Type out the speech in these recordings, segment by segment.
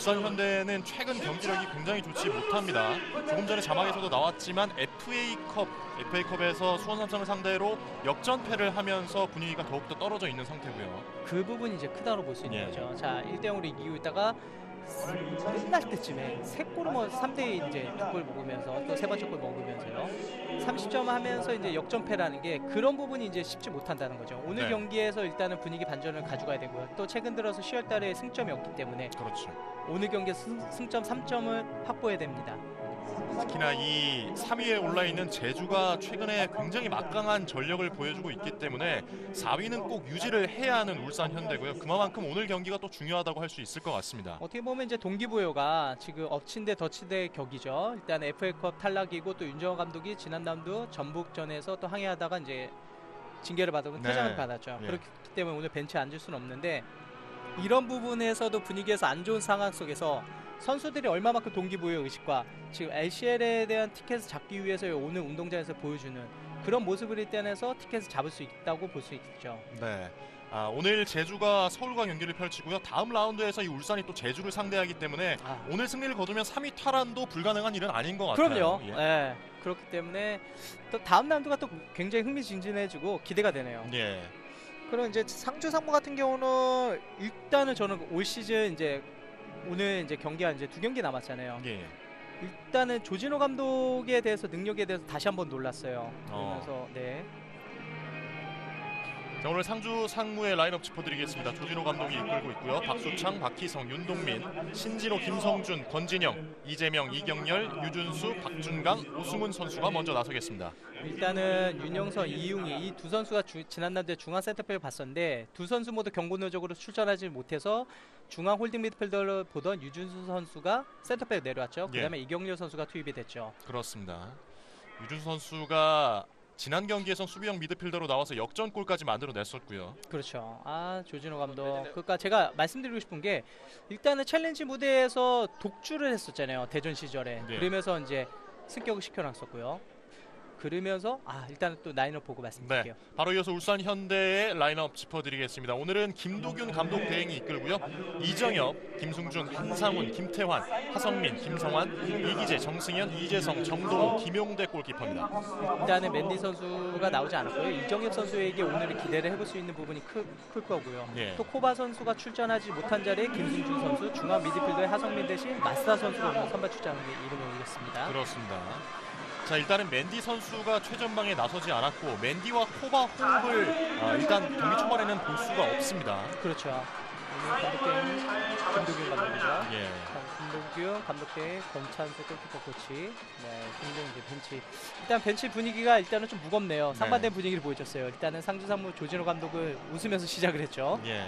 울산 현대는 최근 경기력이 굉장히 좋지 못합니다. 조금 전에 자막에서도 나왔지만 FA컵에서 수원 삼성을 상대로 역전패를 하면서 분위기가 더욱더 떨어져 있는 상태고요. 그 부분이 이제 크다고 볼 수 있는 예. 거죠. 자, 1대0으로 이기고 있다가 끝날 때쯤에 3골을 뭐 3대 이제 2골 먹으면서 또 세 번째 골 먹으면서요. 30점 하면서 이제 역전패라는 게 그런 부분이 이제 쉽지 못한다는 거죠. 오늘 네. 경기에서 일단은 분위기 반전을 가져가야 되고요. 또 최근 들어서 10월 달에 승점이 없기 때문에 그렇죠. 오늘 경기에 승점 3점을 확보해야 됩니다. 특히나 이 3위에 올라있는 제주가 최근에 굉장히 막강한 전력을 보여주고 있기 때문에 4위는 꼭 유지를 해야 하는 울산 현대고요. 그만큼 오늘 경기가 또 중요하다고 할 수 있을 것 같습니다. 어떻게 보면 이제 동기부여가 지금 엎친 데 덮친 데 격이죠. 일단 FA컵 탈락이고 또 윤정호 감독이 지난 라운드 전북전에서 또 항의하다가 이제 징계를 받고 네. 퇴장을 받았죠. 예. 그렇기 때문에 오늘 벤치에 앉을 수는 없는데 이런 부분에서도 분위기에서 안 좋은 상황 속에서 선수들이 얼마만큼 동기부여 의식과 지금 LCL에 대한 티켓을 잡기 위해서 오늘 운동장에서 보여주는 그런 모습을 일단해서 티켓을 잡을 수 있다고 볼 수 있죠. 네. 오늘 제주가 서울과 경기를 펼치고요. 다음 라운드에서 이 울산이 또 제주를 상대하기 때문에 오늘 승리를 거두면 3위 탈환도 불가능한 일은 아닌 것 같아요. 그럼요. 예. 네. 그렇기 때문에 또 다음 라운드가 또 굉장히 흥미진진해지고 기대가 되네요. 예. 그럼 이제 상주 상무 같은 경우는 일단은 저는 올 시즌 이제 오늘 이제 경기가 이제 2경기 남았잖아요. 예. 일단은 조진호 감독에 대해서 능력에 대해서 다시 한번 놀랐어요. 그러면서 네. 자, 오늘 상주 상무의 라인업 짚어드리겠습니다. 조진호 감독이 이끌고 있고요. 박수창, 박희성, 윤동민, 신진호, 김성준, 권진영, 이재명, 이경렬, 유준수, 박준강, 오승훈 선수가 먼저 나서겠습니다. 일단은 윤영선, 이웅이 이 두 선수가 지난 라운드에 중앙 센터백을 봤었는데 두 선수 모두 경고누적으로 출전하지 못해서 중앙 홀딩 미드필더를 보던 유준수 선수가 센터백을 내려왔죠. 그 다음에 이경렬 선수가 투입이 됐죠. 그렇습니다. 유준수 선수가 지난 경기에선 수비형 미드필더로 나와서 역전골까지 만들어냈었고요. 그렇죠. 조진호 감독. 그러니까 제가 말씀드리고 싶은 게 일단은 챌린지 무대에서 독주를 했었잖아요. 대전 시절에. 네. 그러면서 이제 승격을 시켜놨었고요. 그러면서 일단은 또 라인업 보고 말씀드릴게요. 네, 바로 이어서 울산 현대의 라인업 짚어드리겠습니다. 오늘은 김도균 감독 대행이 이끌고요. 이정엽, 김승준, 한상훈, 김태환, 하성민, 김성환, 이기재, 정승현, 이재성, 정동호, 김용대 골키퍼입니다. 일단은 맨디 선수가 나오지 않았고요. 이정엽 선수에게 오늘은 기대를 해볼 수 있는 부분이 클 거고요. 예. 또 코바 선수가 출전하지 못한 자리에 김승준 선수, 중앙 미드필더의 하성민 대신 마스다 선수가 오늘 선발 출장에 이름을 올렸습니다. 그렇습니다. 자, 일단은 맨디 선수가 최전방에 나서지 않았고 맨디와 코바 호흡을 일단 경기 초반에는 볼 수가 없습니다. 그렇죠. 오늘 감독대행 김도균 감독이죠. 예. 김도균 감독대행 권찬수 골키퍼 코치. 네, 김도균 이제 벤치. 일단 벤치 분위기가 일단은 좀 무겁네요. 상반된 분위기를 보여줬어요. 일단은 상주 상무 조진호 감독을 웃으면서 시작을 했죠. 예.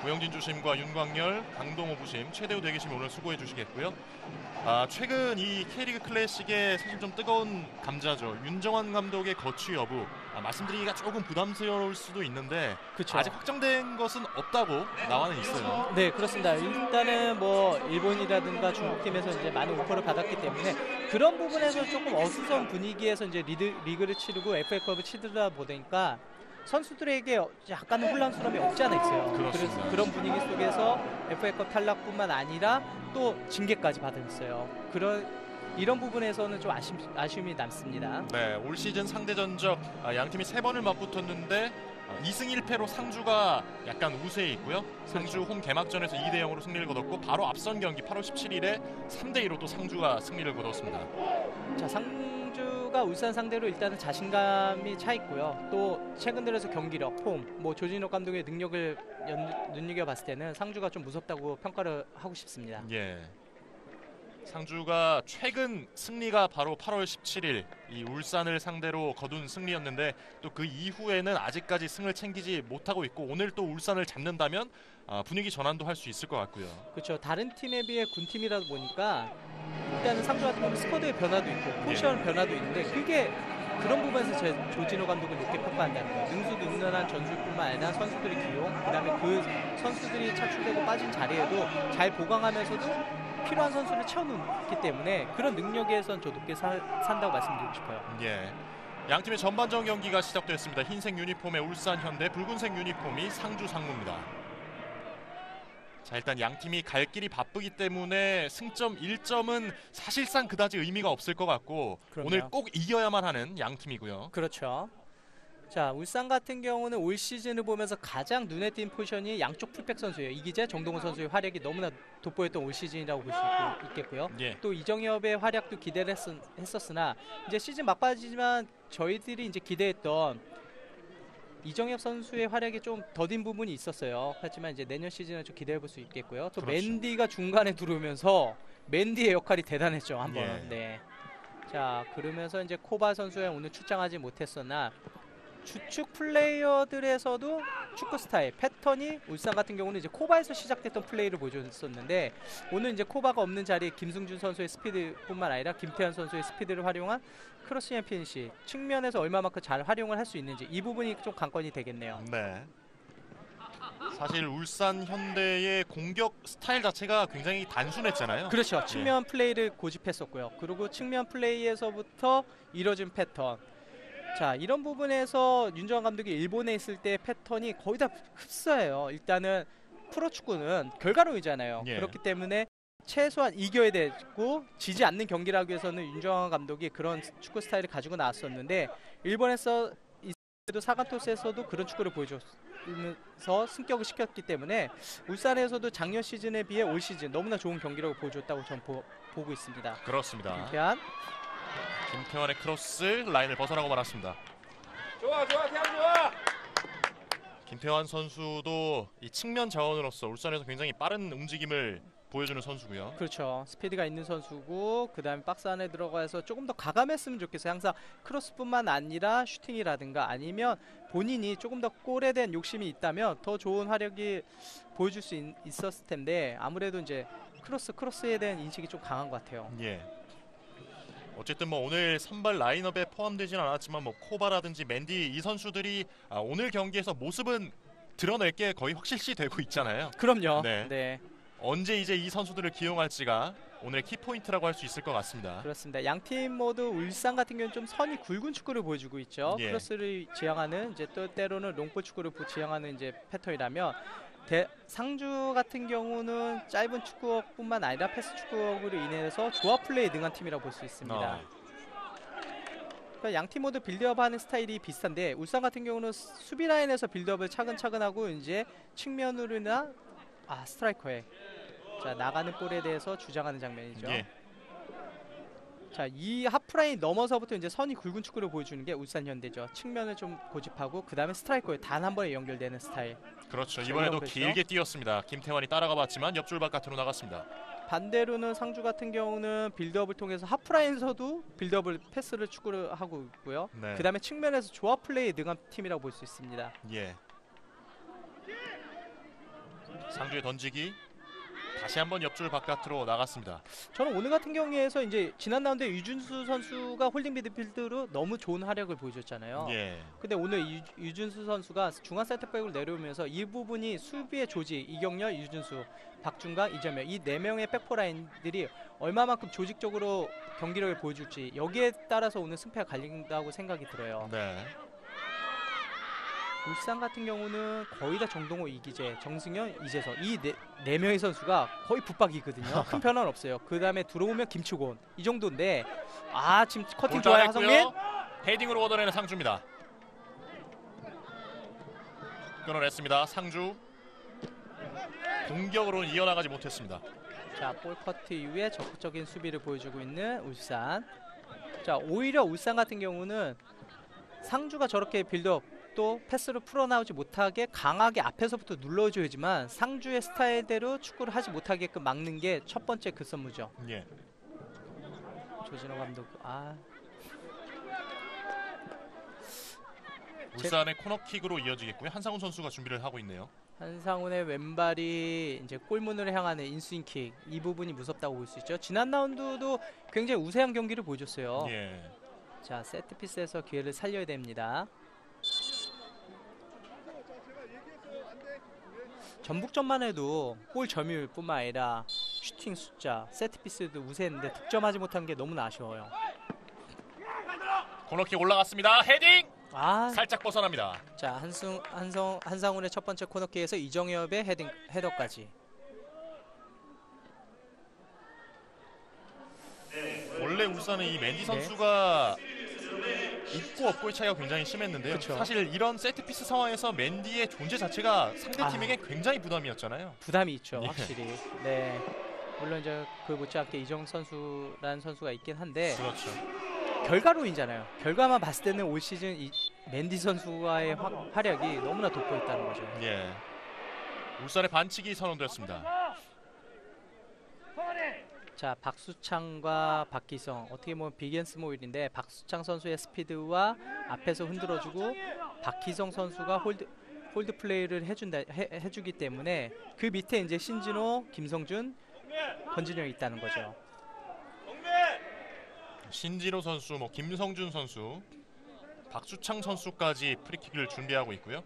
고영진 주심과 윤광열, 강동호 부심, 최대우 대기심이 오늘 수고해 주시겠고요. 최근 이 K리그 클래식의 사실 좀 뜨거운 감자죠. 윤정환 감독의 거취 여부. 말씀드리기가 조금 부담스러울 수도 있는데 그쵸. 아직 확정된 것은 없다고 나와는 있어요. 네, 그렇습니다. 일단은 뭐 일본이라든가 중국팀에서 이제 많은 오퍼를 받았기 때문에 그런 부분에서 조금 어수선 분위기에서 이제 리그를 치르고 FA컵을 치르다 보니까 선수들에게 약간의 혼란스러움이 없지 않아 있어요. 그렇습니다. 그런 분위기 속에서 FA컵 탈락뿐만 아니라 또 징계까지 받았어요. 이런 부분에서는 좀 아쉬움이 남습니다. 네, 올 시즌 상대 전적 양 팀이 3번을 맞붙었는데 2승 1패로 상주가 약간 우세에 있고요. 상주 홈 개막전에서 2대0으로 승리를 거뒀고 바로 앞선 경기 8월 17일에 3대2로 또 상주가 승리를 거뒀습니다. 자, 상주가 울산 상대로 일단은 자신감이 차 있고요. 또 최근 들어서 경기력, 폼, 뭐 조진호 감독의 능력을 눈여겨봤을 때는 상주가 좀 무섭다고 평가를 하고 싶습니다. 예. 상주가 최근 승리가 바로 8월 17일 이 울산을 상대로 거둔 승리였는데 또 그 이후에는 아직까지 승을 챙기지 못하고 있고 오늘 또 울산을 잡는다면 분위기 전환도 할 수 있을 것 같고요. 그렇죠. 다른 팀에 비해 군팀이다 보니까 일단은 상주 같은 경우는 스쿼드의 변화도 있고 포지션 변화도 있는데 그게 그런 부분에서 제 조진호 감독을 높게 평가한다는 거예요. 능수능란한 전술뿐만 아니라 선수들의 기용, 그다음에 그 선수들이 차출되고 빠진 자리에도 잘 보강하면서도 필요한 선수를 채워놓기 때문에 그런 능력에선 저 높게 산다고 말씀드리고 싶어요. 예. 양 팀의 전반전 경기가 시작됐습니다. 흰색 유니폼의 울산 현대, 붉은색 유니폼이 상주 상무입니다. 자, 일단 양 팀이 갈 길이 바쁘기 때문에 승점 1점은 사실상 그다지 의미가 없을 것 같고 그럼요. 오늘 꼭 이겨야만 하는 양 팀이고요. 그렇죠. 자, 울산 같은 경우는 올 시즌을 보면서 가장 눈에 띈 포지션이 양쪽 풀백 선수예요. 이기재, 정동훈 선수의 활약이 너무나 돋보였던 올 시즌이라고 볼 수 있겠고요. 예. 또 이정엽의 활약도 기대를 했었으나 이제 시즌 막바지지만 저희들이 이제 기대했던 이정엽 선수의 활약이 좀 더딘 부분이 있었어요. 하지만 이제 내년 시즌을 좀 기대해 볼 수 있겠고요. 또 그렇죠. 맨디가 중간에 들어오면서 맨디의 역할이 대단했죠. 한번. 예. 네. 자, 그러면서 이제 코바 선수가 오늘 출장하지 못했으나 주축 플레이어들에서도 축구 스타일, 패턴이 울산 같은 경우는 이제 코바에서 시작됐던 플레이를 보여줬었는데 오늘 이제 코바가 없는 자리에 김승준 선수의 스피드뿐만 아니라 김태현 선수의 스피드를 활용한 크로스 앤 피니시 측면에서 얼마만큼 잘 활용을 할 수 있는지 이 부분이 좀 관건이 되겠네요. 네. 사실 울산 현대의 공격 스타일 자체가 굉장히 단순했잖아요. 그렇죠. 측면 플레이를 고집했었고요. 그리고 측면 플레이에서부터 이뤄진 패턴. 자, 이런 부분에서 윤정환 감독이 일본에 있을 때 패턴이 거의 다 흡사해요. 일단은 프로축구는 결과론이잖아요. 예. 그렇기 때문에 최소한 이겨야 되고 지지 않는 경기를 하기 위해서는 윤정환 감독이 그런 축구 스타일을 가지고 나왔었는데 일본에서 있어도 사간토스에서도 그런 축구를 보여줬으면서 승격을 시켰기 때문에 울산에서도 작년 시즌에 비해 올 시즌 너무나 좋은 경기력을 보여줬다고 저는 보고 있습니다. 그렇습니다. 김태환. 김태환의 크로스 라인을 벗어나고 말았습니다. 좋아 태양 좋아. 김태환 선수도 이 측면 자원으로서 울산에서 굉장히 빠른 움직임을 보여주는 선수고요. 그렇죠. 스피드가 있는 선수고 그다음에 박스 안에 들어가서 조금 더 가감했으면 좋겠어요. 항상 크로스뿐만 아니라 슈팅이라든가 아니면 본인이 조금 더 골에 대한 욕심이 있다면 더 좋은 활약이 보여줄 수 있었을 텐데 아무래도 이제 크로스에 대한 인식이 좀 강한 것 같아요. 예. 어쨌든 뭐 오늘 선발 라인업에 포함되진 않았지만 뭐 코바라든지 맨디 이 선수들이 오늘 경기에서 모습은 드러낼 게 거의 확실시 되고 있잖아요. 그럼요. 네. 네. 언제 이제 이 선수들을 기용할지가 오늘의 키포인트라고 할 수 있을 것 같습니다. 그렇습니다. 양 팀 모두 울산 같은 경우는 좀 선이 굵은 축구를 보여주고 있죠. 예. 크로스를 지향하는 이제 또 때로는 롱볼 축구를 지향하는 이제 패턴이라면 상주 같은 경우는 짧은 축구뿐만 아니라 패스 축구로 인해서 조합 플레이에 능한 팀이라고 볼 수 있습니다. 그러니까 양 팀 모두 빌드업하는 스타일이 비슷한데 울산 같은 경우는 수비 라인에서 빌드업을 차근차근 하고 이제 측면으로나 스트라이커에 자 나가는 볼에 대해서 주장하는 장면이죠. 예. 자, 이 하프라인 넘어서부터 이제 선이 굵은 축구를 보여주는 게 울산 현대죠. 측면을 좀 고집하고 그 다음에 스트라이커에 단 한 번에 연결되는 스타일. 그렇죠. 자, 이번에도 이런 거죠. 길게 뛰었습니다. 김태환이 따라가 봤지만 옆줄 바깥으로 나갔습니다. 반대로는 상주 같은 경우는 빌드업을 통해서 하프라인에서도 빌드업을 패스를 축구를 하고 있고요. 네. 그 다음에 측면에서 조합 플레이에 능한 팀이라고 볼 수 있습니다. 예. 상주의 던지기 다시 한번 옆줄 바깥으로 나갔습니다. 저는 오늘 같은 경우에서 이제 지난 라운드에 유준수 선수가 홀딩 미드필드로 너무 좋은 활약을 보여줬잖아요. 예. 근데 오늘 유준수 선수가 중앙 센터백으로 내려오면서 이 부분이 수비의 조직, 이경렬, 유준수, 박준강, 이재명 이 4명의 백포 라인들이 얼마만큼 조직적으로 경기력을 보여줄지 여기에 따라서 오늘 승패가 갈린다고 생각이 들어요. 네. 울산 같은 경우는 거의 다 정동호, 이기재, 정승현, 이재석 이 네 명의 선수가 거의 붙박이거든요. 큰 변화는 없어요. 그 다음에 들어오면 김치곤 이 정도인데 지금 커팅 좋아요 하성민. 헤딩으로 얻어내는 상주입니다. 끊어냈습니다. 상주 공격으로는 이어나가지 못했습니다. 자, 볼 커트 이후에 적극적인 수비를 보여주고 있는 울산. 자, 오히려 울산 같은 경우는 상주가 저렇게 빌드업 또 패스를 풀어나오지 못하게 강하게 앞에서부터 눌러줘야지만 상주의 스타일대로 축구를 하지 못하게끔 막는 게 첫 번째 급선무죠. 예. 조진호 감독 울산의 코너킥으로 이어지겠고요. 한상훈 선수가 준비를 하고 있네요. 한상훈의 왼발이 이제 골문으로 향하는 인스윙킥 이 부분이 무섭다고 볼 수 있죠. 지난 라운드도 굉장히 우세한 경기를 보여줬어요. 예. 자, 세트피스에서 기회를 살려야 됩니다. 전북전만 해도 골 점유율뿐만 아니라 슈팅 숫자, 세트피스도 우세했는데 득점하지 못한 게 너무나 아쉬워요. 코너킥 올라갔습니다. 헤딩! 아, 살짝 벗어납니다. 자 한상훈의 첫 번째 코너킥에서 이정엽의 헤더까지. 원래 울산은 이 맨디 선수가 있고 없고의 차이가 굉장히 심했는데요. 그쵸. 사실 이런 세트피스 상황에서 맨디의 존재 자체가 상대팀에게 굉장히 부담이었잖아요. 부담이 있죠, 예. 확실히. 네. 물론 이제 그 못지않게 이정 선수라는 선수가 있긴 한데 그렇죠. 결과론이잖아요. 결과만 봤을 때는 올 시즌 이 맨디 선수와의 활약이 너무나 돋보였다는 거죠. 예. 울산의 반칙이 선언됐습니다. 자, 박수창과 박기성 어떻게 보면 빅앤스몰인데 박수창 선수의 스피드와 앞에서 흔들어주고 박기성 선수가 홀드 플레이를 해주기 때문에 그 밑에 이제 신진호, 김성준, 권진영이 있다는 거죠. 신진호 선수, 뭐 김성준 선수, 박수창 선수까지 프리킥을 준비하고 있고요.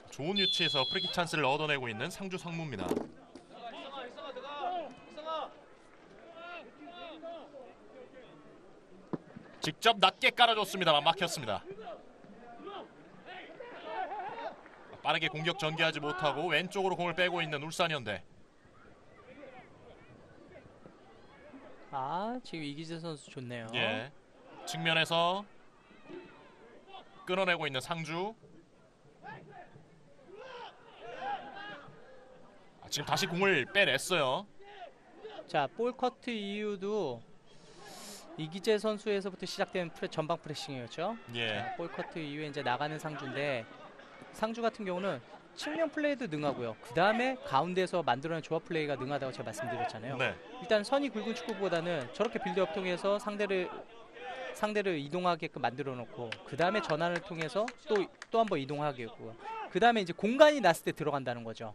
좋은 위치에서 프리킥 찬스를 얻어내고 있는 상주 상무입니다. 직접 낮게 깔아줬습니다만 막혔습니다. 빠르게 공격 전개하지 못하고 왼쪽으로 공을 빼고 있는 울산현대. 아, 지금 이기재 선수 좋네요. 예. 측면에서 끊어내고 있는 상주. 지금 다시 공을 빼냈어요. 자, 볼 커트 이후도 이기재 선수에서부터 시작된 전방 프레싱이었죠. 예. 자, 볼 커트 이후에 이제 나가는 상주인데 상주 같은 경우는 측면 플레이도 능하고요. 그 다음에 가운데서 만들어낸 조합 플레이가 능하다고 제가 말씀드렸잖아요. 네. 일단 선이 굵은 축구보다는 저렇게 빌드업 통해서 상대를 이동하게끔 만들어 놓고 그 다음에 전환을 통해서 또 한 번 이동하게 하고요. 그 다음에 이제 공간이 났을 때 들어간다는 거죠.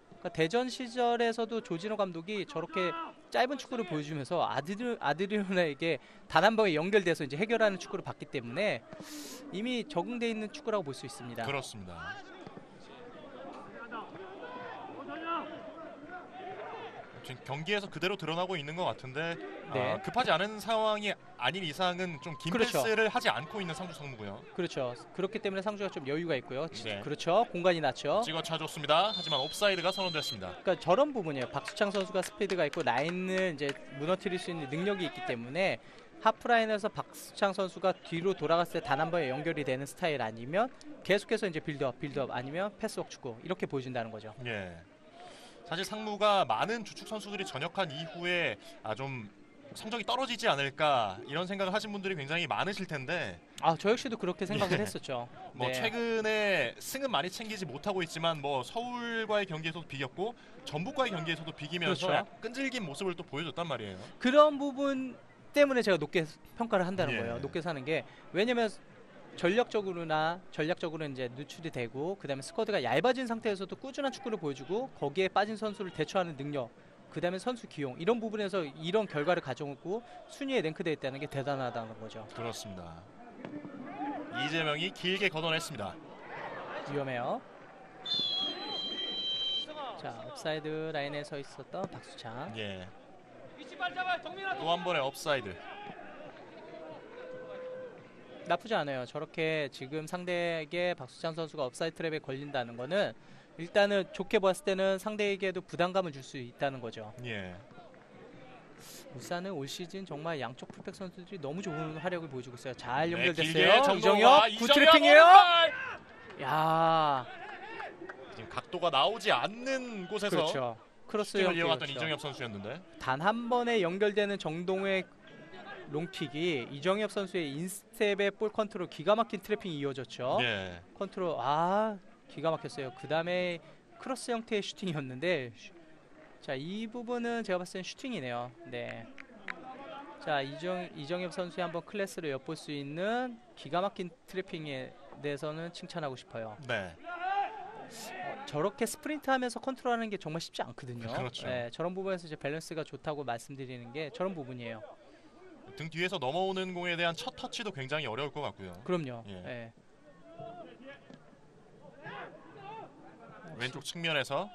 그러니까 대전 시절에서도 조진호 감독이 저렇게 짧은 축구를 보여주면서 아드리오나에게 단 한 번에 연결돼서 이제 해결하는 축구를 봤기 때문에 이미 적응돼 있는 축구라고 볼 수 있습니다. 그렇습니다. 지금 경기에서 그대로 드러나고 있는 것 같은데 네. 급하지 않은 상황이 아닌 이상은 좀 긴 그렇죠. 패스를 하지 않고 있는 상주 상무고요. 그렇죠. 그렇기 때문에 상주가 좀 여유가 있고요. 네. 그렇죠. 공간이 났죠. 찍어 차줬습니다. 하지만 옵사이드가 선언됐습니다. 그러니까 저런 부분이에요. 박수창 선수가 스피드가 있고 라인을 이제 무너뜨릴 수 있는 능력이 있기 때문에 하프라인에서 박수창 선수가 뒤로 돌아갔을 때 단 한 번에 연결이 되는 스타일 아니면 계속해서 이제 빌드업 아니면 패스워크 축구 이렇게 보여준다는 거죠. 예. 사실 상무가 많은 주축 선수들이 전역한 이후에 좀 성적이 떨어지지 않을까 이런 생각을 하신 분들이 굉장히 많으실 텐데 아, 저 역시도 그렇게 생각을 예. 했었죠. 뭐 네. 최근에 승은 많이 챙기지 못하고 있지만 뭐 서울과의 경기에서도 비겼고 전북과의 경기에서도 비기면서 그렇죠. 끈질긴 모습을 또 보여줬단 말이에요. 그런 부분 때문에 제가 높게 평가를 한다는 예. 거예요. 높게 사는 게 왜냐면 전략적으로 이제 누출이 되고 그다음에 스쿼드가 얇아진 상태에서도 꾸준한 축구를 보여주고 거기에 빠진 선수를 대처하는 능력 그다음에 선수 기용 이런 부분에서 이런 결과를 가져오고 순위에 랭크되어 있다는 게 대단하다는 거죠. 그렇습니다. 이재명이 길게 걷어냈습니다. 위험해요. 자, 옵사이드 라인에 서 있었던 박수창. 예. 위치 빨리 잡아. 정민아. 또 한 번의 업사이드. 나쁘지 않아요. 저렇게 지금 상대에게 박수창 선수가 업사이드 트랩에 걸린다는 거는 일단은 좋게 봤을 때는 상대에게도 부담감을 줄 수 있다는 거죠. 예. 울산은 올 시즌 정말 양쪽 풀백 선수들이 너무 좋은 활약을 보여주고 있어요. 잘 네, 연결됐어요. 길게 정동화, 이정엽 굿 트래핑이에요. 야, 지금 각도가 나오지 않는 곳에서 그렇죠. 크로스 슈팅을 이어갔던 형태였죠. 이정엽 선수였는데 단 한 번에 연결되는 정동의 롱킥이 이정엽 선수의 인스텝의 볼 컨트롤 기가 막힌 트래핑이 이어졌죠. 예. 컨트롤 기가 막혔어요. 그 다음에 크로스 형태의 슈팅이었는데 자, 이 부분은 제가 봤을 땐 슈팅이네요. 네. 자, 이정엽 선수의 한번 클래스를 엿볼 수 있는 기가 막힌 트래핑에 대해서는 칭찬하고 싶어요. 네. 저렇게 스프린트하면서 컨트롤하는 게 정말 쉽지 않거든요. 그렇죠. 네, 저런 부분에서 이제 밸런스가 좋다고 말씀드리는 게 저런 부분이에요. 등 뒤에서 넘어오는 공에 대한 첫 터치도 굉장히 어려울 것 같고요. 그럼요. 예. 네. 왼쪽 측면에서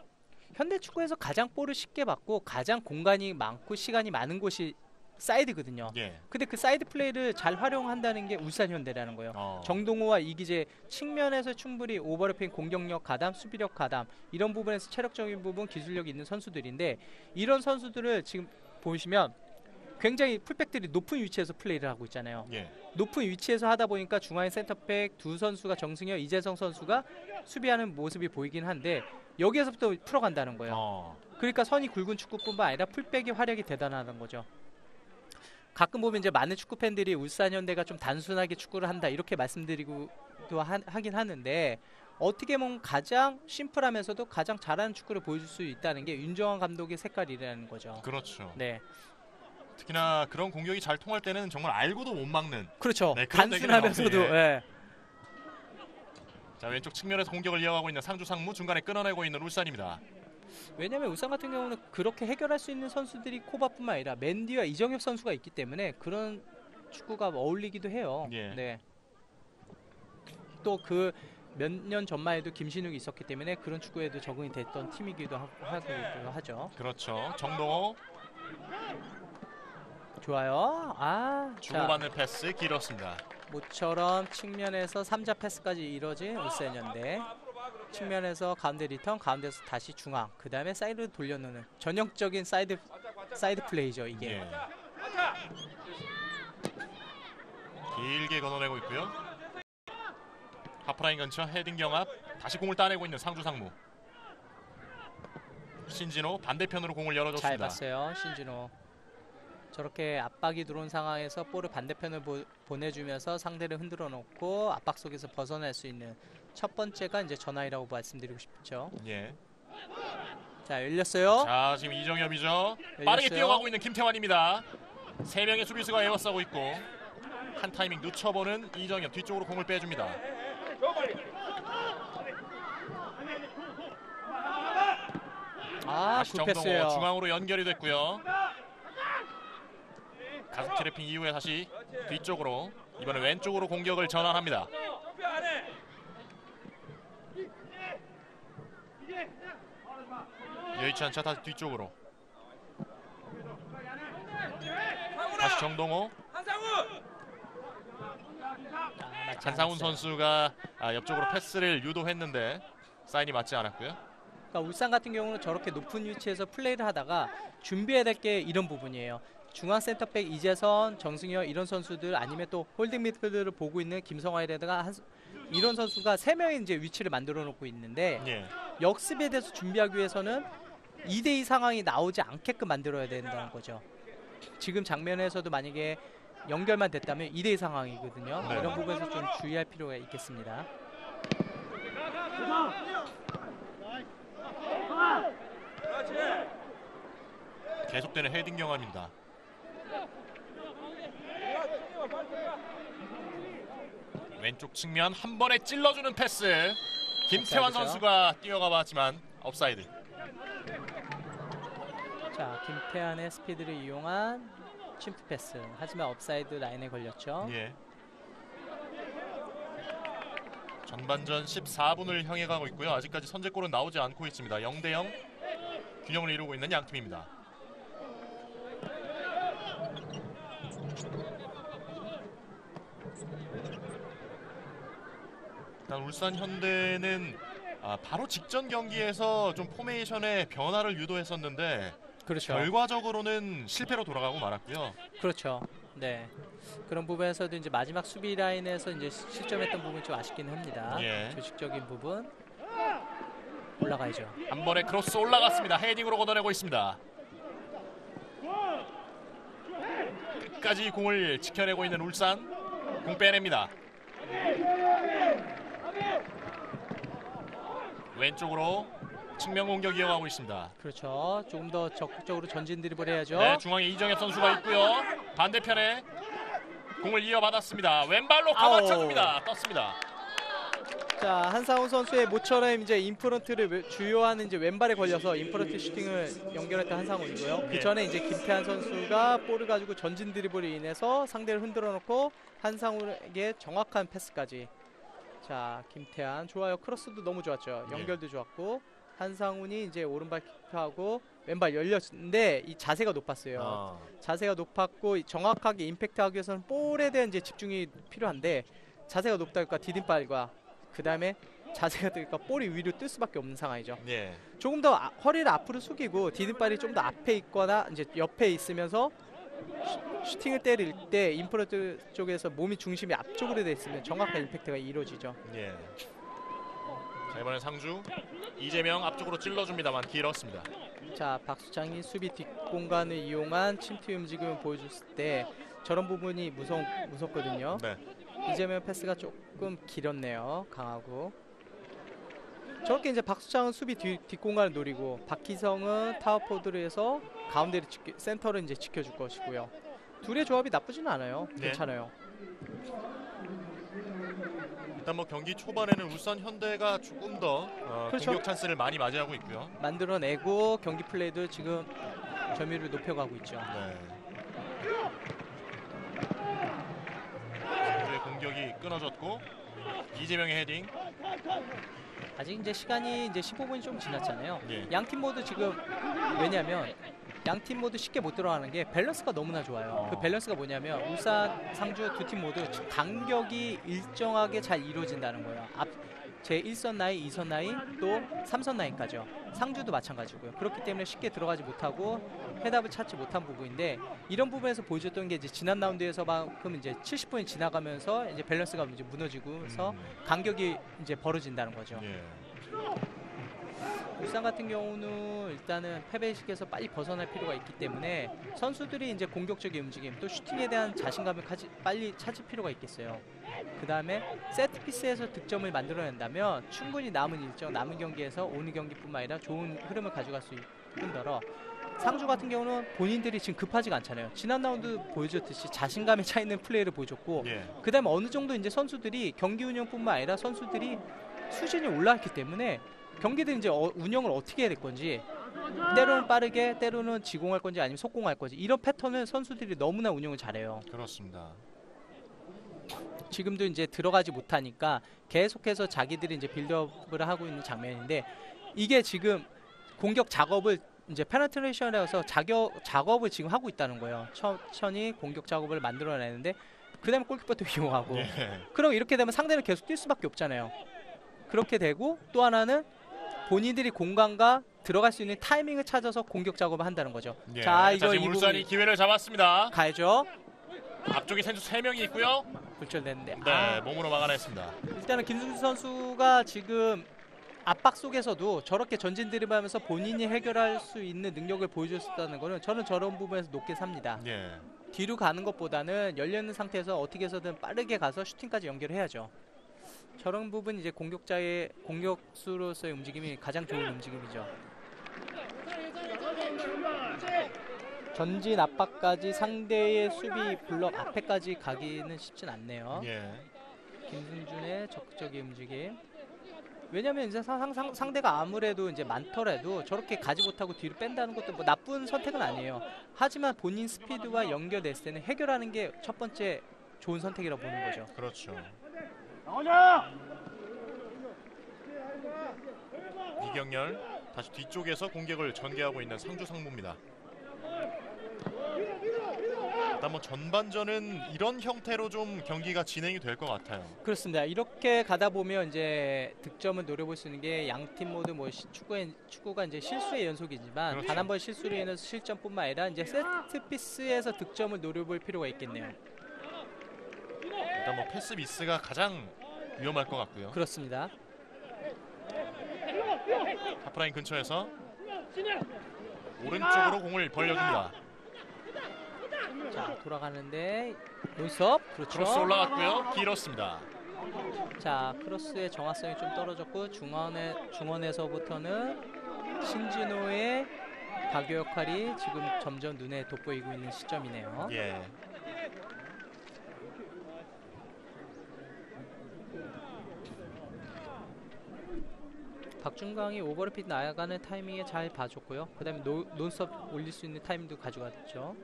현대 축구에서 가장 볼을 쉽게 받고 가장 공간이 많고 시간이 많은 곳이 사이드거든요. 예. 근데 그 사이드 플레이를 잘 활용한다는 게 울산 현대라는 거예요. 정동호와 이기재 측면에서 충분히 오버래핑 공격력 가담, 수비력 가담 이런 부분에서 체력적인 부분, 기술력이 있는 선수들인데 이런 선수들을 지금 보시면 굉장히 풀백들이 높은 위치에서 플레이를 하고 있잖아요. 예. 높은 위치에서 하다 보니까 중앙에 센터백 두 선수가 정승혁, 이재성 선수가 수비하는 모습이 보이긴 한데 여기에서부터 풀어간다는 거예요. 그러니까 선이 굵은 축구뿐만 아니라 풀백의 화력이 대단하다는 거죠. 가끔 보면 이제 많은 축구 팬들이 울산현대가 좀 단순하게 축구를 한다 이렇게 말씀드리고도 하긴 하는데 어떻게 보면 가장 심플하면서도 가장 잘하는 축구를 보여줄 수 있다는 게 윤정환 감독의 색깔이라는 거죠. 그렇죠. 네, 특히나 그런 공격이 잘 통할 때는 정말 알고도 못 막는. 그렇죠. 네, 그런 단순하면서도. 얘기를 예. 자, 왼쪽 측면에서 공격을 이어가고 있는 상주 상무, 중간에 끊어내고 있는 울산입니다. 왜냐면 울산 같은 경우는 그렇게 해결할 수 있는 선수들이 코바뿐만 아니라 맨디와 이정엽 선수가 있기 때문에 그런 축구가 어울리기도 해요. 예. 네. 또 그 몇 년 전만 해도 김신욱이 있었기 때문에 그런 축구에도 적응이 됐던 팀이기도 하죠. 그렇죠. 정동호 좋아요. 자, 주고받는 패스 길었습니다. 모처럼 측면에서 3자 패스까지 이뤄진 울산현대. 측면에서 가운데 리턴, 가운데서 다시 중앙, 그 다음에 사이드로 돌려놓는 전형적인 사이드 플레이죠 이게. 예. 길게 걷어내고 있고요. 하프라인 근처 헤딩 경합, 다시 공을 따내고 있는 상주 상무. 신진호 반대편으로 공을 잘 열어줬습니다. 봤어요 신진호. 저렇게 압박이 들어온 상황에서 볼을 반대편을 보내주면서 상대를 흔들어 놓고 압박 속에서 벗어날 수 있는 첫 번째가 이제 전화이라고 말씀드리고 싶죠. 예. 자, 열렸어요. 자, 지금 이정엽이죠. 열렸어요. 빠르게 뛰어가고 있는 김태환입니다. 세 명의 수비수가 에워싸고 있고 한 타이밍 놓쳐보는 이정엽, 뒤쪽으로 공을 빼줍니다. 다시 정동호 굿패스예요. 중앙으로 연결이 됐고요. 가슴 트래핑 이후에 다시 뒤쪽으로, 이번에 왼쪽으로 공격을 전환합니다. 여의치 않자 다시 뒤쪽으로. 다시 정동호. 한상훈 선수가 옆쪽으로 패스를 유도했는데 사인이 맞지 않았고요. 그러니까 울산 같은 경우는 저렇게 높은 위치에서 플레이를 하다가 준비해야 될 게 이런 부분이에요. 중앙 센터백 이재선, 정승혁 이런 선수들, 아니면 또 홀딩 미드필더를 보고 있는 김성화이라든가 이런 선수가 세 명의 이제 위치를 만들어 놓고 있는데 예. 역습에 대해서 준비하기 위해서는 2대2 상황이 나오지 않게끔 만들어야 된다는 거죠. 지금 장면에서도 만약에 연결만 됐다면 2대2 상황이거든요. 네. 이런 부분에서 좀 주의할 필요가 있겠습니다. 계속되는 헤딩 경험입니다. 왼쪽 측면 한 번에 찔러주는 패스. 김태환 옵사이드죠. 선수가 뛰어가 봤지만 옵사이드. 자, 김태환의 스피드를 이용한 침투 패스. 하지만 업사이드 라인에 걸렸죠. 예. 전반전 14분을 향해 가고 있고요. 아직까지 선제골은 나오지 않고 있습니다. 0대0 균형을 이루고 있는 양 팀입니다. 일단 울산 현대는 바로 직전 경기에서 좀 포메이션의 변화를 유도했었는데 그렇죠. 결과적으로는 실패로 돌아가고 말았고요. 그렇죠. 네. 그런 부분에서도 이제 마지막 수비 라인에서 이제 실점했던 부분이 좀 아쉽긴 합니다. 예. 조직적인 부분 올라가야죠. 한 번에 크로스 올라갔습니다. 헤딩으로 걷어내고 있습니다. 끝까지 공을 지켜내고 있는 울산. 공 빼냅니다. 왼쪽으로 측면 공격 이어가고 있습니다. 그렇죠. 조금 더 적극적으로 전진 드리블 해야죠. 네, 중앙에 이정엽 선수가 있고요. 반대편에 공을 이어받았습니다. 왼발로 가마차줍니다. 떴습니다. 자, 한상훈 선수의 모처럼 이제 인프런트를 주요한 이제 왼발에 걸려서 인프런트 슈팅을 연결했던 한상훈이고요. 그 전에 이제 김태환 선수가 볼을 가지고 전진 드리블로 인해서 상대를 흔들어 놓고 한상훈에게 정확한 패스까지. 자, 김태환 좋아요. 크로스도 너무 좋았죠. 연결도 좋았고 한상훈이 이제 오른발 킥하고 왼발 열렸는데 이 자세가 높았어요. 자세가 높았고 정확하게 임팩트하기 위해서는 볼에 대한 이제 집중이 필요한데 자세가 높다 보니까 디딤발과 그 다음에 자세가 되니까 볼이 위로 뜰 수밖에 없는 상황이죠. 예. 조금 더 허리를 앞으로 숙이고 디딤발이 좀 더 앞에 있거나 이제 옆에 있으면서 슈팅을 때릴 때 인프런트 쪽에서 몸이 중심이 앞쪽으로 돼 있으면 정확한 임팩트가 이루어지죠. 예. 자, 이번엔 상주 이재명 앞쪽으로 찔러줍니다만 길었습니다. 자, 박수창이 수비 뒷공간을 이용한 침투 움직임을 보여줬을 때 저런 부분이 무섭거든요. 네. 이재명 패스가 조금 길었네요. 강하고. 저렇게 이제 박수창은 수비 뒷공간을 노리고 박희성은 타워포드를 해서 가운데를 센터를 이제 지켜줄 것이고요. 둘의 조합이 나쁘지는 않아요. 네. 괜찮아요. 일단 뭐 경기 초반에는 울산 현대가 조금 더 그렇죠. 공격 찬스를 많이 맞이하고 있고요. 만들어내고 경기 플레이도 지금 점유율을 높여가고 있죠. 네. 상주의 공격이 끊어졌고 이재명의 헤딩. 아직 이제 시간이 이제 15분이 좀 지났잖아요. 예. 양팀 모두 지금 왜냐면 양팀 모두 쉽게 못 들어가는 게 밸런스가 너무나 좋아요. 그 밸런스가 뭐냐면 울산, 상주 두 팀 모두 간격이 일정하게 잘 이루어진다는 거예요. 제 1선 라인, 2선 라인, 또 3선 라인까지요. 상주도 마찬가지고요. 그렇기 때문에 쉽게 들어가지 못하고 해답을 찾지 못한 부분인데 이런 부분에서 보여줬던 게 이제 지난 라운드에서만큼 이제 70분이 지나가면서 이제 밸런스가 이제 무너지고서 간격이 이제 벌어진다는 거죠. 예. 울산 같은 경우는 일단은 패배식에서 빨리 벗어날 필요가 있기 때문에 선수들이 이제 공격적인 움직임 또 슈팅에 대한 자신감을 빨리 찾을 필요가 있겠어요. 그 다음에 세트피스에서 득점을 만들어낸다면 충분히 남은 경기에서 오늘 경기뿐만 아니라 좋은 흐름을 가져갈 수 있을 뿐더러 상주 같은 경우는 본인들이 지금 급하지가 않잖아요. 지난 라운드 보여줬듯이 자신감에 차 있는 플레이를 보여줬고 예. 그 다음에 어느 정도 이제 선수들이 경기 운영뿐만 아니라 선수들이 수준이 올라왔기 때문에 경기들 이제 운영을 어떻게 해야 될 건지 때로는 빠르게 때로는 지공할 건지 아니면 속공할 건지 이런 패턴을 선수들이 너무나 운영을 잘해요. 그렇습니다. 지금도 이제 들어가지 못하니까 계속해서 자기들이 이제 빌드업을 하고 있는 장면인데 이게 지금 공격 작업을 이제 페네트레이션에서 작업을 지금 하고 있다는 거예요. 천천히 공격 작업을 만들어내는데 그 다음에 골키퍼도 이용하고 예. 그럼 이렇게 되면 상대는 계속 뛸 수밖에 없잖아요. 그렇게 되고 또 하나는 본인들이 공간과 들어갈 수 있는 타이밍을 찾아서 공격 작업을 한다는 거죠. 예. 자, 이거 지금 이 울산이 부분이 기회를 잡았습니다. 가야죠. 앞쪽에 선수 3명이 있고요. 불철됐는데 네, 몸으로 막아냈습니다. 일단은 김승수 선수가 지금 압박 속에서도 저렇게 전진 드리블하면서 본인이 해결할 수 있는 능력을 보여줬다는 거는 저는 저런 부분에서 높게 삽니다. 예. 뒤로 가는 것보다는 열려있는 상태에서 어떻게 해서든 빠르게 가서 슈팅까지 연결해야죠. 저런 부분 이제 공격수로서의 움직임이 가장 좋은 움직임이죠. 전진 압박까지 상대의 수비 블럭 앞에까지 가기는 쉽진 않네요. 예. 김승준의 적극적인 움직임. 왜냐면 이제 상대가 아무래도 이제 많더라도 저렇게 가지 못하고 뒤로 뺀다는 것도 뭐 나쁜 선택은 아니에요. 하지만 본인 스피드와 연결됐을 때는 해결하는 게 첫 번째 좋은 선택이라고 보는 거죠. 그렇죠. 이경렬 다시 뒤쪽에서 공격을 전개하고 있는 상주 상무입니다. 일단 뭐 전반전은 이런 형태로 좀 경기가 진행이 될 것 같아요. 그렇습니다. 이렇게 가다 보면 이제 득점을 노려볼 수 있는 게 양팀 모두 뭐 축구가 이제 실수의 연속이지만 그렇죠. 단 한 번 실수로 인해서 실점뿐만 아니라 이제 세트 피스에서 득점을 노려볼 필요가 있겠네요. 일단 뭐 패스 미스가 가장 위험할 것 같고요. 그렇습니다. 하프라인 근처에서 오른쪽으로 공을 벌려줍니다. 자, 돌아가는데 논섭 그렇죠. 크로스 올라갔고요. 길었습니다. 자, 크로스의 정확성이 좀 떨어졌고 중원에서부터는 신진호의 가교 역할이 지금 점점 눈에 돋보이고 있는 시점이네요. 예. 박준광이 오버래핏 나가는 타이밍에 잘 봐줬고요. 그 다음에 논스톱 올릴 수 있는 타이밍도 가져갔죠.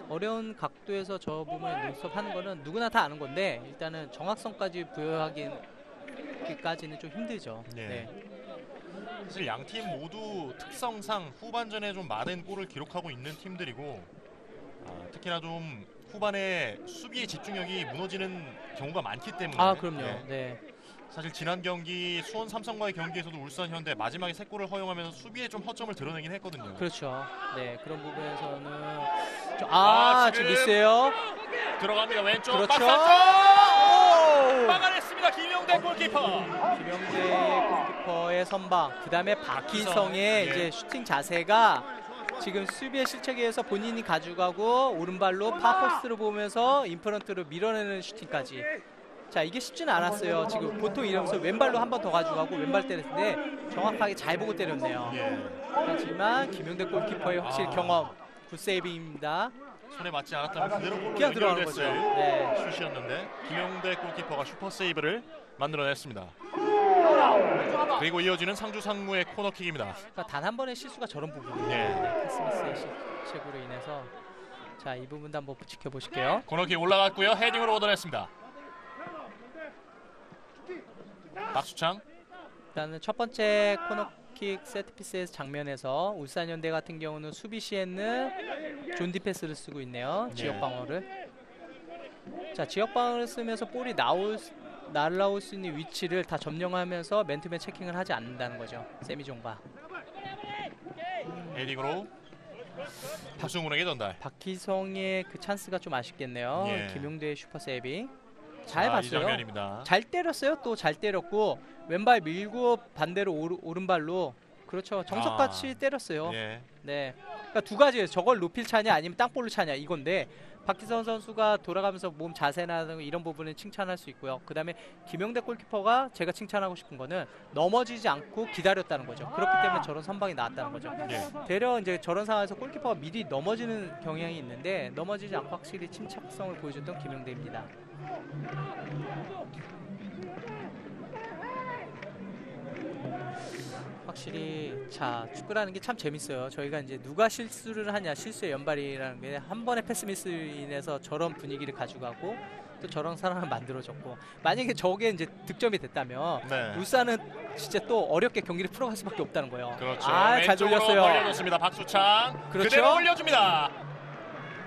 어려운 각도에서 저 부분에 논스톱 하는 거는 누구나 다 아는 건데 일단은 정확성까지 부여하기까지는 좀 힘들죠. 네. 네. 사실 양 팀 모두 특성상 후반전에 좀 많은 골을 기록하고 있는 팀들이고 특히나 좀 후반에 수비의 집중력이 무너지는 경우가 많기 때문에 아, 그럼요. 예. 네. 사실 지난 경기 수원 삼성과의 경기에서도 울산 현대 마지막에 3골을 허용하면서 수비에 좀 허점을 드러내긴 했거든요. 그렇죠. 네, 그런 부분에서는 좀, 지금 지금 미스예요. 들어갑니다. 왼쪽 그렇죠. 박상쪽 막아냈습니다. 김용대 골키퍼. 김영재 골키퍼의 선방, 그 다음에 박희성의 예. 이제 슈팅 자세가 지금 수비의 실책에 의해서 본인이 가져가고 오른발로 파포스트를 보면서 인프런트로 밀어내는 슈팅까지. 자, 이게 쉽지는 않았어요. 지금 보통 이러면서 왼발로 한 번 더 가져가고 왼발 때렸는데 정확하게 잘 보고 때렸네요. 예. 하지만 김용대 골키퍼의 확실히 경험, 굿세이빙입니다. 손에 맞지 않았다면 그대로 골로 그냥 들어가는 거죠. 연결됐을 네. 슛이었는데 김용대 골키퍼가 슈퍼 세이브를 만들어냈습니다. 그리고 이어지는 상주 상무의 코너킥입니다. 그러니까 단 한 번의 실수가 저런 부분이에요. 예. 네, 패스미스의 실책으로 인해서. 자, 이 부분도 한번 지켜보실게요. 코너킥 올라갔고요. 헤딩으로 얻어냈습니다. 박수창. 일단은 첫 번째 코너킥 세트피스에서 장면에서 울산현대 같은 경우는 수비 시에는 존 디패스를 쓰고 있네요. 지역 방어를. 자, 지역 방어를 쓰면서 볼이 날아올 수 있는 위치를 다 점령하면서 맨투맨 체킹을 하지 않는다는 거죠. 세미종바. 헤딩으로 박승훈에게 전달. 박희성의 그 찬스가 좀 아쉽겠네요. 예. 김용대의 슈퍼 세이빙. 잘 이 봤어요. 장면입니다. 잘 때렸어요. 또 잘 때렸고 왼발 밀고 반대로 오른발로 그렇죠. 정석같이 때렸어요. 예. 네. 그러니까 두 가지예요. 저걸 높일 차냐 아니면 땅볼로 차냐 이건데 박희선 선수가 돌아가면서 몸 자세나 이런 부분은 칭찬할 수 있고요. 그다음에 김영대 골키퍼가 제가 칭찬하고 싶은 거는 넘어지지 않고 기다렸다는 거죠. 그렇기 때문에 저런 선방이 나왔다는 거죠. 예. 되려 이제 저런 상황에서 골키퍼가 미리 넘어지는 경향이 있는데 넘어지지 않고 확실히 침착성을 보여줬던 김영대입니다. 확실히 자, 축구라는 게 참 재밌어요. 저희가 이제 누가 실수를 하냐, 실수의 연발이라는 게 한 번의 패스 미스로 인해서 저런 분위기를 가져가고 또 저런 상황을 만들어줬고, 만약에 저게 이제 득점이 됐다면 네. 울산은 진짜 또 어렵게 경기를 풀어갈 수밖에 없다는 거예요. 그렇죠. 잘 왼쪽으로 돌렸어요. 벌려줬습니다. 박수창. 그렇죠. 그대로 올려줍니다.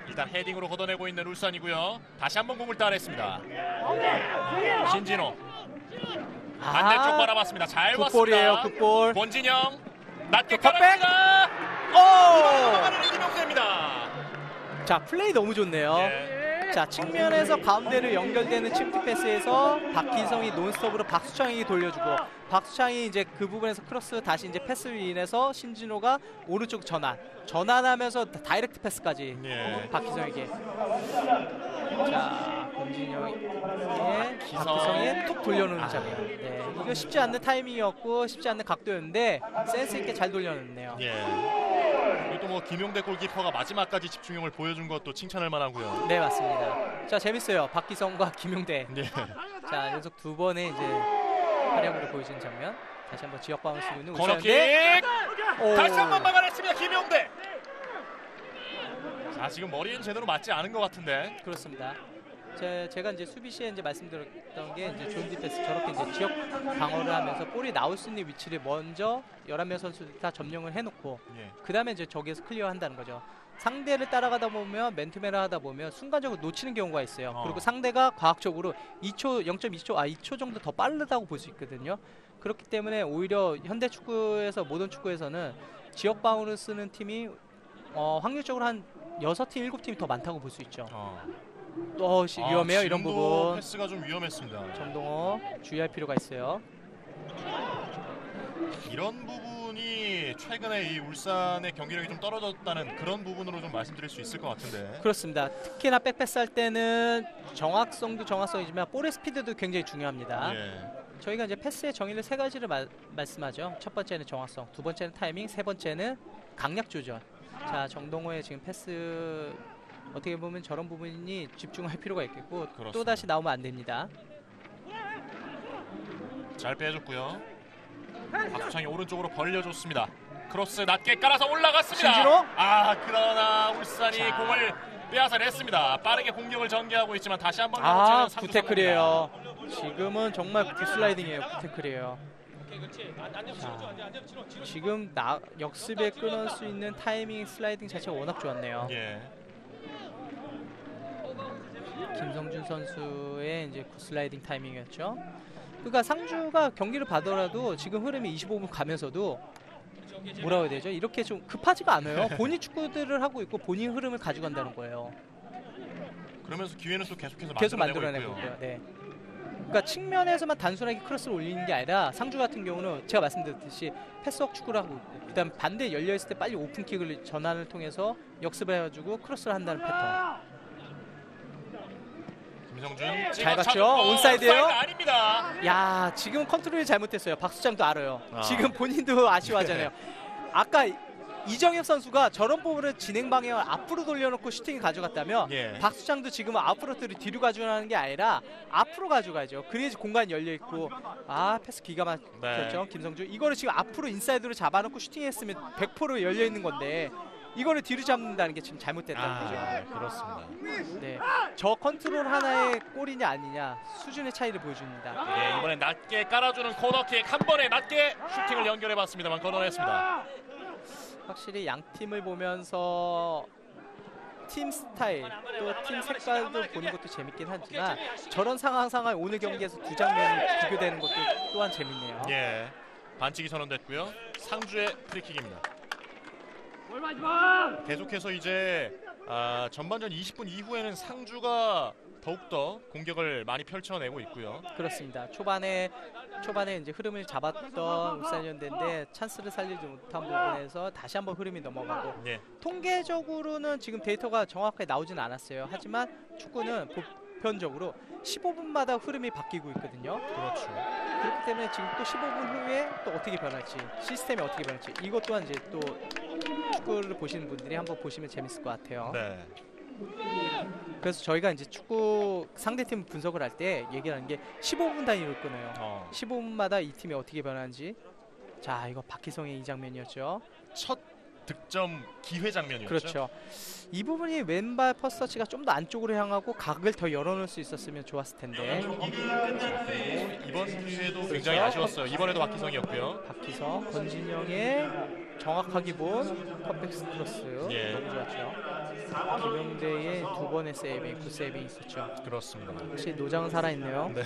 일단 헤딩으로 걷어내고 있는 울산이고요. 다시 한번 공을 따냈습니다. 신진호 반대쪽 바라봤습니다. 잘 굿볼이에요. 봤습니다. 굿볼. 권진영 낮게 컷백. 깔아줍니다. 오! 넘어가는 이기명대입니다. 자, 플레이 너무 좋네요. 예. 자, 측면에서 가운데를 연결되는 침투 패스에서 박희성이 논스톱으로 박수창이 돌려주고, 박수창이 이제 그 부분에서 크로스 다시 이제 패스로 인해서 신진호가 오른쪽 전환하면서 다이렉트 패스까지 예. 박희성에게. 자, 권진영의 박희성이 툭 돌려놓는 장면. 네, 이거 쉽지 않는 타이밍이었고 쉽지 않는 각도였는데 센스 있게 잘 돌려놓네요. 예. 그리고 또 뭐 김용대 골키퍼가 마지막까지 집중력을 보여준 것도 칭찬할 만하고요. 네, 맞습니다. 자, 재밌어요. 박희성과 김용대. 예. 자, 연속 두 번의 이제 활약으로 보여주는 장면. 다시 한번 지역 방을 쓰고 있는 코너킥 울산인데 다시 한번 막아냈습니다. 김용대. 자, 지금 머리는 제대로 맞지 않은 것 같은데. 그렇습니다. 제가 이제 수비 시에 이제 말씀드렸던 게 이제 존 디패스 저렇게 이제 지역 방어를 하면서 볼이 나올 수 있는 위치를 먼저 11명 선수들이 다 점령을 해놓고 예. 그 다음에 이제 저기에서 클리어한다는 거죠. 상대를 따라가다 보면 맨투맨을 하다 보면 순간적으로 놓치는 경우가 있어요. 그리고 상대가 과학적으로 2초 정도 더 빠르다고 볼 수 있거든요. 그렇기 때문에 오히려 현대 축구에서 모던 축구에서는 지역 방어를 쓰는 팀이 확률적으로 한 6팀, 7팀이 더 많다고 볼 수 있죠. 위험해요. 이런 지금도 부분. 패스가 좀 위험했습니다. 정동호 주의할 필요가 있어요. 이런 부분이 최근에 이 울산의 경기력이 좀 떨어졌다는 그런 부분으로 좀 말씀드릴 수 있을 것 같은데. 그렇습니다. 특히나 백패스 할 때는 정확성도 정확성이지만 볼의 스피드도 굉장히 중요합니다. 예. 저희가 이제 패스의 정의를 세 가지를 말씀하죠. 첫 번째는 정확성, 두 번째는 타이밍, 세 번째는 강약 조절. 자, 정동호의 지금 패스 어떻게 보면 저런 부분이 집중할 필요가 있겠고 그렇습니다. 또 다시 나오면 안 됩니다. 잘 빼줬고요. 박수창이 오른쪽으로 벌려줬습니다. 크로스 낮게 깔아서 올라갔습니다. 신진호? 그러나 울산이 자. 공을 빼앗아냈습니다. 빠르게 공격을 전개하고 있지만 다시 한번 굿태클이에요. 지금은 정말 굿슬라이딩이에요. 굿태클이에요. 자, 지금 역습에 끊을 수 있는 타이밍 슬라이딩 자체가 워낙 좋았네요. 예. 김성준 선수의 이제 굿슬라이딩 타이밍이었죠. 그러니까 상주가 경기를 봐더라도 지금 흐름이 25분 가면서도 뭐라고 해야 되죠? 이렇게 좀 급하지가 않아요. 본인 축구들을 하고 있고 본인 흐름을 가져간다는 거예요. 그러면서 기회는 또 계속해서 계속 만들어내고 만들어내고 있고요. 있고요. 네. 그러니까 측면에서만 단순하게 크로스를 올리는 게 아니라 상주 같은 경우는 제가 말씀드렸듯이 패스워크 축구를 하고 있고 그다음 반대 열려 있을 때 빨리 오픈킥을 전환을 통해서 역습을 해가지고 크로스를 한다는 패턴. 김성준 잘 봤죠? 찍어차고 온사이드예요? 온사이드 아닙니다. 야, 지금 컨트롤이 잘못됐어요. 박수장도 알아요. 아. 지금 본인도 아쉬워하잖아요. 아까 이정엽 선수가 저런 부분을 진행 방향을 앞으로 돌려놓고 슈팅을 가져갔다면 예. 박수장도 지금은 아웃프로트를 뒤로 가져가는 게 아니라 앞으로 가져가죠. 그래야지 공간이 열려 있고 패스 기가 막혔죠. 네. 김성주 이거를 지금 앞으로 인사이드로 잡아놓고 슈팅했으면 100% 열려 있는 건데 이거를 뒤로 잡는다는 게 지금 잘못됐다는 거죠. 네, 그렇습니다. 네, 저 컨트롤 하나의 골이냐 아니냐 수준의 차이를 보여줍니다. 예, 이번엔 낮게 깔아주는 코너킥 한 번에 낮게 슈팅을 연결해봤습니다만 걷어냈습니다. 확실히 양 팀을 보면서 팀 스타일 또 팀 색깔도 보는 것도 재밌긴 하지만 저런 상황 오늘 경기에서 두 장면이 비교되는 것도 또한 재밌네요. 예, 반칙이 선언됐고요. 상주의 프리킥입니다. 계속해서 이제 전반전 20분 이후에는 상주가 더욱더 공격을 많이 펼쳐내고 있고요. 그렇습니다. 초반에 이제 흐름을 잡았던 울산현대인데 찬스를 살리지 못한 부분에서 다시 한번 흐름이 넘어가고 예, 통계적으로는 지금 데이터가 정확하게 나오진 않았어요. 하지만 축구는 보편적으로 15분마다 흐름이 바뀌고 있거든요. 그렇죠. 그렇기 때문에 지금 또 15분 후에 또 어떻게 변할지 시스템이 어떻게 변할지 이것 또한 이제 또 축구를 보시는 분들이 한번 보시면 재밌을 것 같아요. 네. 그래서 저희가 이제 축구 상대팀 분석을 할 때 얘기하는 게 15분 단위로 끊어요. 15분마다 이 팀이 어떻게 변하는지. 자, 이거 박희성의 이 장면이었죠. 첫 득점 기회 장면이었죠. 그렇죠. 이 부분이 왼발 퍼스터치가 좀 더 안쪽으로 향하고 각을 더 열어놓을 수 있었으면 좋았을 텐데. 그리고 이번 기회도 굉장히 그렇죠. 아쉬웠어요. 이번에도 박희성이었고요. 박희성, 권진영의 정확하게 본 컵백스 크로스 예. 너무 좋았죠. 김영대의 두 번의 세이빙, 굿세이빙 있었죠. 그렇습니다. 역시 노장은 살아있네요. 네.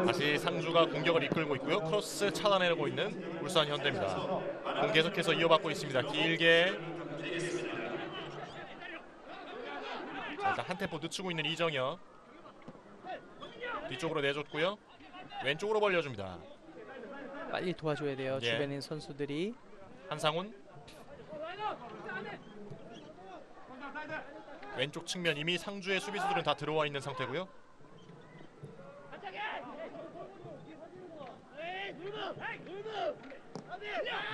다시 상주가 공격을 이끌고 있고요. 크로스 차단해내고 있는 울산 현대입니다. 공 계속해서 이어받고 있습니다. 길게. 자, 일단 한 템포 늦추고 있는 이정혁. 뒤쪽으로 내줬고요. 왼쪽으로 벌려줍니다. 빨리 도와줘야 돼요. 예. 주변에 있는 선수들이. 한상훈. 왼쪽 측면 이미 상주의 수비수들은 다 들어와 있는 상태고요.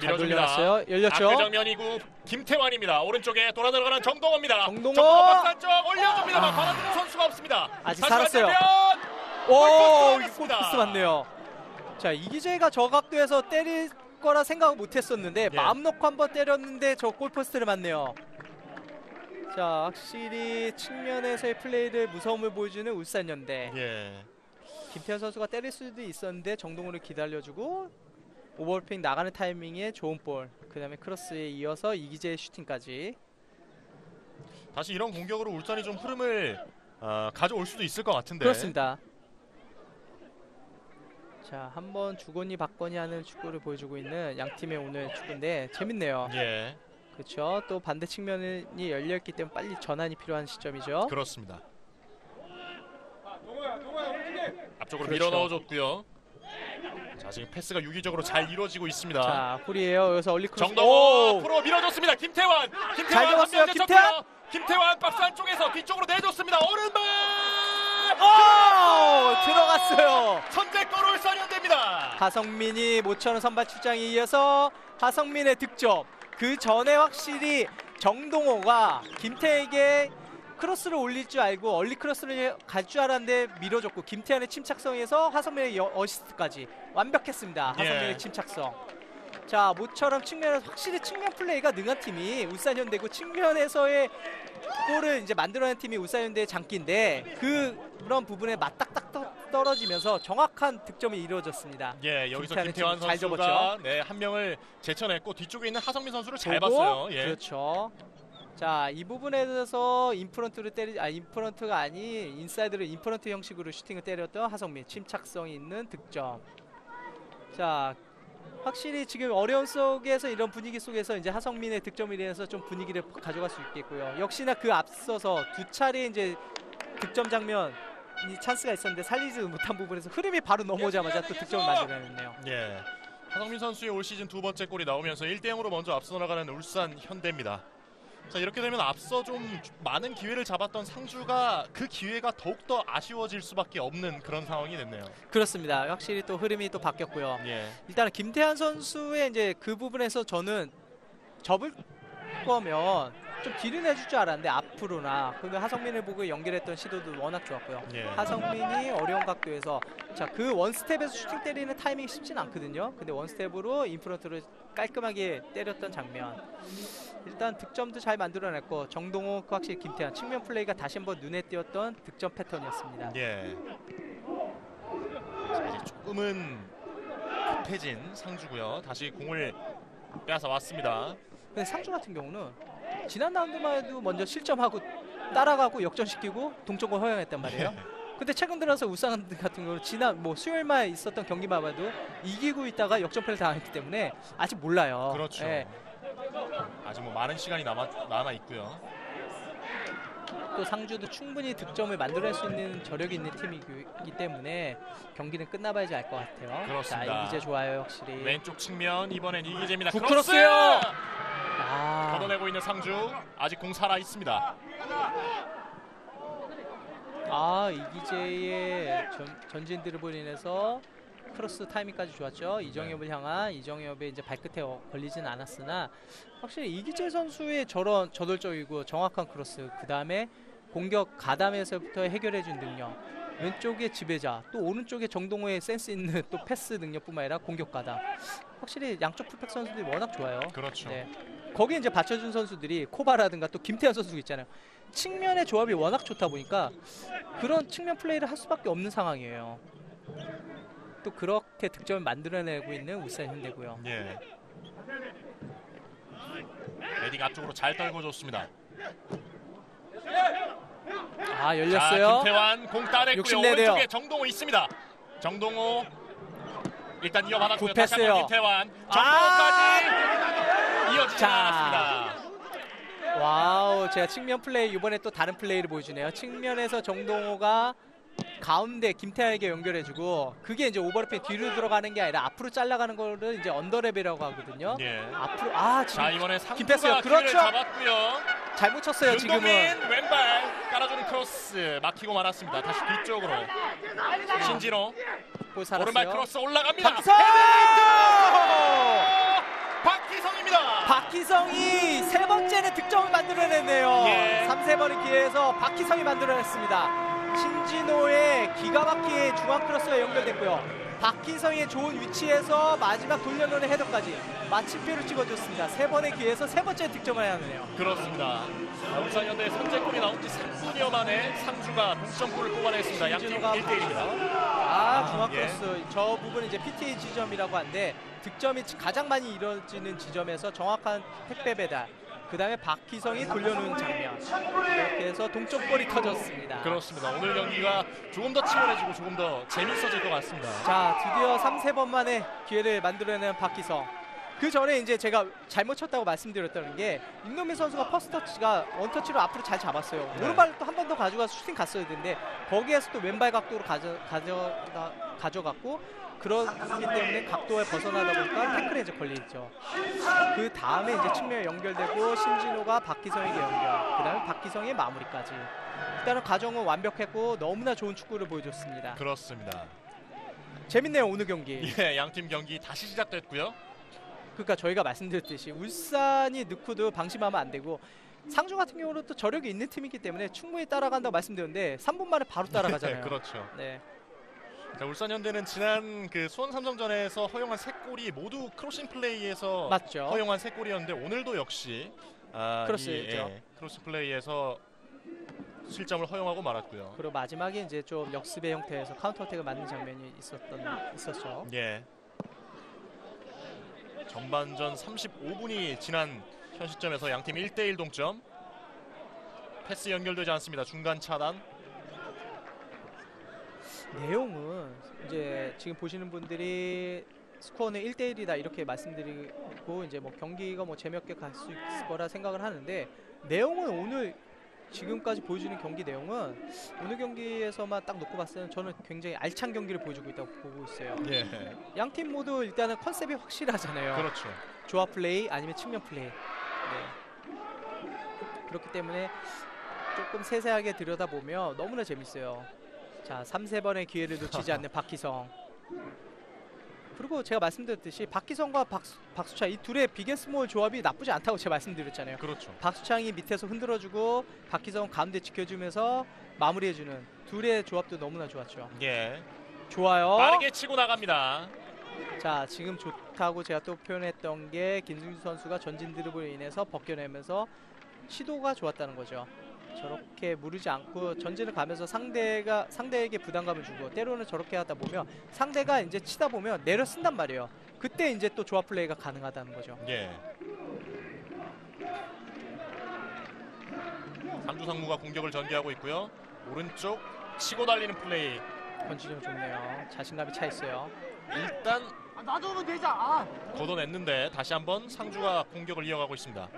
잘 밀어줍니다. 돌려놨어요. 열렸죠. 앞그 정면이고 김태환입니다. 오른쪽에 돌아 들어가는 정동호입니다. 정동호! 박스 안쪽 올려줍니다만 받아주는 선수가 없습니다. 아직 다시 살았어요. 반대편! 오, 골포스트 이거 골포스 맞네요. 자, 이기재가 저 각도에서 때릴 거라 생각을 못했었는데 예. 마음 놓고 한번 때렸는데 저 골포스트를 맞네요. 자, 확실히 측면에서의 플레이를 무서움을 보여주는 울산현대. 예. 김태현 선수가 때릴 수도 있었는데 정동호를 기다려주고 오버래핑 나가는 타이밍에 좋은 볼, 그 다음에 크로스에 이어서 이기재의 슈팅까지. 다시 이런 공격으로 울산이 좀 흐름을 가져올 수도 있을 것 같은데. 그렇습니다. 자, 한번 주거니 받거니 하는 축구를 보여주고 있는 양 팀의 오늘 축구인데 재밌네요. 예, 그렇죠. 또 반대 측면이 열려있기 때문에 빨리 전환이 필요한 시점이죠. 그렇습니다. 앞쪽으로 그렇죠. 밀어 넣어줬고요. 자, 지금 패스가 유기적으로 잘 이루어지고 있습니다. 자, 훌이에요. 여기서 얼리 크로스. 정동호 오! 프로 밀어줬습니다. 김태환. 잘 잡았어요, 한 명째 김태환. 쳤고요. 김태환 박스 안쪽에서 뒤쪽으로 내줬습니다. 오른발. 오! 들어갔어요. 선제골 울산현대입니다. 하성민이 모처럼 선발 출장에 이어서 하성민의 득점. 그 전에 확실히 정동호가 김태에게 크로스를 올릴 줄 알고 얼리 크로스를 갈 줄 알았는데 밀어줬고 김태환의 침착성에서 하성민의 어시스트까지 완벽했습니다. 하성민의 예. 침착성. 자, 모처럼 측면에서 확실히 측면 플레이가 능한 팀이 울산현대고 측면에서의 골을 이제 만들어낸 팀이 울산현대의 장기인데 그런 부분에 맞딱딱 떨어지면서 정확한 득점이 이루어졌습니다. 예, 여기서 김태환의 김태환 잘 선수가 접었죠. 네, 한 명을 제쳐냈고 뒤쪽에 있는 하성민 선수를 잘 보고, 봤어요. 예. 그렇죠. 자, 이 부분에 대해서 인프런트가 아닌 인사이드로 인프런트 형식으로 슈팅을 때렸던 하성민. 침착성이 있는 득점. 자, 확실히 지금 어려움 속에서 이런 분위기 속에서 이제 하성민의 득점에 대해서 좀 분위기를 가져갈 수 있겠고요. 역시나 그 앞서서 두 차례 이제 득점 장면 이 찬스가 있었는데 살리지 못한 부분에서 흐름이 바로 넘어오자마자 또 득점을 만들어냈네요. 예. 하성민 선수의 올 시즌 두 번째 골이 나오면서 1대0으로 먼저 앞서 나가는 울산 현대입니다. 자, 이렇게 되면 앞서 좀 많은 기회를 잡았던 상주가 그 기회가 더욱더 아쉬워질 수밖에 없는 그런 상황이 됐네요. 그렇습니다. 확실히 또 흐름이 또 바뀌었고요. 예. 일단은 김태환 선수의 이제 그 부분에서 저는 접을 거면 좀 딜을 해줄 줄 알았는데 앞으로나 그리고 하성민을 보고 연결했던 시도도 워낙 좋았고요. 예. 하성민이 어려운 각도에서 자, 그 원스텝에서 슈팅 때리는 타이밍이 쉽진 않거든요. 근데 원스텝으로 인프런트로 깔끔하게 때렸던 장면. 일단 득점도 잘 만들어냈고 정동호 확실히 김태환 측면 플레이가 다시 한번 눈에 띄었던 득점 패턴이었습니다. 예. 자, 이제 조금은 급해진 상주고요. 다시 공을 빼앗아 왔습니다. 근데 상주 같은 경우는 지난 라운드만 해도 먼저 실점하고 따라가고 역전시키고 동점골 허용했단 말이에요. 근데 최근 들어서 울산 같은 경우는 지난 수요일만 있었던 경기만 봐도 이기고 있다가 역전패를 당했기 때문에 아직 몰라요. 그렇죠. 예. 아직 뭐 많은 시간이 남아 있고요. 또 상주도 충분히 득점을 만들어낼 수 있는 저력이 있는 팀이기 때문에 경기는 끝나봐야지 알 것 같아요. 그렇습니다. 자, 이제 좋아요, 확실히. 왼쪽 측면 이번엔 이기재입니다. 굿크로스요! 걷어내고 있는 상주. 아직 공 살아 있습니다. 이기재의 전진 드리블로 인해서 크로스 타이밍까지 좋았죠. 이정엽을 향한 이정엽의 이제 발끝에 걸리진 않았으나 확실히 이기재 선수의 저런 저돌적이고 정확한 크로스, 그 다음에 공격 가담에서부터 해결해준 능력, 왼쪽의 지배자, 또 오른쪽에 정동호의 센스 있는 또 패스 능력뿐만 아니라 공격 가담. 확실히 양쪽 풀백 선수들이 워낙 좋아요. 그렇죠. 네. 거기에 이제 받쳐준 선수들이 코바라든가 또 김태현 선수 있잖아요. 측면의 조합이 워낙 좋다 보니까 그런 측면 플레이를 할 수밖에 없는 상황이에요. 또 그렇게 득점을 만들어내고 있는 울산 현대고요. 예. 헤딩 앞쪽으로 잘 떨궈줬습니다. 열렸어요. 자, 김태환 공 따냈고요. 욕심내네요. 오른쪽에 정동호 있습니다. 정동호 일단 이어받았고요. 다시 굿패스예요. 한번 김태환. 정동호까지 이어지지 자. 않았습니다. 와우, 제가 측면 플레이 이번에 또 다른 플레이를 보여주네요. 측면에서 정동호가 가운데 김태환에게 연결해주고 그게 이제 오버래핑 뒤로 들어가는 게 아니라 앞으로 잘라가는 거를 이제 언더랩이라고 하거든요. 예. 앞으로 자, 이번에 김패스요. 상주가 기회를 그렇죠. 잡았고요. 잘못 쳤어요. 지금은 윤동민 왼발 깔아주는 크로스 막히고 말았습니다. 다시 뒤쪽으로 신진호 볼 살았어요. 오른발 크로스 올라갑니다. 박기성! 박기성입니다. 박기성이 세 번째는 득점을 만들어냈네요. 예. 3-3번의 기회에서 박기성이 만들어냈습니다. 신진호의 기가 막히게 중앙 크로스가 연결됐고요. 박기성의 좋은 위치에서 마지막 돌려놓는 헤더까지 마침표를 찍어줬습니다. 세 번의 기회에서 세 번째 득점을 하네요. 그렇습니다. 울산현대의 선제골이 나온 지 3분여 만에 상주가 동점골을 뽑아냈습니다. 양팀 신진호가 1대1입니다. 중앙 예. 크로스 저 부분은 이제 PTA 지점이라고 하는데 득점이 가장 많이 이루어지는 지점에서 정확한 택배 배달, 그 다음에 박희성이 돌려놓은 장면, 이렇게 해서 동점골이 터졌습니다. 그렇습니다. 오늘 경기가 조금 더 치열해지고 조금 더 재밌어질 것 같습니다. 자, 드디어 3-3번 만에 기회를 만들어내는 박희성. 그 전에 이제 제가 잘못 쳤다고 말씀드렸다는 게 임노민 선수가 퍼스트 터치가 원터치로 앞으로 잘 잡았어요. 네. 오른발을 또 한 번 더 가져가서 슈팅 갔어야 되는데 거기에서 또 왼발 각도로 가져갔고 그렇기 때문에 각도에 벗어나다 보니까 태클에 이제 걸리죠. 그 다음에 이제 측면에 연결되고 신진호가 박기성에게 연결, 그 다음에 박기성의 마무리까지. 일단은 과정은 완벽했고 너무나 좋은 축구를 보여줬습니다. 그렇습니다. 재밌네요, 오늘 경기. 예, 양팀 경기 다시 시작됐고요. 그러니까 저희가 말씀드렸듯이 울산이 넣고도 방심하면 안 되고 상주 같은 경우는 또 저력이 있는 팀이기 때문에 충분히 따라간다고 말씀드렸는데 3분 만에 바로 따라가잖아요. 그렇죠. 네. 자, 울산현대는 지난 그 수원 삼성전에서 허용한 3골이 모두 크로싱 플레이에서 맞죠. 허용한 3골이었는데 오늘도 역시 크로스죠. 크로스 플레이에서 실점을 허용하고 말았고요. 그리고 마지막에 이제 좀 역습의 형태에서 카운터 어택을 맞는 장면이 있었죠. 예. 전반전 35분이 지난 현 시점에서 양팀 1대1 동점. 패스 연결되지 않습니다. 중간 차단. 내용은 이제 지금 보시는 분들이 스코어는 1대1이다 이렇게 말씀드리고 이제 뭐 경기가 뭐 재미없게 갈 수 있을 거라 생각을 하는데, 내용은 오늘 지금까지 보여주는 경기 내용은 오늘 경기에서만 딱 놓고 봤을 때는 저는 굉장히 알찬 경기를 보여주고 있다고 보고 있어요. 예. 양 팀 모두 일단은 컨셉이 확실하잖아요. 그렇죠. 조합 플레이 아니면 측면 플레이. 네. 그렇기 때문에 조금 세세하게 들여다보면 너무나 재밌어요. 자, 3-3번의 기회를 놓치지 않는 박희성. 그리고 제가 말씀드렸듯이 박희성과 박수창 이 둘의 빅앤스몰 조합이 나쁘지 않다고 제가 말씀드렸잖아요. 그렇죠. 박수창이 밑에서 흔들어주고 박희성 가운데 지켜주면서 마무리해주는 둘의 조합도 너무나 좋았죠. 예. 좋아요. 빠르게 치고 나갑니다. 자, 지금 좋다고 제가 또 표현했던 게 김승주 선수가 전진 드리블로 인해서 벗겨내면서 시도가 좋았다는 거죠. 저렇게 무르지 않고 전진을 가면서 상대에게 부담감을 주고, 때로는 저렇게 하다 보면 상대가 이제 치다 보면 내려 쓴단 말이에요. 그때 이제 또 조합 플레이가 가능하다는 거죠. 예. 상주상무가 공격을 전개하고 있고요. 오른쪽 치고 달리는 플레이. 번지점 좋네요. 자신감이 차 있어요. 일단 놔두면 되자. 걷어냈는데 다시 한번 상주가 공격을 이어가고 있습니다.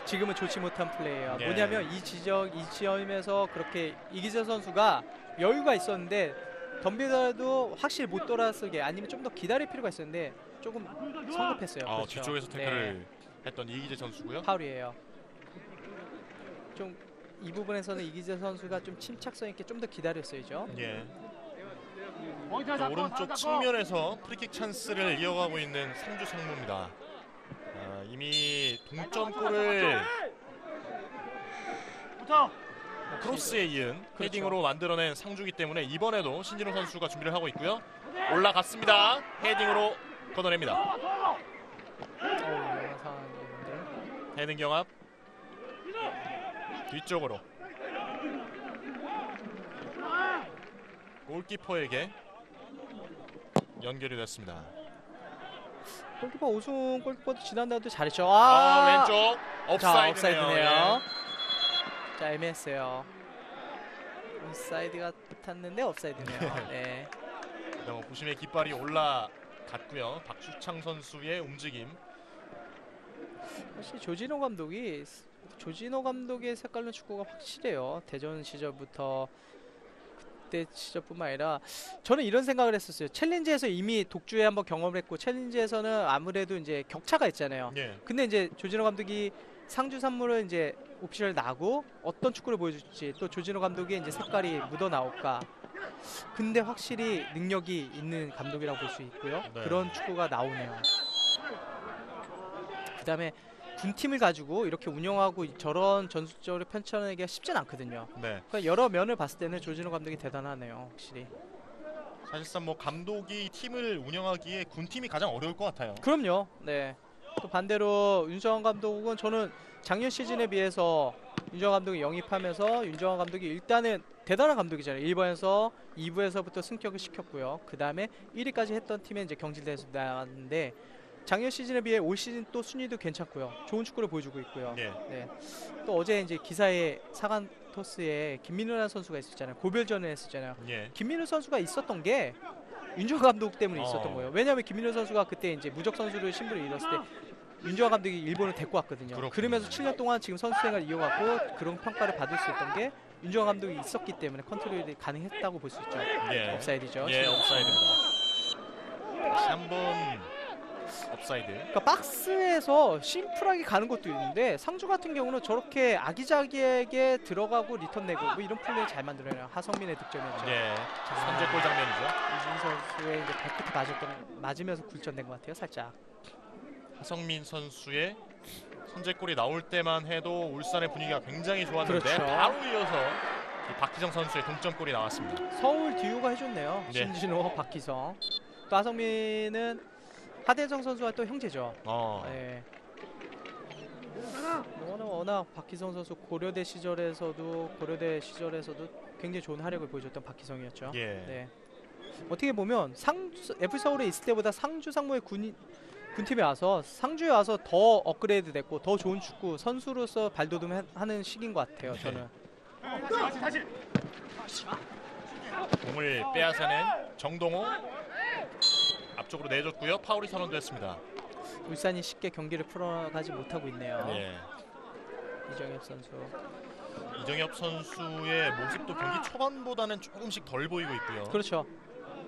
지금은 좋지 못한 플레이예요. 예. 뭐냐면 이 지점에서 그렇게 이기재 선수가 여유가 있었는데 덤비더라도 확실히 못 돌아서게, 아니면 좀 더 기다릴 필요가 있었는데 조금 성급했어요. 그렇죠. 뒤쪽에서 태클을 했던 이기재 선수고요. 파울이에요. 좀 이 부분에서는 이기재 선수가 좀 침착성 있게 좀 더 기다렸어야죠. 예. 오른쪽 측면에서 프리킥 찬스를 이어가고 있는 상주 상무입니다. 이미 동점골을 크로스에 이은 그렇죠. 헤딩으로 만들어낸 상주기 때문에 이번에도 신진호 선수가 준비를 하고 있고요. 올라갔습니다. 헤딩으로 걷어냅니다. 위험한 상황인데. 헤딩 경합. 뒤쪽으로. 골키퍼에게 연결이 됐습니다. 골키퍼 우승 골키퍼도 지난달도 잘했죠. 왼쪽 자, 옵사이드네요. 옵사이드네요. 자, 애매했어요. 옵사이드가 붙었는데 옵사이드네요. 네. 부심의 깃발이 올라갔고요. 박수창 선수의 움직임. 사실 조진호 감독의 색깔로 축구가 확실해요. 대전 시절부터 그때 시절뿐만 아니라 저는 이런 생각을 했었어요. 챌린지에서 이미 독주에 한번 경험을 했고, 챌린지에서는 아무래도 이제 격차가 있잖아요. 예. 근데 이제 조진호 감독이 상주 산물을 이제 오피셜 나고 어떤 축구를 보여줄지, 또 조진호 감독의 이제 색깔이 묻어 나올까. 근데 확실히 능력이 있는 감독이라고 볼 수 있고요. 네. 그런 축구가 나오네요. 그다음에 군팀을 가지고 이렇게 운영하고 저런 전술적으로 펼쳐내기가 쉽진 않거든요. 네. 그러니까 여러 면을 봤을 때는 조진호 감독이 대단하네요, 확실히. 사실상 감독이 팀을 운영하기에 군팀이 가장 어려울 것 같아요. 그럼요. 네. 또 반대로 윤정환 감독은 저는 작년 시즌에 비해서 윤정환 감독이 영입하면서 윤정환 감독이 일단은 대단한 감독이잖아요. 1부에서 2부에서부터 승격을 시켰고요. 그 다음에 1위까지 했던 팀에 이제 경질돼서 나왔는데, 작년 시즌에 비해 올 시즌 또 순위도 괜찮고요. 좋은 축구를 보여주고 있고요. 예. 네. 또 어제 이제 기사에 사간 토스에 김민우라는 선수가 있었잖아요. 고별전을 했었잖아요. 예. 김민우 선수가 있었던 게 윤정환 감독 때문에 있었던 거예요. 왜냐하면 김민우 선수가 그때 이제 무적 선수를 신분을 잃었을 때 윤정환 감독이 일본을 데리고 왔거든요. 그렇군요. 그러면서 7년 동안 지금 선수 생활을 이어갔고 그런 평가를 받을 수 있던 게 윤정환 감독이 있었기 때문에 컨트롤이 가능했다고 볼 수 있죠. 예. 옵사이드죠. 예, 옵사이드입니다. 다시 한번 옵사이드. 그러니까 박스에서 심플하게 가는 것도 있는데, 상주 같은 경우는 저렇게 아기자기하게 들어가고 리턴 내고 뭐 이런 플레이 잘 만들어요. 하성민의 득점이었죠. 예. 선제골 장면이죠. 이준 선수의 이제 발끝에 맞으면서 굴절된 것 같아요, 살짝. 하성민 선수의 선제골이 나올 때만 해도 울산의 분위기가 굉장히 좋았는데 그렇죠. 바로 이어서 이 박희정 선수의 동점골이 나왔습니다. 서울 듀오가 해줬네요. 네. 신진호, 박희성. 또 하성민은 하대정 선수와 또 형제죠. 네. 워낙 박희성 선수 고려대 시절에서도 굉장히 좋은 활약을 보여줬던 박희성이었죠. 예. 네. 어떻게 보면 FC 서울에 있을 때보다 상주 상무의 군팀에 와서 상주에 와서 더 업그레이드 됐고 더 좋은 축구 선수로서 발돋움하는 시기인 것 같아요. 저는. 공을 빼앗아낸 정동호 앞쪽으로 내줬고요. 파울이 선언됐습니다. 울산이 쉽게 경기를 풀어가지 못하고 있네요. 예. 이정엽 선수. 이정엽 선수의 모습도 경기 초반보다는 조금씩 덜 보이고 있고요. 그렇죠.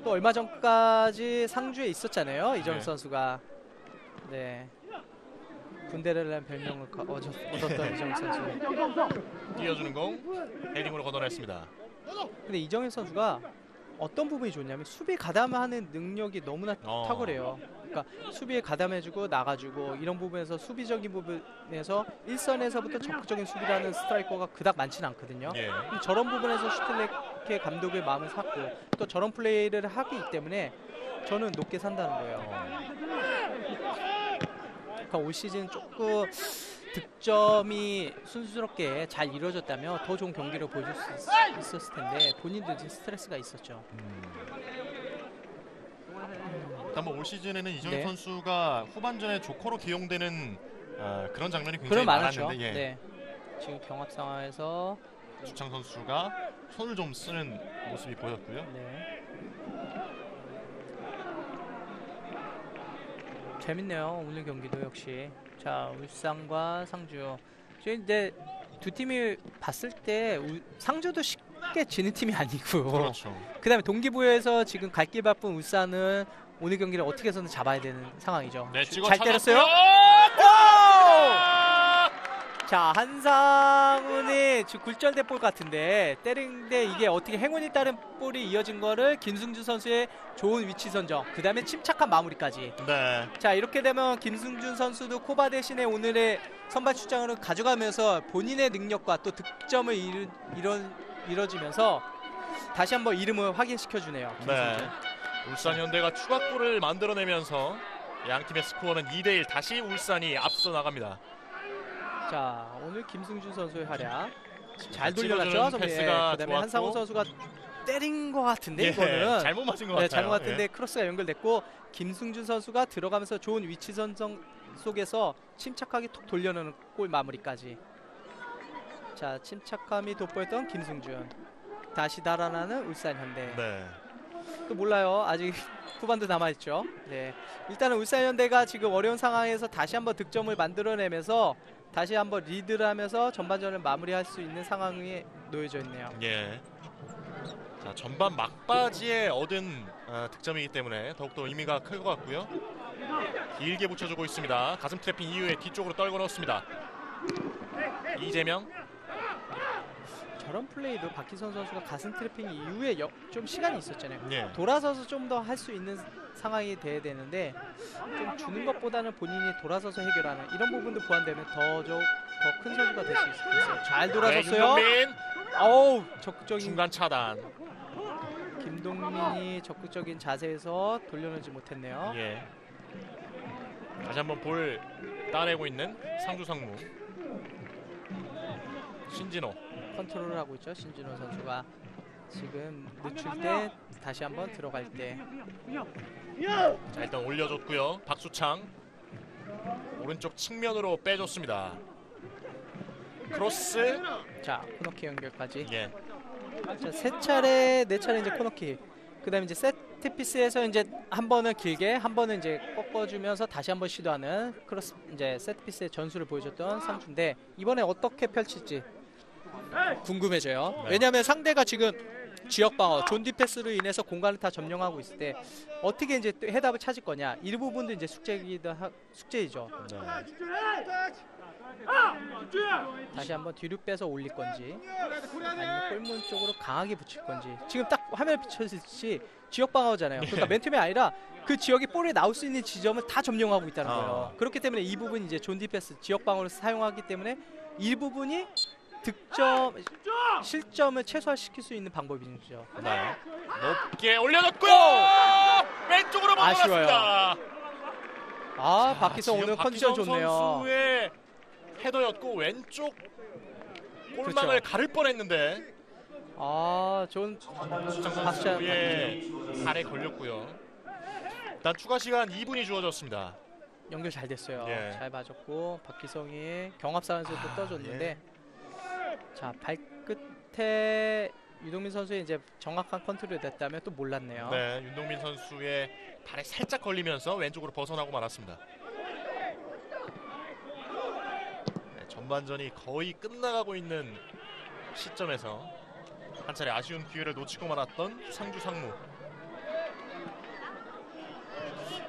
또 얼마 전까지 상주에 있었잖아요. 이정엽 네. 선수가. 네. 군대라는 별명을 얻었던 이정엽 선수. 띄워주는 공 헤딩으로 걷어냈습니다. 근데 이정엽 선수가 어떤 부분이 좋냐면 수비 가담하는 능력이 너무나 탁월해요. 그러니까 수비에 가담해주고 나가주고 이런 부분에서 수비적인 부분에서 일선에서부터 적극적인 수비라는 스트라이커가 그닥 많지는 않거든요. 예. 저런 부분에서 슈틸레케 감독의 마음을 샀고 또 저런 플레이를 하기 때문에 저는 높게 산다는 거예요. 그러니까 올 시즌 조금 득점이 순수스럽게 잘 이루어졌다면 더 좋은 경기를 보여줄 수 있었을 텐데 본인도 이제 스트레스가 있었죠. 일단 뭐 올 시즌에는 이정엽 네. 선수가 후반전에 조커로 기용되는 그런 장면이 굉장히 그런 많았죠. 많았는데 예. 네. 지금 경합 상황에서 주창 선수가 손을 좀 쓰는 모습이 보였고요. 네. 재밌네요. 오늘 경기도 역시. 자, 울산과 상주. 지금 이제 두 팀이 봤을 때 상주도 쉽게 지는 팀이 아니고. 그렇죠. 그다음에 동기부여에서 지금 갈 길 바쁜 울산은 오늘 경기를 어떻게 해서는 잡아야 되는 상황이죠. 네, 찍어 잘 때렸어요. 자, 한상훈이 지금 굴절된 볼 같은데 때린데 이게 어떻게 행운이 따른 볼이 이어진 거를 김승주 선수의 좋은 위치 선정, 그 다음에 침착한 마무리까지. 네. 자, 이렇게 되면 김승준 선수도 코바 대신에 오늘의 선발 출장으로 가져가면서 본인의 능력과 또 득점을 이뤄지면서 다시 한번 이름을 확인시켜주네요. 네. 김승준. 울산 현대가 추가골을 만들어내면서 양팀의 스코어는 2대1 다시 울산이 앞서 나갑니다. 자, 오늘 김승준 선수의 활약 잘 찔러주는 돌려놨죠. 패스가 그다음에 좋았고. 한상훈 선수가 때린 것 같은데 예, 이거는 잘못 맞은 것 네, 같아요. 잘못 같은데 예. 크로스가 연결됐고 김승준 선수가 들어가면서 좋은 위치 선정 속에서 침착하게 톡 돌려놓는 골 마무리까지. 자, 침착함이 돋보였던 김승준. 다시 달아나는 울산 현대. 네. 또 몰라요. 아직 후반도 남아있죠. 네. 일단은 울산 현대가 지금 어려운 상황에서 다시 한번 득점을 만들어내면서 다시 한번 리드를 하면서 전반전을 마무리할 수 있는 상황에 놓여져 있네요. 예. 자, 전반 막바지에 얻은 득점이기 때문에 더욱더 의미가 클 것 같고요. 길게 붙여주고 있습니다. 가슴 트래핑 이후에 뒤쪽으로 떨궈 넣었습니다. 이재명. 저런 플레이도 박희선 선수가 가슴 트래핑 이후에 좀 시간이 있었잖아요. 예. 돌아서서 좀 더 할 수 있는 상황이 돼야 되는데 좀 주는 것보다는 본인이 돌아서서 해결하는 이런 부분도 보완되면 더 큰 선수가 될 수 있어요. 잘 돌아섰어요. 네, 윤동민. 어우, 적극적인 중간 차단. 김동민이 적극적인 자세에서 돌려놓지 못했네요. 예. 다시 한번 볼 따내고 있는 상주 상무. 신진호. 컨트롤을 하고 있죠. 신진호 선수가 지금 늦출 때 다시 한번 들어갈 때. 자, 일단 올려줬고요. 박수창 오른쪽 측면으로 빼줬습니다. 크로스. 자, 코너킥 연결까지. 예. 자, 세 차례, 네 차례 이제 코너킥. 그다음에 이제 세트 피스에서 이제 한 번은 길게, 한 번은 이제 꺾어주면서 다시 한번 시도하는 크로스 이제 세트 피스의 전술을 보여줬던 상주인데 이번에 어떻게 펼칠지 궁금해져요. 네. 왜냐하면 상대가 지금 지역 방어, 존 디패스로 인해서 공간을 다 점령하고 있을 때 어떻게 이제 또 해답을 찾을 거냐 이 부분도 이제 숙제이죠. 네. 다시 한번 뒤로 빼서 올릴 건지 아니면 골문 쪽으로 강하게 붙일 건지. 지금 딱 화면에 비춰지듯이 지역 방어잖아요. 그러니까 맨투맨이 아니라 그 지역이 볼에 나올 수 있는 지점을 다 점령하고 있다는 거예요. 그렇기 때문에 이 부분이 이제 존 디패스 지역 방어를 사용하기 때문에 이 부분이 득점 실점을 최소화시킬 수 있는 방법이죠. 네. 높게 올려줬고요. 왼쪽으로 아쉬워요. 넘어갔습니다. 아, 박희성 오늘 지금 컨디션 박희성 좋네요. 선수의 헤더였고 왼쪽 골망을 그렇죠. 가를 뻔했는데 아, 좋은 수창 박수 선수의 발에 걸렸고요. 일단 추가 시간 2분이 주어졌습니다. 연결 잘 됐어요. 예. 잘 봐줬고 박기성이 경합상에서 또 떠줬는데 자 발끝에 유동민 선수의 이제 정확한 컨트롤이 됐다면 또 몰랐네요. 네, 윤동민 선수의 발에 살짝 걸리면서 왼쪽으로 벗어나고 말았습니다. 네, 전반전이 거의 끝나가고 있는 시점에서 한 차례 아쉬운 기회를 놓치고 말았던 상주 상무.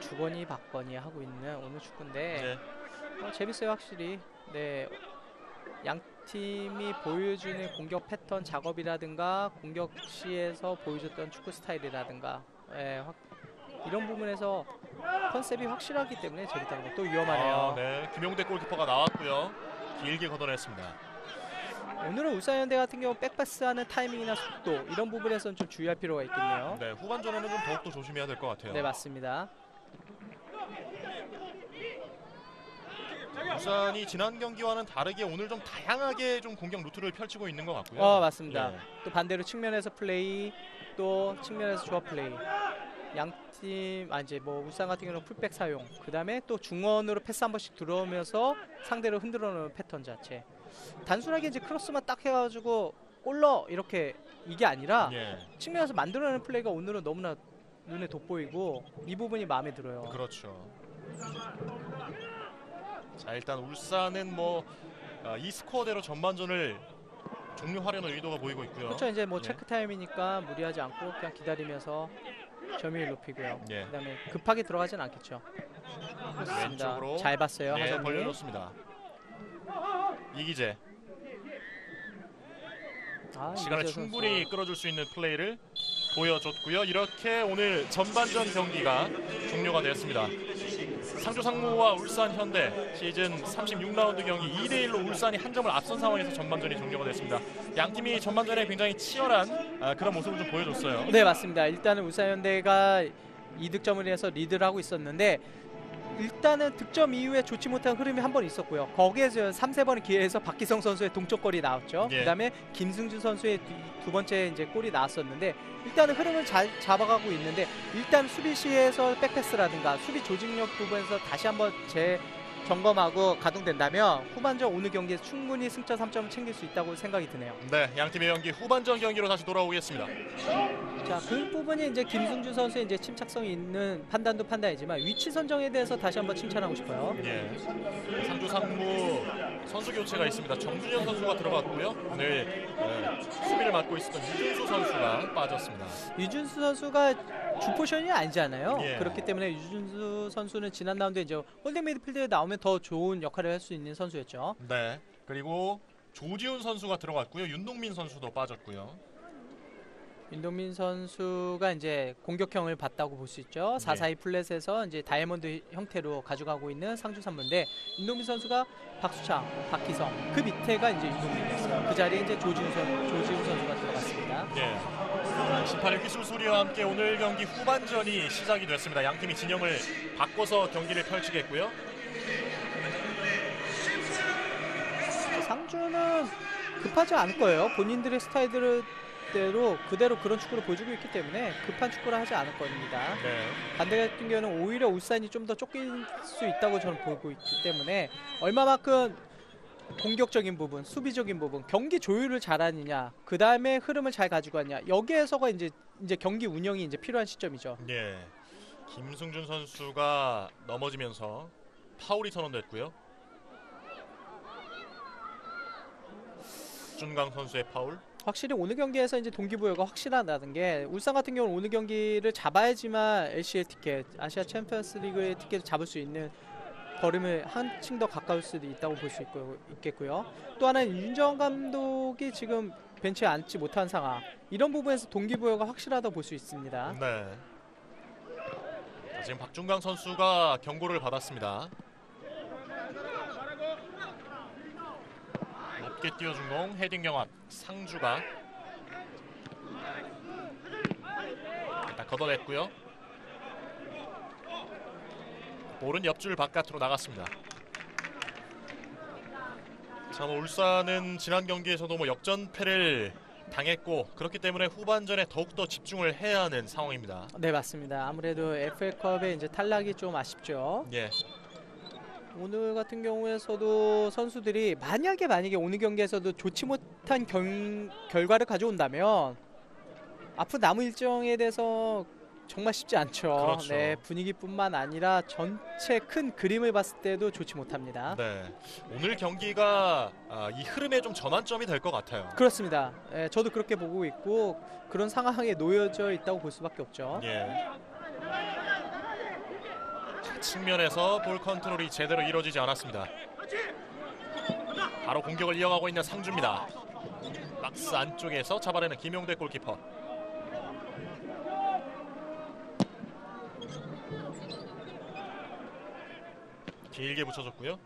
주거니 받거니 하고 있는 오늘 축구인데 네, 재밌어요 확실히. 네, 양 팀이 보여주는 공격 패턴 작업이라든가 공격 시에서 보여줬던 축구 스타일이라든가 이런 부분에서 컨셉이 확실하기 때문에 재밌다는 것도 위험하네요. 네, 김용대 골키퍼가 나왔고요. 길게 걷어냈습니다. 오늘은 울산현대 같은 경우 백패스하는 타이밍이나 속도 이런 부분에서는 좀 주의할 필요가 있겠네요. 네, 후반전에는 좀 더욱더 조심해야 될 것 같아요. 네, 맞습니다. 울산이 지난 경기와는 다르게 오늘 좀 다양하게 좀 공격 루트를 펼치고 있는 것 같고요. 맞습니다. 예. 또 반대로 측면에서 플레이, 또 측면에서 조합 플레이. 양팀 이제 뭐 울산 같은 경우는 풀백 사용, 그 다음에 또 중원으로 패스 한 번씩 들어오면서 상대를 흔들어 놓는 패턴 자체. 단순하게 이제 크로스만 딱 해가지고 골러 이렇게 이게 아니라 예. 측면에서 만들어내는 플레이가 오늘은 너무나 눈에 돋보이고 이 부분이 마음에 들어요. 그렇죠. 자, 일단 울산은 뭐 이 스코어대로 전반전을 종료하려는 의도가 보이고 있고요. 그렇죠. 이제 뭐 예. 체크 타임이니까 무리하지 않고 그냥 기다리면서 점유율 높이고요. 예. 그다음에 급하게 들어가진 않겠죠. 그렇습니다. 왼쪽으로 잘 봤어요. 네, 하정이. 벌려놓습니다. 이기재 시간을 이기재 충분히 선수. 끌어줄 수 있는 플레이를 보여줬고요. 이렇게 오늘 전반전 경기가 종료가 되었습니다. 상주 상무와 울산 현대 시즌 36라운드 경기 2대1로 울산이 한 점을 앞선 상황에서 전반전이 종료가 됐습니다. 양 팀이 전반전에 굉장히 치열한 그런 모습을 좀 보여줬어요. 네, 맞습니다. 일단은 울산현대가 2득점을 해서 리드를 하고 있었는데 일단은 득점 이후에 좋지 못한 흐름이 한 번 있었고요. 거기에서 3-4번의 기회에서 박기성 선수의 동점골이 나왔죠. 예. 그다음에 김승준 선수의 두 번째 이제 골이 나왔었는데 일단은 흐름을 잘 잡아가고 있는데 일단 수비 시에서 백패스라든가 수비 조직력 부분에서 다시 한번 재점검하고 가동된다면 후반전 오늘 경기에서 충분히 승점 3점을 챙길 수 있다고 생각이 드네요. 네, 양 팀의 경기 후반전 경기로 다시 돌아오겠습니다. 자, 그 부분이 이제 김승준 선수의 이제 침착성이 있는 판단도 판단이지만 위치 선정에 대해서 다시 한번 칭찬하고 싶어요. 예. 상주 상무 선수 교체가 있습니다. 정준현 선수가 들어갔고요. 오늘 수비를 맡고 있었던 유준수 선수가 빠졌습니다. 유준수 선수가 주 포지션이 아니잖아요. 예. 그렇기 때문에 유준수 선수는 지난 라운드에 이제 홀딩 미드필드에 나오면 더 좋은 역할을 할 수 있는 선수였죠. 네. 그리고 조지훈 선수가 들어갔고요. 윤동민 선수도 빠졌고요. 윤동민 선수가 이제 공격형을 봤다고 볼 수 있죠. 4-4-2 플랫에서 이제 다이아몬드 형태로 가져가고 있는 상주 산무인데 윤동민 선수가 박수창, 박기성 그 밑에가 이제 윤동민이었어요. 그 자리에 이제 조지훈 선수가 들어갔습니다. 예. 심판의 휘슬 소리와 함께 오늘 경기 후반전이 시작이 됐습니다. 양 팀이 진영을 바꿔서 경기를 펼치겠고요. 상주는 급하지 않을 거예요. 본인들의 스타일대로 그대로 그런 축구를 보여주고 있기 때문에 급한 축구를 하지 않을 겁니다. 네. 반대 같은 경우는 오히려 울산이 좀 더 쫓길 수 있다고 저는 보고 있기 때문에 얼마만큼 공격적인 부분, 수비적인 부분, 경기 조율을 잘하느냐, 그 다음에 흐름을 잘 가지고 왔냐, 여기에서가 이제 경기 운영이 이제 필요한 시점이죠. 예. 김승준 선수가 넘어지면서 파울이 선언됐고요. 준강 선수의 파울. 확실히 오늘 경기에서 이제 동기부여가 확실하다는 게 울산 같은 경우는 오늘 경기를 잡아야지만 LCL 티켓, 아시아 챔피언스 리그의 티켓을 잡을 수 있는 걸음을 한층 더 가까울 수도 있다고 볼 수 있겠고요. 또 하나는 윤정 감독이 지금 벤치에 앉지 못한 상황, 이런 부분에서 동기부여가 확실하다고 볼 수 있습니다. 네. 자, 지금 박준강 선수가 경고를 받았습니다. 높게 띄워준 공 헤딩 경합 상주가 일단 걷어냈고요. 볼은 옆줄 바깥으로 나갔습니다. 자, 울산은 지난 경기에서도 뭐 역전패를 당했고 그렇기 때문에 후반전에 더욱더 집중을 해야 하는 상황입니다. 네, 맞습니다. 아무래도 FA컵의 이제 탈락이 좀 아쉽죠. 예. 오늘 같은 경우에서도 선수들이 만약에 오늘 경기에서도 좋지 못한 결과를 가져온다면 앞으로 남은 일정에 대해서 정말 쉽지 않죠. 그렇죠. 네, 분위기뿐만 아니라 전체 큰 그림을 봤을 때도 좋지 못합니다. 네, 오늘 경기가 이 흐름의 좀 전환점이 될 것 같아요. 그렇습니다. 예, 저도 그렇게 보고 있고 그런 상황에 놓여져 있다고 볼 수밖에 없죠. 예. 자, 측면에서 볼 컨트롤이 제대로 이루어지지 않았습니다. 바로 공격을 이어가고 있는 상주입니다. 박스 안쪽에서 잡아내는 김용대 골키퍼. 길게 붙여줬고요.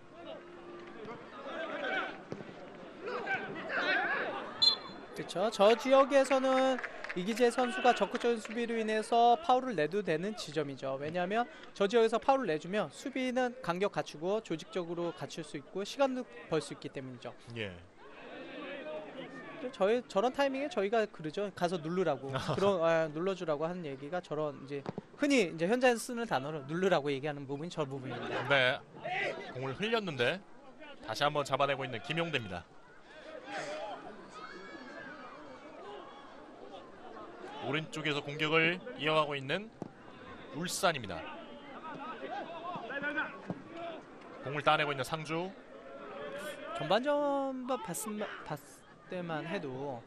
그렇죠. 저 지역에서는 이기재 선수가 적극적인 수비로 인해서 파울을 내도 되는 지점이죠. 왜냐하면 저 지역에서 파울을 내주면 수비는 간격 갖추고 조직적으로 갖출 수 있고 시간도 벌 수 있기 때문이죠. 예. 저런 타이밍에 저희가 그러죠. 가서 누르라고 눌러주라고 하는 얘기가 저런 이제 흔히 이제 현장에서 쓰는 단어로 누르라고 얘기하는 부분이 저 부분입니다. 네. 공을 흘렸는데 다시 한번 잡아내고 있는 김용대입니다. 오른쪽에서 공격을 이어가고 있는 울산입니다. 공을 따내고 있는 상주. 전반전 봤을 때만 해도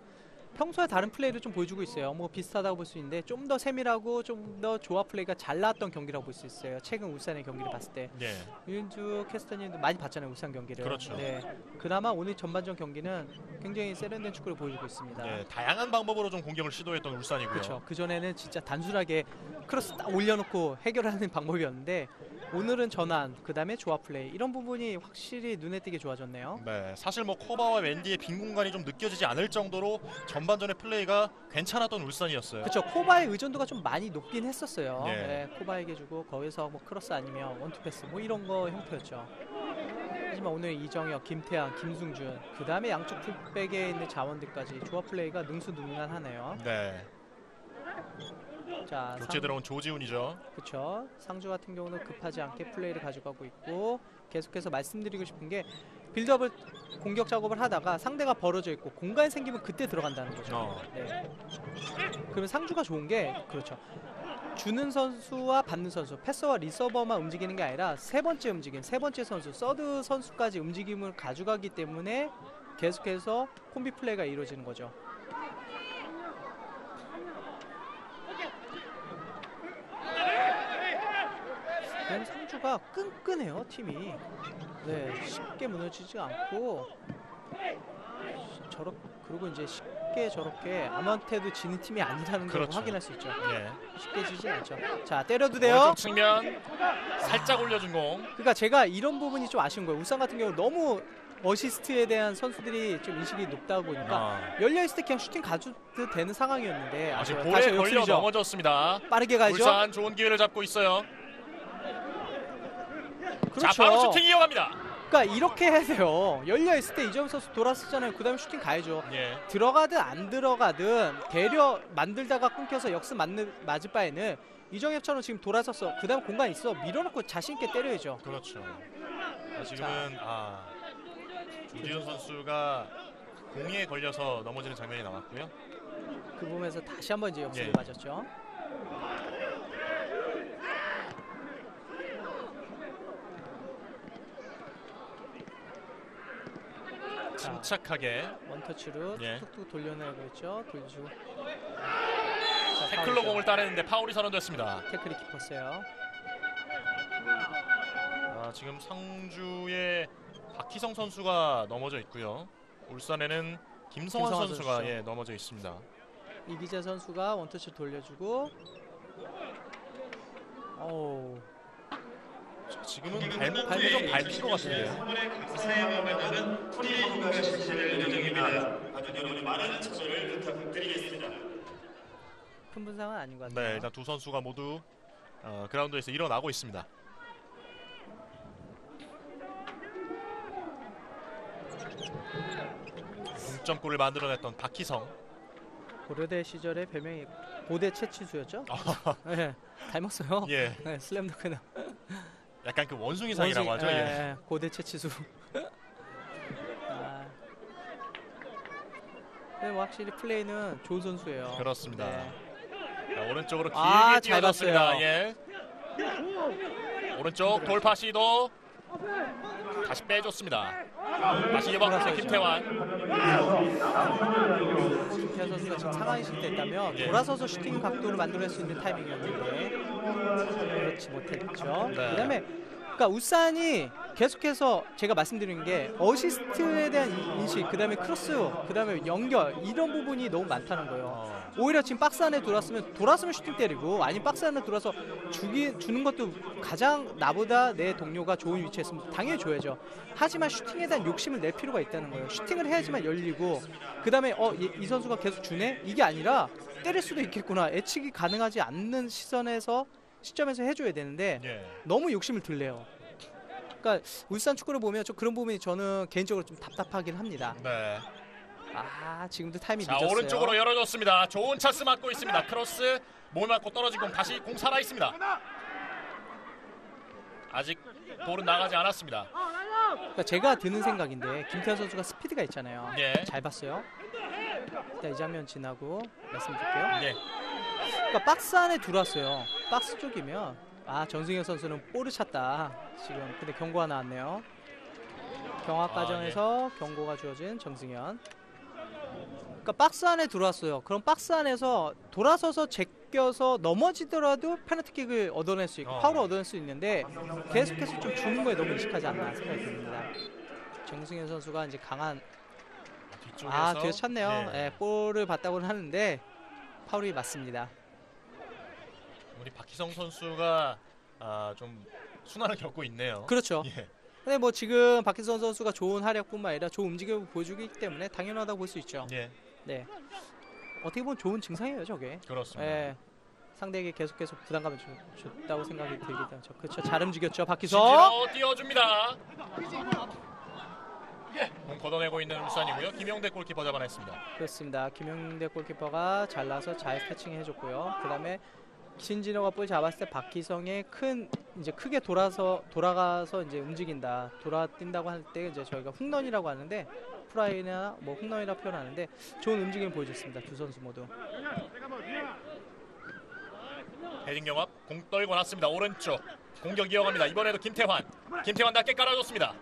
평소에 다른 플레이를 좀 보여주고 있어요. 뭐 비슷하다고 볼 수 있는데 좀 더 세밀하고 좀 더 조합 플레이가 잘 나왔던 경기라고 볼 수 있어요. 최근 울산의 경기를 봤을 때. 예. 유인주 캐스터님도 많이 봤잖아요. 울산 경기를. 그렇죠. 네. 그나마 오늘 전반전 경기는 굉장히 세련된 축구를 보여주고 있습니다. 예, 다양한 방법으로 좀 공격을 시도했던 울산이고요. 그렇죠. 그 전에는 진짜 단순하게 크로스 딱 올려놓고 해결하는 방법이었는데 오늘은 전환, 그 다음에 조합 플레이 이런 부분이 확실히 눈에 띄게 좋아졌네요. 네, 사실 뭐 코바와 웬디의 빈 공간이 좀 느껴지지 않을 정도로 전반전의 플레이가 괜찮았던 울산이었어요. 그렇죠. 코바의 의존도가 좀 많이 높긴 했었어요. 예. 네, 코바에게 주고 거기서 뭐 크로스 아니면 원투 패스 뭐 이런 거 형태였죠. 하지만 오늘 이정혁, 김태환, 김승준 그 다음에 양쪽 풀백에 있는 자원들까지 조합 플레이가 능수능란하네요. 네, 자, 교체 들어온 조지훈이죠. 그렇죠. 상주 같은 경우는 급하지 않게 플레이를 가져가고 있고 계속해서 말씀드리고 싶은 게 빌드업을 공격 작업을 하다가 상대가 벌어져 있고 공간이 생기면 그때 들어간다는 거죠. 네. 그러면 상주가 좋은 게 그렇죠. 주는 선수와 받는 선수, 패서와 리서버만 움직이는 게 아니라 세 번째 움직임, 세 번째 선수, 서드 선수까지 움직임을 가져가기 때문에 계속해서 콤비 플레이가 이루어지는 거죠. 상주가 끈끈해요 팀이. 네, 쉽게 무너지지 않고 그리고 이제 쉽게 저렇게 아무한테도 지는 팀이 아니라는 걸 그렇죠. 확인할 수 있죠. 예. 쉽게 지진 않죠. 자, 때려도 돼요. 오른쪽 측면 살짝 올려준 공. 그러니까 제가 이런 부분이 좀 아쉬운 거예요. 울산 같은 경우 너무 어시스트에 대한 선수들이 좀 인식이 높다 보니까 열려있을 때 그냥 슈팅 가져도 되는 상황이었는데 아직 다시 볼에 걸려 역습이죠. 넘어졌습니다. 빠르게 가야죠. 울산 좋은 기회를 잡고 있어요. 그렇죠. 자, 바로 슈팅 이어갑니다. 그러니까 이렇게 해야 돼요. 열려있을 때 이정현 선수 돌았었잖아요. 그 다음에 슈팅 가야죠. 예. 들어가든 안 들어가든 대려 만들다가 끊겨서 역습 맞을 바에는 이정엽처럼 지금 돌아섰어. 그 다음 공간 있어. 밀어놓고 자신있게 때려야죠. 그렇죠. 지금은 조지훈 선수가 공에 걸려서 넘어지는 장면이 나왔고요. 그 부분에서 다시 한번 이제 역습을 예. 맞았죠. 침착하게 원터치로 예. 툭툭 돌려내고 있죠. 돌주. 태클로 공을 따내는데 파울이 선언됐습니다. 태클이 깊었어요. 지금 상주의 박희성 선수가 넘어져 있고요. 울산에는 김성환 선수가 선수죠. 넘어져 있습니다. 이기재 선수가 원터치 돌려주고 지금은 발목이 좀 밟힌 것 같은데요. 큰 분상은 아닌 것 같아요. 네, 일단 두 선수가 모두 그라운드에서 일어나고 있습니다. 동점골을 만들어냈던 박희성. 고려대 시절의 별명이 고대 채치수였죠? 네, 닮았어요. 예. 네, 슬램덩크는. 약간 그 원숭이상이라고 하죠. 예. 고대 채치수. 아. 근데 뭐 확실히 플레이는 좋은 선수예요. 그렇습니다. 네. 자, 오른쪽으로 길게 아, 잘 뛰어졌습니다. 봤어요. 예. 오른쪽 돌파 시도 다시 빼줬습니다. 다시 이어받는 김태환. 김태환 선수가 지금 상황이 실패했다면 예. 돌아서서 슈팅 각도를 만들어낼 수 있는 타이밍이었는데 그렇지 못했죠. 네. 그다음에 그러니까 울산이 계속해서 제가 말씀드린 게 어시스트에 대한 인식, 그다음에 크로스, 그다음에 연결 이런 부분이 너무 많다는 거예요. 오히려 지금 박스 안에 돌았으면 슈팅 때리고, 아니면 박스 안에 돌아서 주는 것도 가장 나보다 내 동료가 좋은 위치에 있으면 당연히 줘야죠. 하지만 슈팅에 대한 욕심을 낼 필요가 있다는 거예요. 슈팅을 해야지만 열리고, 그 다음에 이 선수가 계속 주네? 이게 아니라 때릴 수도 있겠구나, 예측이 가능하지 않는 시점에서 해줘야 되는데 예. 너무 욕심을 들래요. 그러니까 울산 축구를 보면 좀 그런 부분이 저는 개인적으로 좀 답답하긴 합니다. 네. 아, 지금도 타이밍이 자, 늦었어요. 오른쪽으로 열어줬습니다. 좋은 찬스 맞고 있습니다. 크로스 몸 맞고 떨어지고 다시 공 살아 있습니다. 아직 볼은 나가지 않았습니다. 그러니까 제가 드는 생각인데 김태환 선수가 스피드가 있잖아요. 예. 잘 봤어요. 일단 이 장면 지나고 말씀드릴게요. 예. 그러니까 박스 안에 들어왔어요. 박스 쪽이면 정승현 선수는 볼을 찼다 지금. 근데 경고가 나왔네요. 경합 과정에서 경고가 주어진 정승현. 그러니까 박스 안에 들어왔어요. 그럼 박스 안에서 돌아서서 제껴서 넘어지더라도 페널티킥을 얻어낼 수 있고 파울을 얻어낼 수 있는데 계속해서 좀 주는 거에 너무 의식하지 않나 생각이 듭니다. 정승현 선수가 이제 강한 뒤쪽에서 뒤에서 찼네요. 예. 예, 볼을 봤다고는 하는데 파울이 맞습니다. 우리 박희성 선수가 좀 순환을 겪고 있네요. 그렇죠. 예. 근데 뭐 지금 박희선 선수가 좋은 활약뿐만 아니라 좋은 움직임을 보여주기 때문에 당연하다고 볼 수 있죠. 예. 네. 어떻게 보면 좋은 증상이에요, 저게. 그렇습니다. 예. 상대에게 계속해서 부담감을 줬다고 생각이 들기 때문에. 그렇죠. 잘 움직였죠, 박희선. 신진호 띄워줍니다. 공 걷어내고 있는 울산이고요. 김영대 골키퍼 잡아냈습니다. 그렇습니다. 김영대 골키퍼가 잘라서 잘 캐칭해줬고요. 그다음에 신진호가 볼 잡았을 때 박희성의 크게 돌아가서 이제 움직인다, 돌아뛴다고 할 때 이제 저희가 훅런이라고 하는데, 프라이나 뭐 훅런이라 표현하는데 좋은 움직임을 보여줬습니다. 두 선수 모두. 헤딩 영합 공 떨고 났습니다. 오른쪽 공격 이어갑니다. 이번에도 김태환 낮게 깔아줬습니다.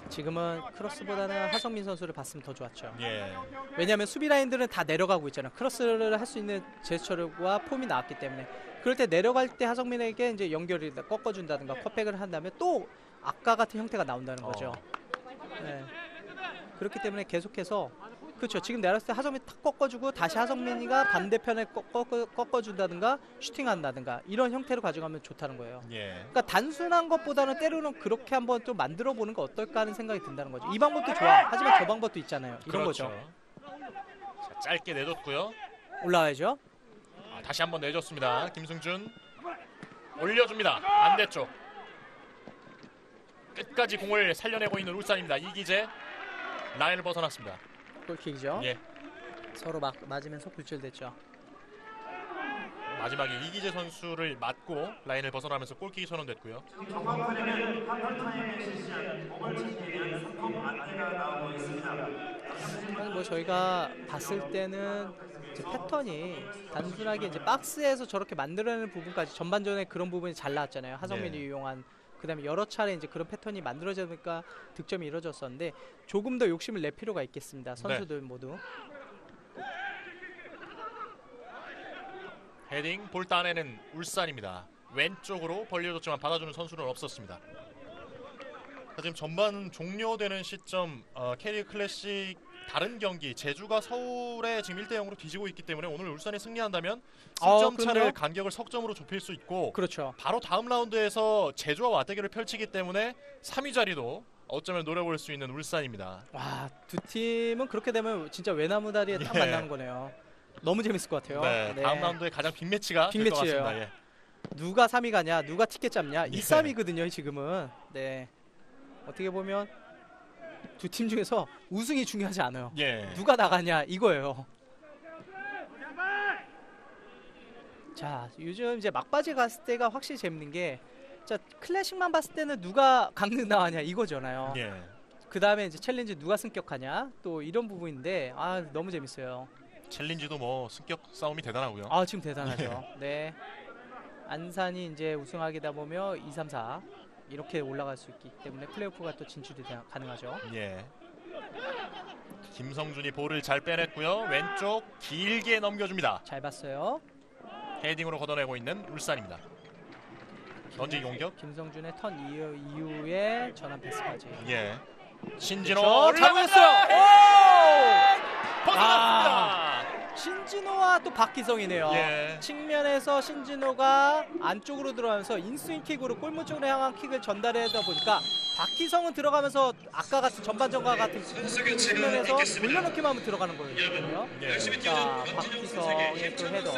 지금은 크로스보다는 하성민 선수를 봤으면 더 좋았죠. 예. 왜냐하면 수비 라인들은 다 내려가고 있잖아요. 크로스를 할 수 있는 제스처와 폼이 나왔기 때문에. 그럴 때 내려갈 때 하성민에게 이제 연결이 꺾어준다든가 컷백을 한다면 또 아까 같은 형태가 나온다는 거죠. 네. 그렇기 때문에 계속해서, 그렇죠, 지금 내렸을 때 하성민이 탁 꺾어주고 다시 하성민이가 반대편에 꺾어준다든가 슈팅한다든가 이런 형태로 가져가면 좋다는 거예요. 예. 그러니까 단순한 것보다는 때로는 그렇게 한번 좀 만들어 보는 거 어떨까 하는 생각이 든다는 거죠. 이 방법도 좋아. 하지만 저 방법도 있잖아요. 이런 그렇죠. 거죠. 자, 짧게 내줬고요. 올라와야죠. 다시 한번 내줬습니다. 김승준 올려줍니다. 반대쪽 끝까지 공을 살려내고 있는 울산입니다. 이기재 라인을 벗어났습니다. 골킥이죠. 예. 서로 맞으면서 굴절됐죠. 마지막에 이기재 선수를 맞고 라인을 벗어나면서 골킥이 선언됐고요. 뭐 저희가 봤을 때는 이제 패턴이 단순하게 이제 박스에서 저렇게 만들어내는 부분까지 전반전에 그런 부분이 잘 나왔잖아요. 하성민이 네. 이용한. 그다음에 여러 차례 이제 그런 패턴이 만들어지니까 득점이 이루어졌었는데 조금 더 욕심을 낼 필요가 있겠습니다. 선수들 모두. 헤딩 볼 따내는 울산입니다. 왼쪽으로 벌려줬지만 받아주는 선수는 없었습니다. 지금 전반 종료되는 시점 K리그 클래식 다른 경기 제주가 서울에 지금 1대0으로 뒤지고 있기 때문에 오늘 울산이 승리한다면 승점 차를 그럼요. 간격을 석점으로 좁힐 수 있고 그렇죠. 바로 다음 라운드에서 제주와 맞대결을 펼치기 때문에 3위 자리도 어쩌면 노려볼 수 있는 울산입니다. 와, 두 팀은 그렇게 되면 진짜 외나무다리에 딱 예. 만나는 거네요. 너무 재밌을 것 같아요. 네, 다음 라운드에 가장 빅매치가 될 것 빅매치예요. 같습니다. 예. 누가 3위 가냐, 누가 티켓 잡냐, 이 예. 싸움이거든요 지금은. 네. 어떻게 보면 두 팀 중에서 우승이 중요하지 않아요. 예. 누가 나가냐 이거예요. 자, 요즘 이제 막바지 갔을 때가 확실히 재밌는 게 자, 클래식만 봤을 때는 누가 강등 나왔냐 이거잖아요. 예. 그 다음에 이제 챌린지 누가 승격하냐 또 이런 부분인데 너무 재밌어요. 챌린지도 뭐 승격 싸움이 대단하고요. 지금 대단하죠. 네. 안산이 이제 우승하게다 보며 2, 3, 4 이렇게 올라갈 수 있기 때문에 플레이오프가 또 진출이 가능하죠. 예. 김성준이 볼을 잘 빼냈고요. 왼쪽 길게 넘겨줍니다. 잘 봤어요. 헤딩으로 걷어내고 있는 울산입니다. 던지기 공격. 김성준의 턴 이후에 전환 패스까지. 예. 신진호 잘 보였어요. 벗어났습니다. 신진호와 또 박기성이네요. 예. 측면에서 신진호가 안쪽으로 들어가면서 인스윙킥으로 골문 쪽으로 향한 킥을 전달하다 보니까 박기성은 들어가면서 아까 같은 전반전과 같은 측면에서 돌려놓기만 하면 들어가는 거거든요. 예. 자, 박기성의 또 헤더.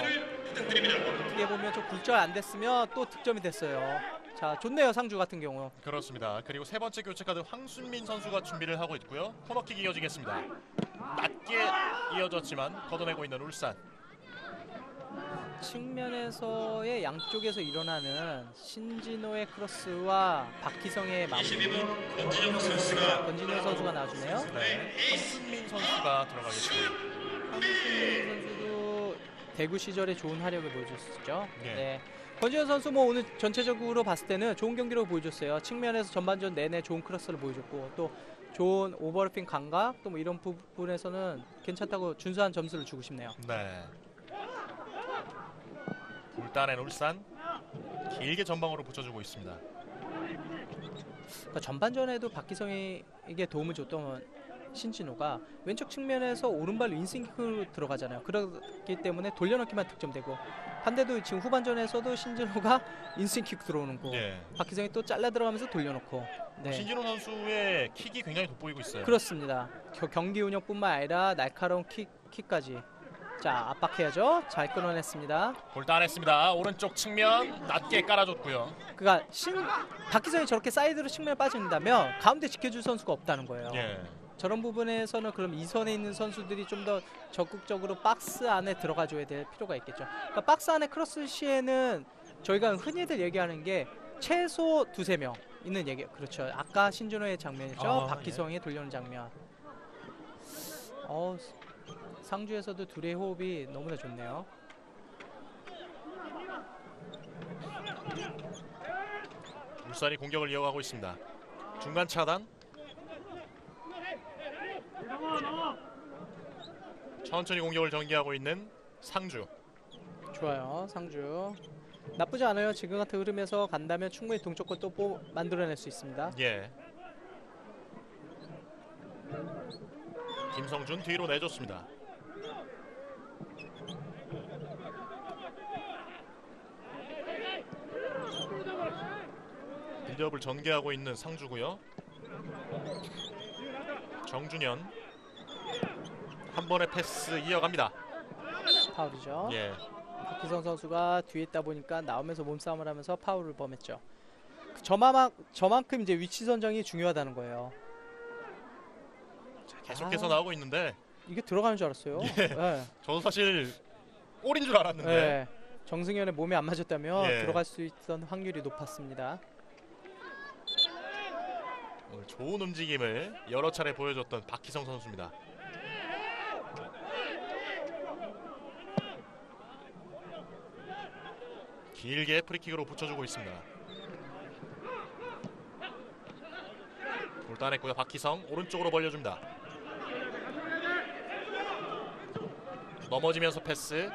어떻게 보면 좀 굴절 안 됐으면 또 득점이 됐어요. 자, 좋네요, 상주 같은 경우. 그렇습니다. 그리고 세 번째 교체 카드 황순민 선수가 준비를 하고 있고요. 코너킥 이어지겠습니다. 낮게 이어졌지만 걷어내고 있는 울산. 측면에서의 양쪽에서 일어나는 신진호의 크로스와 박희성의 마무리. 권진호 선수가 나와주네요. 네. 황순민 선수가 들어가겠습니다. 황순민 선수도 대구 시절에 좋은 활약을 보여줬었죠. 예. 네. 권진호 선수 뭐 오늘 전체적으로 봤을 때는 좋은 경기로 보여줬어요. 측면에서 전반전 내내 좋은 크로스를 보여줬고 또 좋은 오버래핑 감각 또 뭐 이런 부분에서는 괜찮다고 준수한 점수를 주고 싶네요. 네. 불타낸 울산 길게 전방으로 붙여주고 있습니다. 그러니까 전반전에도 박기성에게 도움을 줬던 신진호가 왼쪽 측면에서 오른발로 인스윙킥으로 들어가잖아요. 그렇기 때문에 돌려넣기만 득점되고 반대도 지금 후반전에서도 신진호가 인스윙킥 들어오는 거 예. 박기성이 또 잘라 들어가면서 돌려놓고 네. 신진호 선수의 킥이 굉장히 돋보이고 있어요. 그렇습니다. 경기 운영뿐만 아니라 날카로운 킥까지 자 압박해야죠. 잘 끊어냈습니다. 볼따냈습니다. 오른쪽 측면 낮게 깔아줬고요. 그러니까 박기성이 저렇게 사이드로 측면에 빠진다면 가운데 지켜줄 선수가 없다는 거예요. 예. 저런 부분에서는 그럼 이선에 있는 선수들이 좀 더 적극적으로 박스 안에 들어가줘야 될 필요가 있겠죠. 그러니까 박스 안에 크로스 시에는 저희가 흔히들 얘기하는 게 최소 2-3명 있는 얘기. 그렇죠. 아까 신준호의 장면이죠. 박기성이 돌려오는 장면. 상주에서도 둘의 호흡이 너무나 좋네요. 울산이 공격을 이어가고 있습니다. 중간 차단. 천천히 공격을 전개하고 있는 상주. 좋아요. 상주. 나쁘지 않아요. 지금 같은 흐름에서 간다면 충분히 동쪽골 또 만들어낼 수 있습니다. 예. 김성준 뒤로 내줬습니다. 빌드업을 전개하고 있는 상주고요. 정준현 한 번의 패스 이어갑니다. 파울이죠. 예. 박기성 선수가 뒤에 있다 보니까 나오면서 몸싸움을 하면서 파울을 범했죠. 저만큼 이제 위치 선정이 중요하다는 거예요. 계속해서 나오고 있는데 이게 들어가는 줄 알았어요. 예. 네. 저도 사실 골인 줄 알았는데 네. 정승현의 몸에 안 맞았다면 예. 들어갈 수 있던 확률이 높았습니다. 오늘 좋은 움직임을 여러 차례 보여줬던 박희성 선수입니다. 길게 프리킥으로 붙여주고 있습니다. 볼 따냈고요. 박희성 오른쪽으로 벌려줍니다. 넘어지면서 패스.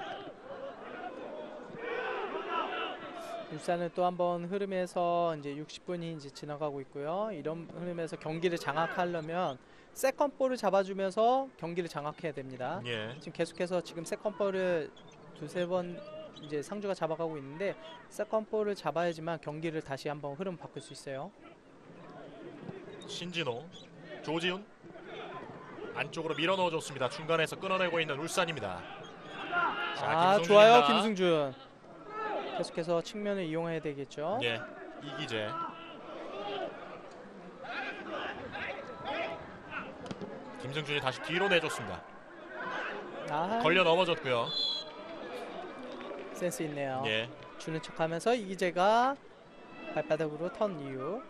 울산은 또 한번 흐름에서 이제 60분이 이제 지나가고 있고요. 이런 흐름에서 경기를 장악하려면 세컨볼을 잡아주면서 경기를 장악해야 됩니다. 예. 지금 계속해서 지금 세컨볼을 2-3번 이제 상주가 잡아가고 있는데 세컨볼을 잡아야지만 경기를 다시 한번 흐름 바꿀 수 있어요. 신진호, 조지훈 안쪽으로 밀어 넣어줬습니다. 중간에서 끊어내고 있는 울산입니다. 자, 김승준입니다. 좋아요, 김승준. 계속해서 측면을 이용해야 되겠죠. 예, 이기재. 김승준이 다시 뒤로 내줬습니다. 걸려 넘어졌고요. 센스 있네요. 예, 주는 척하면서 이기재가 발바닥으로 턴 이후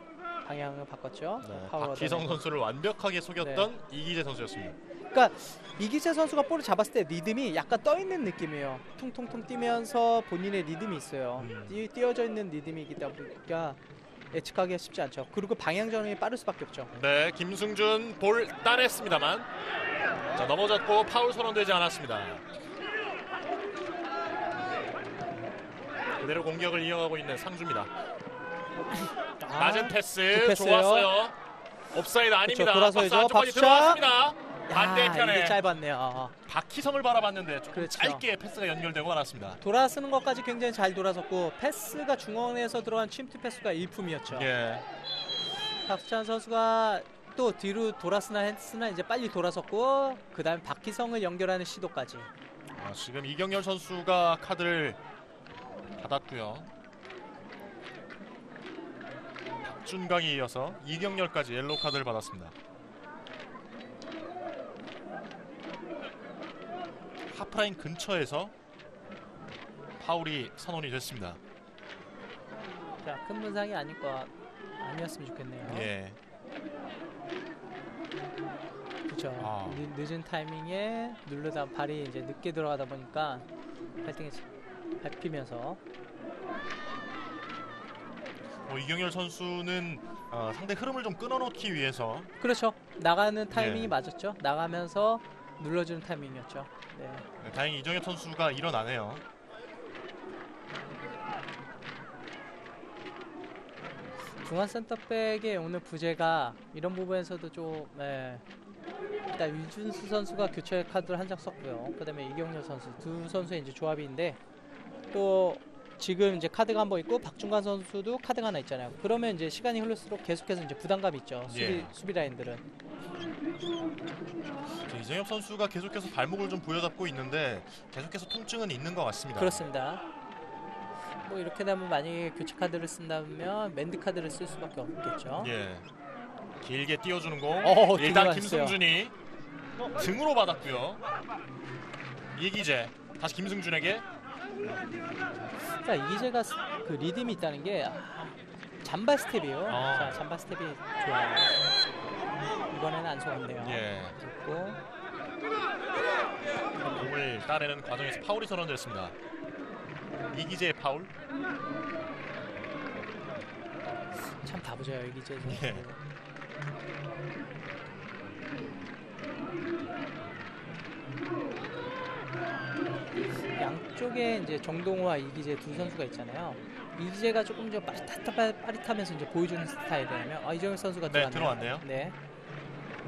방향을 바꿨죠. 네, 파워를 박희성 얻어내고. 선수를 완벽하게 속였던 이기재 선수였습니다. 그러니까 이기재 선수가 볼을 잡았을 때 리듬이 약간 떠 있는 느낌이에요. 퉁퉁퉁 뛰면서 본인의 리듬이 있어요. 띄어져 있는 리듬이기 때문에 예측하기가 쉽지 않죠. 그리고 방향 전환이 빠를 수밖에 없죠. 네, 김승준 볼 따냈습니다만 자 넘어졌고 파울 선언되지 않았습니다. 그대로 공격을 이어가고 있는 상주입니다. 낮은 패스 굿 패스예요. 좋았어요. 옵사이드 아닙니다. 돌아서야죠. 박스 안쪽까지 박수차. 들어왔습니다. 이게 반대편에 짧았네요. 박희성을 바라봤는데 조금 그렇죠. 짧게 패스가 연결되고 말았습니다. 돌아서는 것까지 굉장히 잘 돌아섰고 패스가 중원에서 들어간 침투 패스가 일품이었죠. 예. 박수찬 선수가 또 뒤로 돌았으나 했으나 이제 빨리 돌아섰고 그 다음에 박희성을 연결하는 시도까지. 지금 이경열 선수가 카드를 받았고요. 박준강에 이어서 이경열까지 옐로우 카드를 받았습니다. 하프라인 근처에서 파울이 선언이 됐습니다. 자, 큰 분상이 아니었으면 좋겠네요. 예. 그렇죠. 늦은 타이밍에 누르다 발이 이제 늦게 들어가다 보니까 발등에 밟히면서 이경열 선수는 상대 흐름을 좀 끊어놓기 위해서 그렇죠. 나가는 타이밍이 예. 맞았죠. 나가면서 눌러주는 타이밍이었죠. 네. 다행히 이정엽 선수가 일어나네요. 중앙 센터백의 오늘 부재가 이런 부분에서도 좀 일단 유준수 선수가 교체 카드를 한 장 썼고요. 그다음에 이경열 선수 두 선수의 이제 조합인데 또 지금 이제 카드가 한 번 있고 박준관 선수도 카드가 하나 있잖아요. 그러면 이제 시간이 흐를수록 계속해서 이제 부담감이 있죠. 예. 수비 라인들은. 이정엽 선수가 계속해서 발목을 좀 부여잡고 있는데 계속해서 통증은 있는 것 같습니다. 그렇습니다. 뭐 이렇게 되면 만약에 교체 카드를 쓴다면 맨드 카드를 쓸 수밖에 없겠죠. 예. 길게 띄워주는 공. 일단 들어갔어요. 김승준이 등으로 받았고요. 이기재 다시 김승준에게. 자, 이기재가 그 리듬이 있다는 게 잠바 스텝이에요. 아. 자, 잠바 스텝이 좋아요. 이번에는 안 속았네요. 예. 그리고 공을 따내는 과정에서 파울이 선언됐습니다. 이기재의 파울. 참 다부져요 이기재 선수. 예. 양쪽에 이제 정동호와 이기재 두 선수가 있잖아요. 이기재가 조금 더 빠릿하면서 이제 보여주는 스타일이라면 이정혁 선수가 들어왔네요. 네.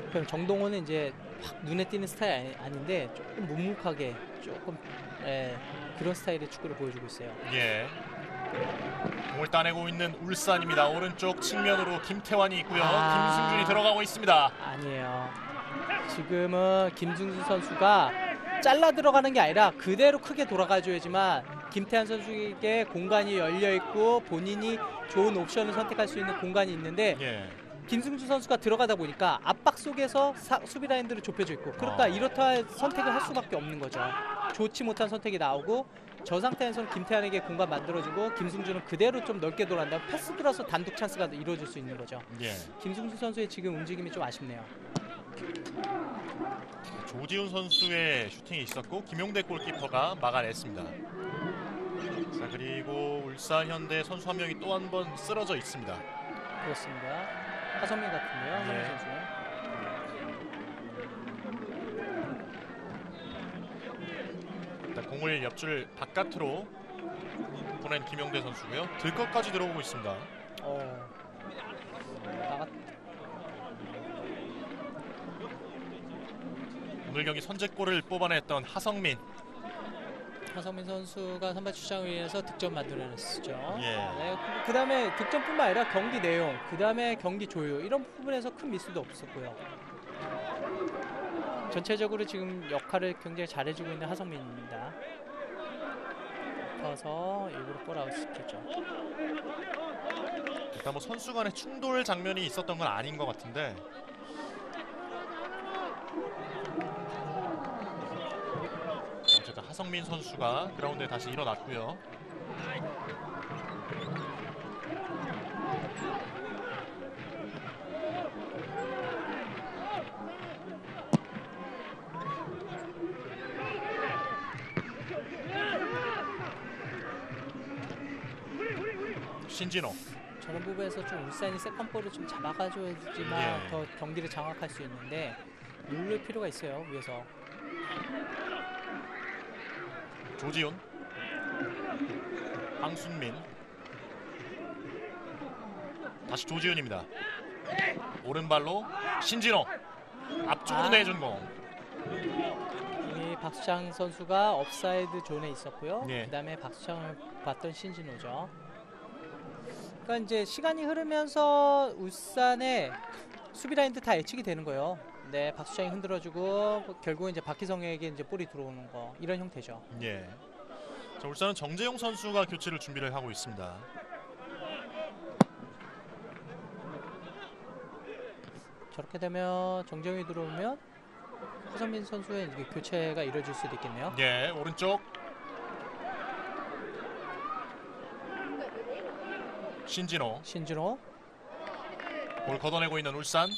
그럼 정동호는 이제 확 눈에 띄는 스타일 아닌데 조금 묵묵하게 조금 그런 스타일의 축구를 보여주고 있어요. 예. 공을 따내고 있는 울산입니다. 오른쪽 측면으로 김태환이 있고요. 김승준이 들어가고 있습니다. 아니에요. 지금은 김승준 선수가 잘라 들어가는 게 아니라 그대로 크게 돌아가줘야지만 김태환 선수에게 공간이 열려 있고 본인이 좋은 옵션을 선택할 수 있는 공간이 있는데 예. 김승준 선수가 들어가다 보니까 압박 속에서 수비 라인들이 좁혀져 있고 그러니까 이렇다 선택을 할 수밖에 없는 거죠. 좋지 못한 선택이 나오고 저 상태에서는 김태환에게 공간 만들어주고 김승준은 그대로 좀 넓게 돌아간다면 패스 들어서 단독 찬스가 이루어질 수 있는 거죠. 예. 김승준 선수의 지금 움직임이 좀 아쉽네요. 조지훈 선수의 슈팅이 있었고 김용대 골키퍼가 막아냈습니다. 자, 그리고 울산 현대 선수 한 명이 또 한 번 쓰러져 있습니다. 그렇습니다. 하성민 같은데요. 하성민 예. 선수는. 일단 공을 옆줄 바깥으로 보낸 김용대 선수고요. 들것까지 들어오고 있습니다. 나갔. 오늘 경기 선제골을 뽑아냈던 하성민. 하성민 선수가 선발 출장을 위해서 득점 만들어냈었죠. 예. 네, 그다음에 득점뿐만 아니라 경기 내용, 그다음에 경기 조율 이런 부분에서 큰 미스도 없었고요. 전체적으로 지금 역할을 굉장히 잘해주고 있는 하성민입니다. 그래서 일부러 볼아웃 시켰죠. 일단 뭐 선수 간의 충돌 장면이 있었던 건 아닌 것 같은데 어쨌든 하성민 선수가 그라운드에 다시 일어났고요. 신진호. 저런 부분에서 좀 울산이 세컨볼을 좀 잡아가줘야지만 예. 더 경기를 장악할 수 있는데 누를 필요가 있어요 위에서. 조지훈, 황순민, 다시 조지훈입니다. 오른발로 신진호 앞쪽으로 내준 공. 이미 박수창 선수가 업사이드 존에 있었고요. 예. 그다음에 박수창을 봤던 신진호죠. 그러니까 이제 시간이 흐르면서 울산의 수비 라인도 다 예측이 되는 거예요. 네, 박수창이 흔들어주고 결국은 이제 박희성에게 이제 볼이 들어오는 거 이런 형태죠. 예. 자, 울산은 정재용 선수가 교체를 준비를 하고 있습니다. 저렇게 되면 정재용이 들어오면 허성민 선수의 이제 교체가 이루어질 수도 있겠네요. 예, 오른쪽 신진호 신진호. 볼 걷어내고 있는 울산.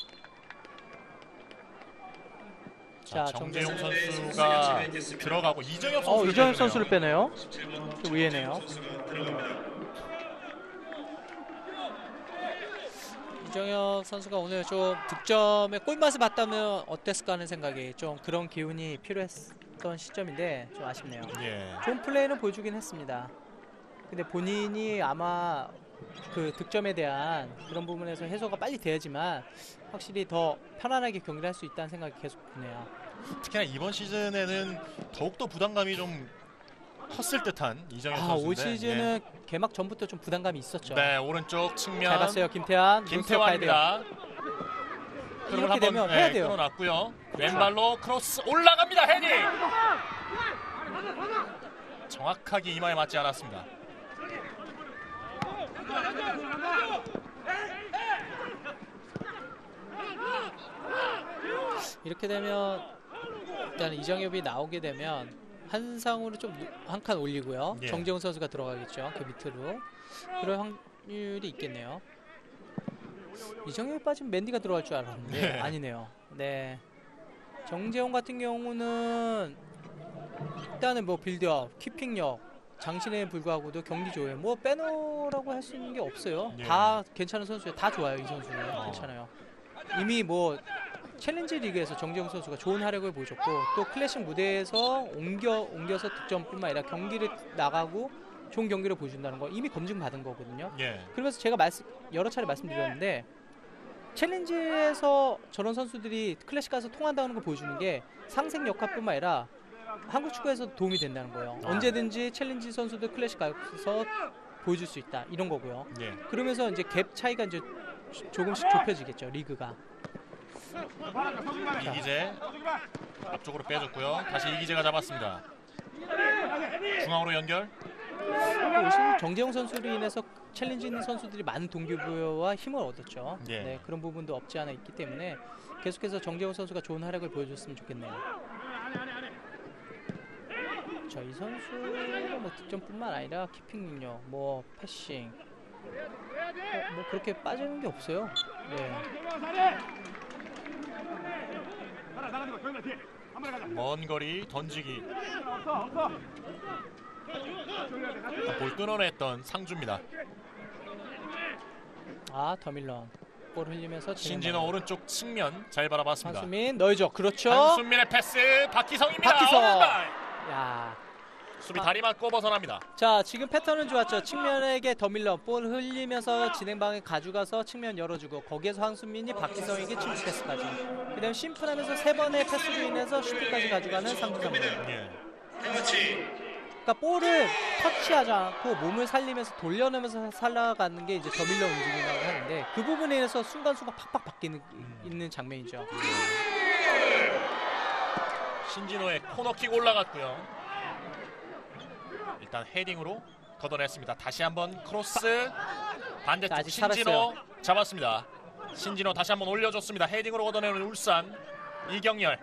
자, 정재용 선수가 들어가고 이정엽 선수를 이정엽 빼네요. 선수를 빼네요. 좀 의외네요. 이정엽 선수가 오늘 좀 득점의 꿀맛을 봤다면 어땠을까 하는 생각이 좀 그런 기운이 필요했던 시점인데 좀 아쉽네요. 예. 좋은 플레이는 보여주긴 했습니다. 근데 본인이 아마 그 득점에 대한 그런 부분에서 해소가 빨리 돼야지만 확실히 더 편안하게 경기를 할 수 있다는 생각이 계속 드네요. 특히나 이번 시즌에는 더욱더 부담감이 좀 컸을 듯한 이정엽 선수인데. 올 시즌은 개막 전부터 좀 부담감이 있었죠. 네, 오른쪽 측면. 잘 봤어요, 김태환. 김태환입니다. 이렇게 되면 해야 돼요. 끊어놨고요. 왼발로 크로스 올라갑니다. 헤딩. 정확하게 이마에 맞지 않았습니다. 이렇게 되면 일단 이정엽이 나오게 되면 한상으로 좀 한 칸 올리고요. 예. 정재훈 선수가 들어가겠죠. 그 밑으로. 그럴 확률이 있겠네요. 이정엽이 빠지면 맨디가 들어갈 줄 알았는데 네. 아니네요. 네. 정재훈 같은 경우는 일단은 뭐 빌드업, 키핑력, 장신에 불구하고도 경기 좋아요. 뭐 빼놓으라고 할 수 있는 게 없어요. 예. 다 괜찮은 선수예요. 다 좋아요. 이 선수는 괜찮아요. 이미 뭐 챌린지 리그에서 정재영 선수가 좋은 활약을 보여줬고 또 클래식 무대에서 옮겨서 득점뿐만 아니라 경기를 나가고 좋은 경기를 보여준다는 거 이미 검증받은 거거든요. 예. 그러면서 제가 여러 차례 말씀드렸는데 챌린지에서 저런 선수들이 클래식 가서 통한다는 걸 보여주는 게 상생 역할뿐만 아니라 한국 축구에서 도움이 된다는 거예요. 언제든지 챌린지 선수들 클래식 가서 보여줄 수 있다 이런 거고요. 예. 그러면서 이제 갭 차이가 이제 조금씩 좁혀지겠죠 리그가. 이기재 앞쪽으로 빼줬고요. 다시 이기재가 잡았습니다. 중앙으로 연결. 올 시즌 정재영 선수로 인해서 챌린지 있는 선수들이 많은 동기부여와 힘을 얻었죠. 예. 네, 그런 부분도 없지 않아 있기 때문에 계속해서 정재영 선수가 좋은 활약을 보여줬으면 좋겠네요. 이 선수가 뭐 득점뿐만 아니라 키핑 능력, 뭐 패싱, 뭐 그렇게 빠지는 게 없어요. 네. 먼 거리 던지기. 볼 끊어냈던 상주입니다. 더밀런 볼 흘리면서 신진호 오른쪽 측면 잘 바라봤습니다. 한수민 넣어줘. 그렇죠. 한순민의 패스 박희성입니다. 박희성. 오른발. 야. 수비 다리만 꿔 벗어납니다. 자, 지금 패턴은 좋았죠. 측면에게 더밀런 볼 흘리면서 진행방에 가져가서 측면 열어주고 거기에서 황순민이 박지성에게 침투 패스까지. 그다음 심플하면서 세 번의 패스로 인해서 슈팅까지 가져가는 상주성입니다. 예. 그러니까 볼을 터치하지 않고 몸을 살리면서 돌려내면서 살아가는 게 이제 더밀런 움직임이라고 하는데 그 부분에 의해서 순간순간 팍팍 바뀌는 있는 장면이죠. 신진호의 코너킥 올라갔고요. 일단 헤딩으로 걷어냈습니다. 다시 한번 크로스 반대쪽 아직 신진호 살았어요. 잡았습니다. 신진호 다시 한번 올려줬습니다. 헤딩으로 걷어내는 울산 이경열.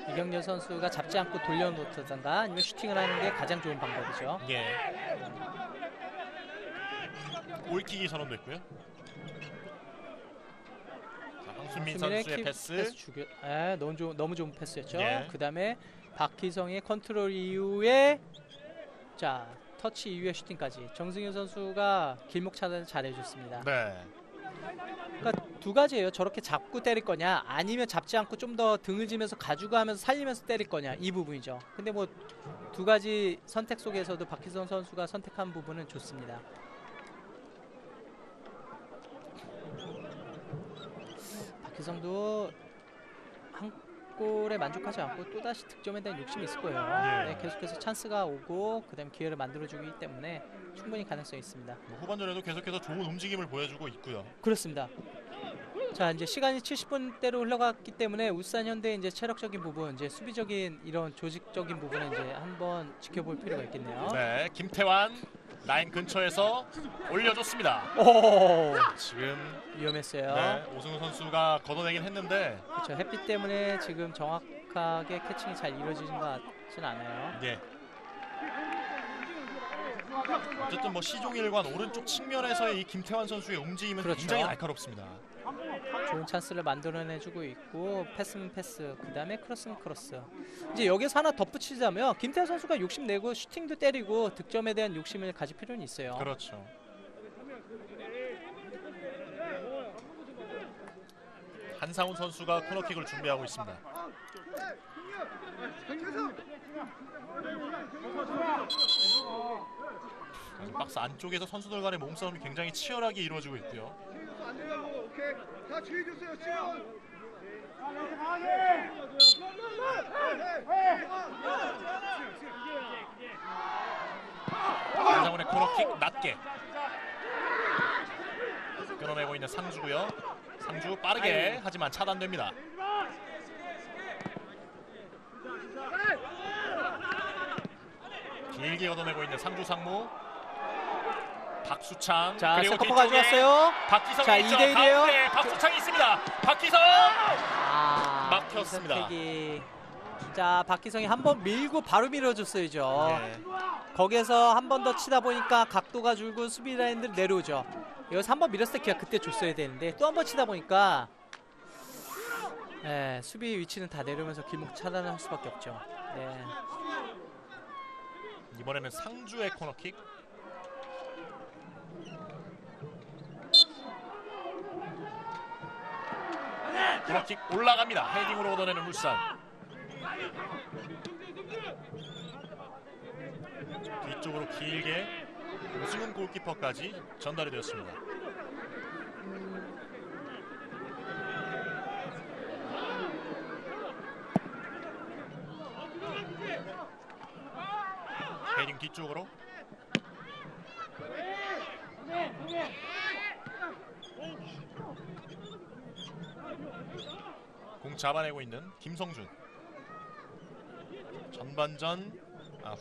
이경열 선수가 잡지 않고 돌려놓든가 아니면 슈팅을 하는 게 가장 좋은 방법이죠. 예. 골킥이 선언됐고요. 자, 황순민 선수의 패스. 너무 좋은 패스였죠. 예. 그 다음에 박희성의 컨트롤 이후에 자 터치 이후의 슈팅까지 정승현 선수가 길목 차단을 잘해줬습니다. 네. 그러니까 두 가지예요. 저렇게 잡고 때릴 거냐, 아니면 잡지 않고 좀 더 등을 지면서 가지고 하면서 살리면서 때릴 거냐, 이 부분이죠. 근데 뭐 두 가지 선택 속에서도 박희성 선수가 선택한 부분은 좋습니다. 박희성도 한 골에 만족하지 않고 또다시 득점에 대한 욕심이 있을 거예요. 예. 네, 계속해서 찬스가 오고 그다음 기회를 만들어주기 때문에 충분히 가능성이 있습니다. 뭐 후반전에도 계속해서 좋은 움직임을 보여주고 있고요. 그렇습니다. 자, 이제 시간이 70분대로 흘러갔기 때문에 울산 현대의 이제 체력적인 부분, 이제 수비적인 이런 조직적인 부분은 이제 한번 지켜볼 필요가 있겠네요. 네, 김태환 라인 근처에서 올려줬습니다. 오, 지금 위험했어요. 네, 오승우 선수가 걷어내긴 했는데 그렇죠. 햇빛 때문에 지금 정확하게 캐칭이 잘 이루어지는 것 같지는 않아요. 예. 어쨌든 뭐 시종일관 오른쪽 측면에서의 이 김태환 선수의 움직임은 그렇죠. 굉장히 날카롭습니다. 좋은 찬스를 만들어내주고 있고 패스는 패스, 그 다음에 크로스는 크로스. 이제 여기서 하나 덧붙이자면 김태환 선수가 욕심내고 슈팅도 때리고 득점에 대한 욕심을 가질 필요는 있어요. 그렇죠. 한상훈 선수가 코너킥을 준비하고 있습니다. 박스 안쪽에서 선수들 간의 몸싸움이 굉장히 치열하게 이루어지고 있고요. 다 주의주세요, 지금. 한상훈의 코너킥 낮게 끊어내고 있는 상주고요. 상주 빠르게 하지만 차단됩니다. 길게 걷어내고 있는 상주 상무. 박수창. 자, 그리고 세컨 뒤쪽에 가져왔어요. 박기성이 자, 있죠. 2대 1 이에요. 가운데 박수창이 있습니다. 박기성. 아, 막혔습니다. 이 선택이. 자, 박기성이 한번 밀고 바로 밀어줬어야죠. 네. 거기에서 한 번 더 치다 보니까 각도가 줄고 수비 라인들 내려오죠. 여기서 한 번 밀었을 때 그냥 그때 줬어야 되는데 또 한 번 치다 보니까 수비 위치는 다 내려오면서 길목 차단을 할 수밖에 없죠. 네. 이번에는 상주의 코너킥. 코너킥 올라갑니다. 헤딩으로 얻어내는 울산. 뒤쪽으로 길게 오승훈 골키퍼까지 전달이 되었습니다. 헤딩 뒤쪽으로. 공 잡아내고 있는 김성준.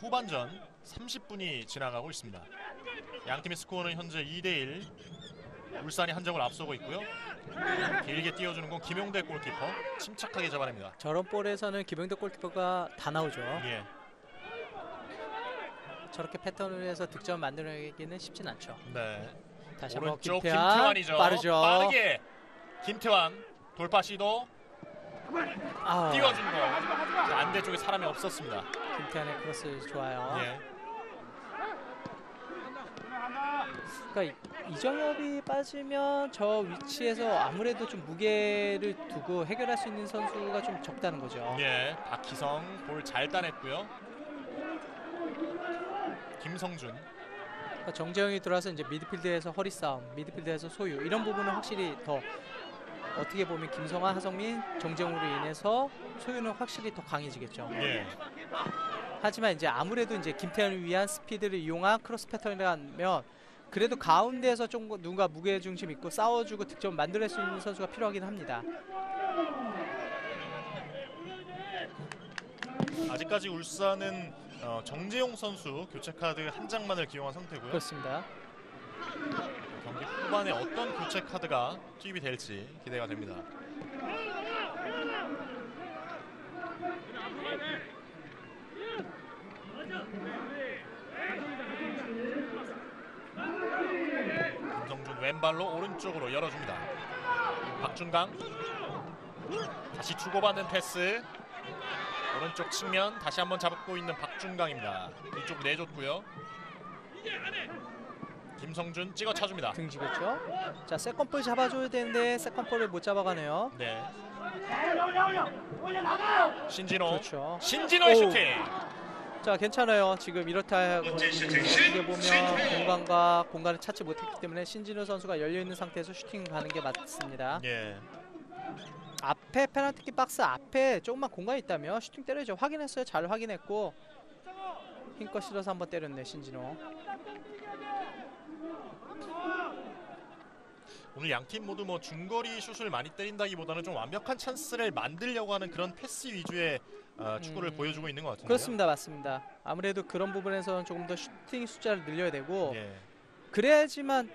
후반전 30분이 지나가고 있습니다. 양팀의 스코어는 현재 2대1. 울산이 한 점을 앞서고 있고요. 길게 띄워주는 건 김용대 골키퍼. 침착하게 잡아냅니다. 저런 볼에서는 김영덕 골키퍼가 다 나오죠. 예. 저렇게 패턴을 해서 득점 만들어내기는 쉽진 않죠. 네. 다시 한번 오른쪽 김태환, 김태환이죠. 빠르죠. 빠르게 김태환 돌파 시도. 아우, 띄워준 거. 안대 쪽에 사람이 없었습니다. 김태환의 크로스 좋아요. 예. 그러니까 이정엽이 빠지면 저 위치에서 아무래도 좀 무게를 두고 해결할 수 있는 선수가 좀 적다는 거죠. 예. 박희성 볼 잘 따냈고요. 김성준. 그러니까 정재영이 들어와서 이제 미드필드에서 허리 싸움, 미드필드에서 소유 이런 부분은 확실히 더 어떻게 보면 김성환, 하성민, 정재영으로 인해서 소유는 확실히 더 강해지겠죠. 예. 하지만 이제 아무래도 이제 김태현을 위한 스피드를 이용한 크로스 패턴이라면 그래도 가운데에서 좀 누군가 무게 중심 있고 싸워주고 득점 만들어낼 수 있는 선수가 필요하긴 합니다. 아직까지 울산은 정재용 선수 교체 카드 한 장만을 기용한 상태고요. 그렇습니다. 경기 후반에 어떤 교체 카드가 투입이 될지 기대가 됩니다. 김성준 왼발로 오른쪽으로 열어줍니다. 박준강 다시 주고받는 패스. 오른쪽 측면 다시 한번 잡고 있는 박준강입니다. 이쪽 내줬고요. 김성준 찍어 차줍니다. 등지겠죠. 자, 세컨볼 잡아줘야 되는데 세컨볼을 못 잡아가네요. 네. 신진호. 그렇죠. 신진호의 오. 슈팅. 자, 괜찮아요. 지금 이렇다 어떻게 보면 공간을 찾지 못했기 때문에 신진호 선수가 열려 있는 상태에서 슈팅 가는 게 맞습니다. 예. 앞에 페널티킥 박스 앞에 조금만 공간이 있다면 슈팅 때려야죠. 확인했어요. 잘 확인했고 힘껏 실어서 한번 때렸네 신진호. 오늘 양 팀 모두 뭐 중거리 슛을 많이 때린다기보다는 좀 완벽한 찬스를 만들려고 하는 그런 패스 위주의 축구를 보여주고 있는 것 같은데요. 그렇습니다. 맞습니다. 아무래도 그런 부분에서는 조금 더 슈팅 숫자를 늘려야 되고 예. 그래야지만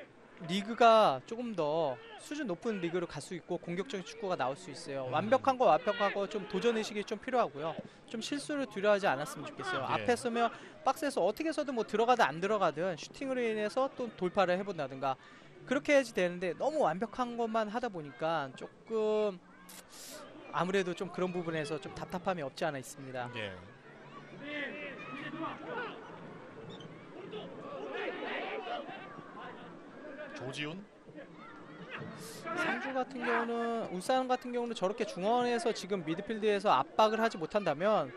리그가 조금 더 수준 높은 리그로 갈 수 있고 공격적인 축구가 나올 수 있어요. 완벽하고 좀 도전의식이 좀 필요하고요. 좀 실수를 두려워하지 않았으면 좋겠어요. 예. 앞에 서면 박스에서 어떻게 해서든 뭐 들어가든 안 들어가든 슈팅으로 인해서 또 돌파를 해본다든가 그렇게 해야지 되는데 너무 완벽한 것만 하다 보니까 조금 아무래도 좀 그런 부분에서 좀 답답함이 없지 않아 있습니다. 예. 조지훈. 상주 같은 경우는 울산 같은 경우는 저렇게 중원에서 지금 미드필드에서 압박을 하지 못한다면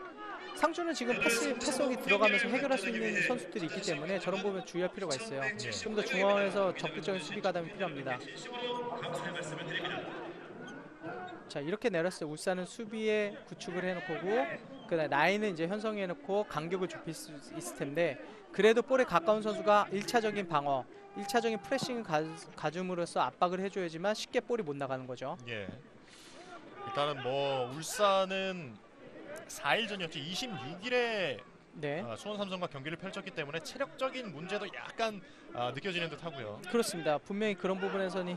상주는 지금 패스웍이 들어가면서 해결할 수 있는 선수들이 있기 때문에 저런 부분 주의할 필요가 있어요. 좀 더 중원에서 적극적인 수비 가담이 필요합니다. 자, 이렇게 내렸을 때 울산은 수비에 구축을 해놓고 그다음 라인은 이제 형성해놓고 간격을 좁힐 수 있을 텐데 그래도 볼에 가까운 선수가 1차적인 방어 1차적인 프레싱을 가줌으로써 압박을 해줘야지만 쉽게 볼이 못 나가는 거죠. 예. 일단은 뭐 울산은 4일 전이었죠. 26일에 네, 수원 삼성과 경기를 펼쳤기 때문에 체력적인 문제도 약간 느껴지는 듯하고요. 그렇습니다. 분명히 그런 부분에서는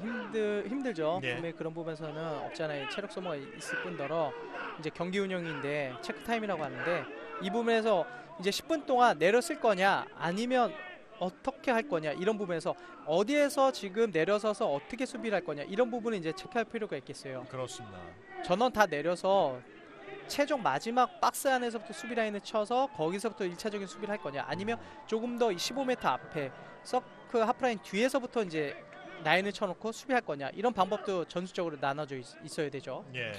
힘들죠. 네. 분명히 그런 부분에서는 없잖아요. 체력 소모가 있을 뿐더러 이제 경기 운영인데 체크 타임이라고 하는데 이 부분에서 이제 10분 동안 내렸을 거냐 아니면 어떻게 할 거냐 이런 부분에서 어디에서 지금 내려서서 어떻게 수비를 할 거냐 이런 부분을 이제 체크할 필요가 있겠어요. 그렇습니다. 전원 다 내려서 최종 마지막 박스 안에서부터 수비 라인을 쳐서 거기서부터 1차적인 수비를 할 거냐 아니면 조금 더 15m 앞에 서클 하프라인 뒤에서부터 이제 라인을 쳐놓고 수비할 거냐 이런 방법도 전술적으로 나눠져 있어야 되죠. 예.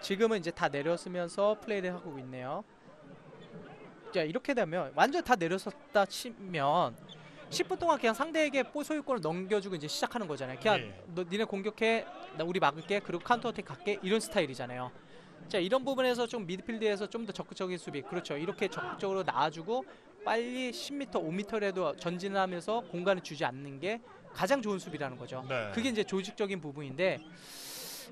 지금은 이제 다 내렸으면서 플레이를 하고 있네요. 자, 이렇게 되면 완전 다 내렸었다 치면 10분 동안 그냥 상대에게 볼 소유권을 넘겨주고 이제 시작하는 거잖아요. 그냥 예. 너 니네 공격해, 나 우리 막을게, 그리고 카운터 어택 갈게 이런 스타일이잖아요. 자, 이런 부분에서 좀 미드필드에서 좀 더 적극적인 수비, 그렇죠. 이렇게 적극적으로 나와주고 빨리 10m, 5m라도 전진을 하면서 공간을 주지 않는 게 가장 좋은 수비라는 거죠. 네. 그게 이제 조직적인 부분인데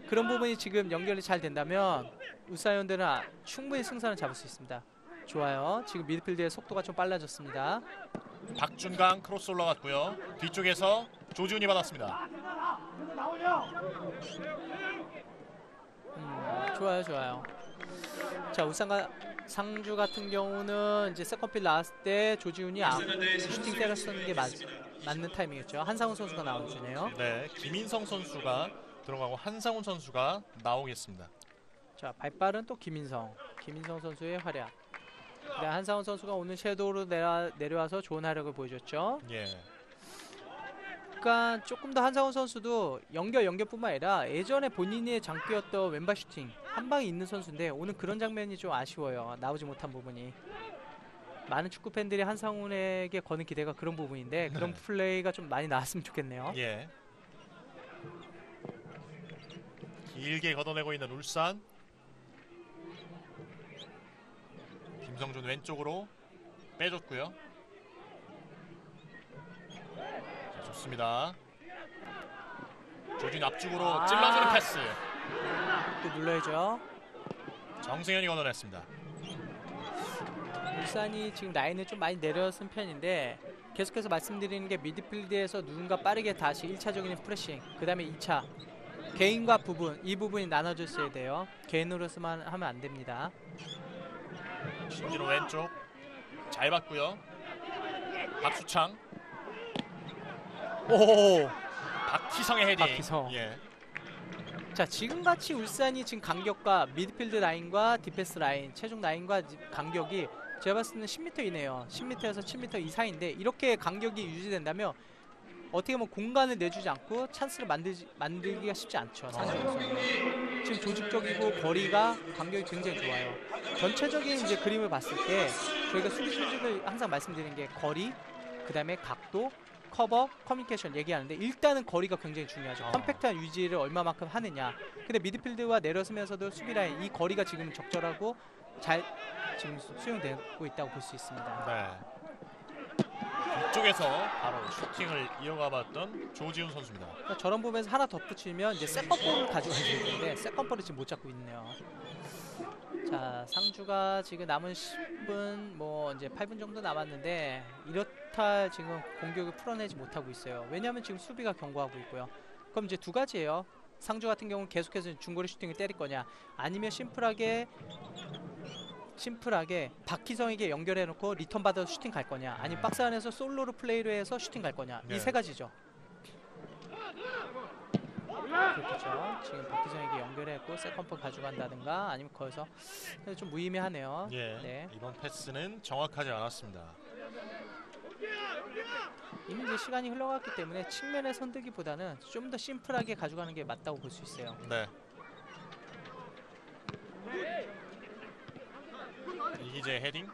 그런 부분이 지금 연결이 잘 된다면 울산현대는 충분히 승산을 잡을 수 있습니다. 좋아요. 지금 미드필드의 속도가 좀 빨라졌습니다. 박준강 크로스 올라갔고요. 뒤쪽에서 조지훈이 받았습니다. 좋아요, 좋아요. 자, 울산과 상주 같은 경우는 이제 세컨필 나왔을 때 조지훈이 슈팅 때렸었는 게 맞는 타이밍이었죠. 한상훈 선수가 나와주네요. 네, 김인성 선수가 들어가고 한상훈 선수가 나오겠습니다. 자, 발빠른 또 김인성 선수의 활약. 그다음 한상훈 선수가 오늘 섀도우로 내려와서 좋은 활약을 보여줬죠. 예. 그러니까 조금 더 한상훈 선수도 연결뿐만 아니라 예전에 본인의 장기였던 왼발 슈팅 한 방이 있는 선수인데 오늘 그런 장면이 좀 아쉬워요. 나오지 못한 부분이. 많은 축구 팬들이 한상훈에게 거는 기대가 그런 부분인데 그런 플레이가 좀 많이 나왔으면 좋겠네요. 예. 길게 걷어내고 있는 울산. 김성준 왼쪽으로 빼줬고요. 자, 좋습니다. 조준 앞쪽으로 찔러주는 패스. 또 눌러야죠. 정승현이 걷어냈습니다. 울산이 지금 라인을 좀 많이 내려쓴 편인데 계속해서 말씀드리는 게 미드필드에서 누군가 빠르게 다시 1차적인 프레싱 그 다음에 2차 개인과 이 부분이 나눠졌어야 돼요. 개인으로서만 하면 안 됩니다. 신진호 왼쪽 잘 봤고요. 박수창. 오! 박희성의 헤딩. 박희성. 예. 자, 지금같이 울산이 지금 간격과 미드필드 라인과 디펜스 라인, 최종 라인과 간격이 제가 봤을 때는 10m 이네요. 10m에서 7m 이 사이인데 이렇게 간격이 유지된다면 어떻게 보면 공간을 내주지 않고 찬스를 만들기가 쉽지 않죠. 상대로서는. 지금 조직적이고 거리가 간격이 굉장히 좋아요. 전체적인 이제 그림을 봤을 때 저희가 수비 수직을 항상 말씀드리는 게 거리, 그 다음에 각도, 커버, 커뮤니케이션 얘기하는데 일단은 거리가 굉장히 중요하죠. 컴팩트한 유지를 얼마만큼 하느냐. 근데 미드필드와 내려서면서도 수비 라인 이 거리가 지금 적절하고 잘 지금 수용되고 있다고 볼 수 있습니다. 네. 뒤쪽에서 바로 슈팅을 이어가봤던 조지훈 선수입니다. 그러니까 저런 부분에서 하나 덧붙이면 이제 세컨볼을 가져가야 되는데 세컨볼을 지금 못 잡고 있네요. 자, 상주가 지금 남은 10분 뭐 이제 8분 정도 남았는데 이렇다 지금 공격을 풀어내지 못하고 있어요. 왜냐하면 지금 수비가 견고하고 있고요. 그럼 이제 두 가지예요. 상주 같은 경우는 계속해서 중거리 슈팅을 때릴 거냐, 아니면 심플하게 박희성에게 연결해 놓고 리턴 받아서 슈팅 갈 거냐, 아니면 박스 안에서 솔로로 플레이를 해서 슈팅 갈 거냐. 이 세 가지죠. 그렇죠. 지금 박희성에게 연결했고 세컨볼 가져간다든가 아니면 거기서 좀 무의미하네요. 예. 네. 이번 패스는 정확하지 않았습니다. 이미 이제 시간이 흘러갔기 때문에 측면에 선두기보다는 좀 더 심플하게 가져가는 게 맞다고 볼 수 있어요. 네. 이기재 헤딩.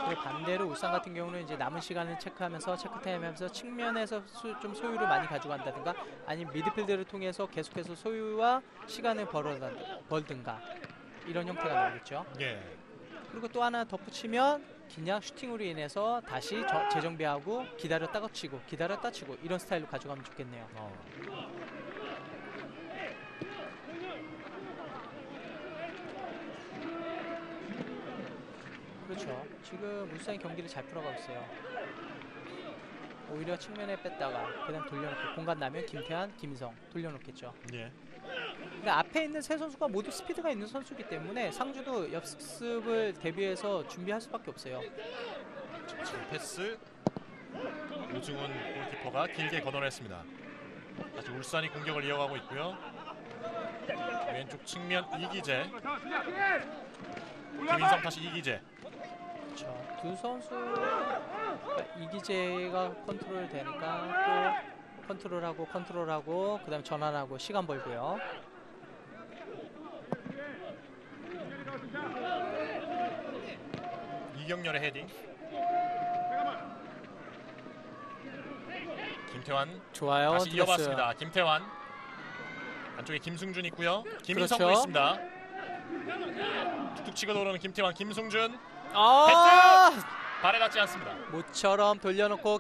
그리고 반대로 울산 같은 경우는 이제 남은 시간을 체크하면서 체크타임하면서 측면에서 좀 소유를 많이 가져간다든가 아니면 미드필드를 통해서 계속해서 소유와 시간을 벌든가 이런 형태가 나오겠죠. 예. 그리고 또 하나 덧붙이면 그냥 슈팅으로 인해서 다시 재정비하고 기다렸다가 치고 기다렸다 치고 이런 스타일로 가져가면 좋겠네요. 그렇죠. 지금 울산이 경기를 잘 풀어가고 있어요. 오히려 측면에 뺐다가 그다음 돌려놓고 공간 나면 김태환, 김희성 돌려놓겠죠. 예. 그러니까 앞에 있는 세 선수가 모두 스피드가 있는 선수이기 때문에 상주도 역습을 대비해서 준비할 수밖에 없어요. 지금 패스 오중훈 골키퍼가 길게 걷어냈습니다. 다시 울산이 공격을 이어가고 있고요. 왼쪽 측면 이기재, 김인성 다시 이기재. 그렇죠. 두 선수 그러니까 이기재가 컨트롤 되니까 또 컨트롤하고 그다음에 전환하고 시간 벌고요. 이경렬의 헤딩. 김태환 좋아요. 다시 들었어요. 이어봤습니다. 김태환 안쪽에 김승준 있고요. 김인성도 그렇죠. 있습니다. 툭툭 치고 돌아오는 김태환, 김승준 아! 발에 닿지 않습니다. 모처럼 돌려놓고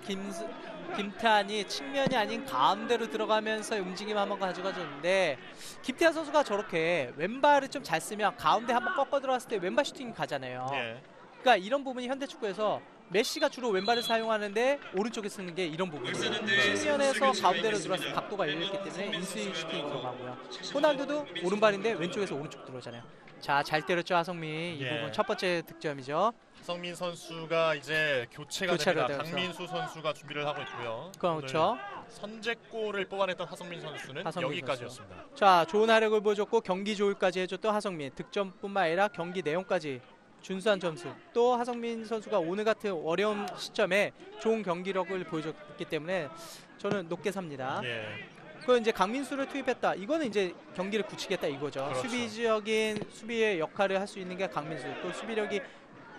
김태환이 측면이 아닌 가운데로 들어가면서 움직임 한번 가져가줬는데 김태환 선수가 저렇게 왼발을 좀 잘 쓰면 가운데 한번 꺾어 들어갔을 때 왼발 슈팅이 가잖아요. 예. 그러니까 이런 부분이 현대축구에서 메시가 주로 왼발을 사용하는데 오른쪽에 쓰는 게 이런 부분이에요. 측면에서 가운데로 들어와서 각도가 열렸기 때문에 인스윙 슈팅이 들어가고요. 호날두도 오른발인데 왼쪽에서 오른쪽 들어오잖아요. 자, 잘 때렸죠 하성민. 이 예. 부분 첫 번째 득점이죠. 하성민 선수가 이제 교체가 교체가 됩니다. 되어서. 강민수 선수가 준비를 하고 있고요. 그렇죠. 선제골을 뽑아냈던 하성민 선수는 하성민 여기까지였습니다. 자, 좋은 활약을 보여줬고 경기 조율까지 해줬던 하성민. 득점뿐만 아니라 경기 내용까지 준수한 점수. 또 하성민 선수가 오늘 같은 어려운 시점에 좋은 경기력을 보여줬기 때문에 저는 높게 삽니다. 예. 그 이제 강민수를 투입했다. 이거는 이제 경기를 굳히겠다 이거죠. 그렇죠. 수비적인 수비의 역할을 할 수 있는 게 강민수. 또 수비력이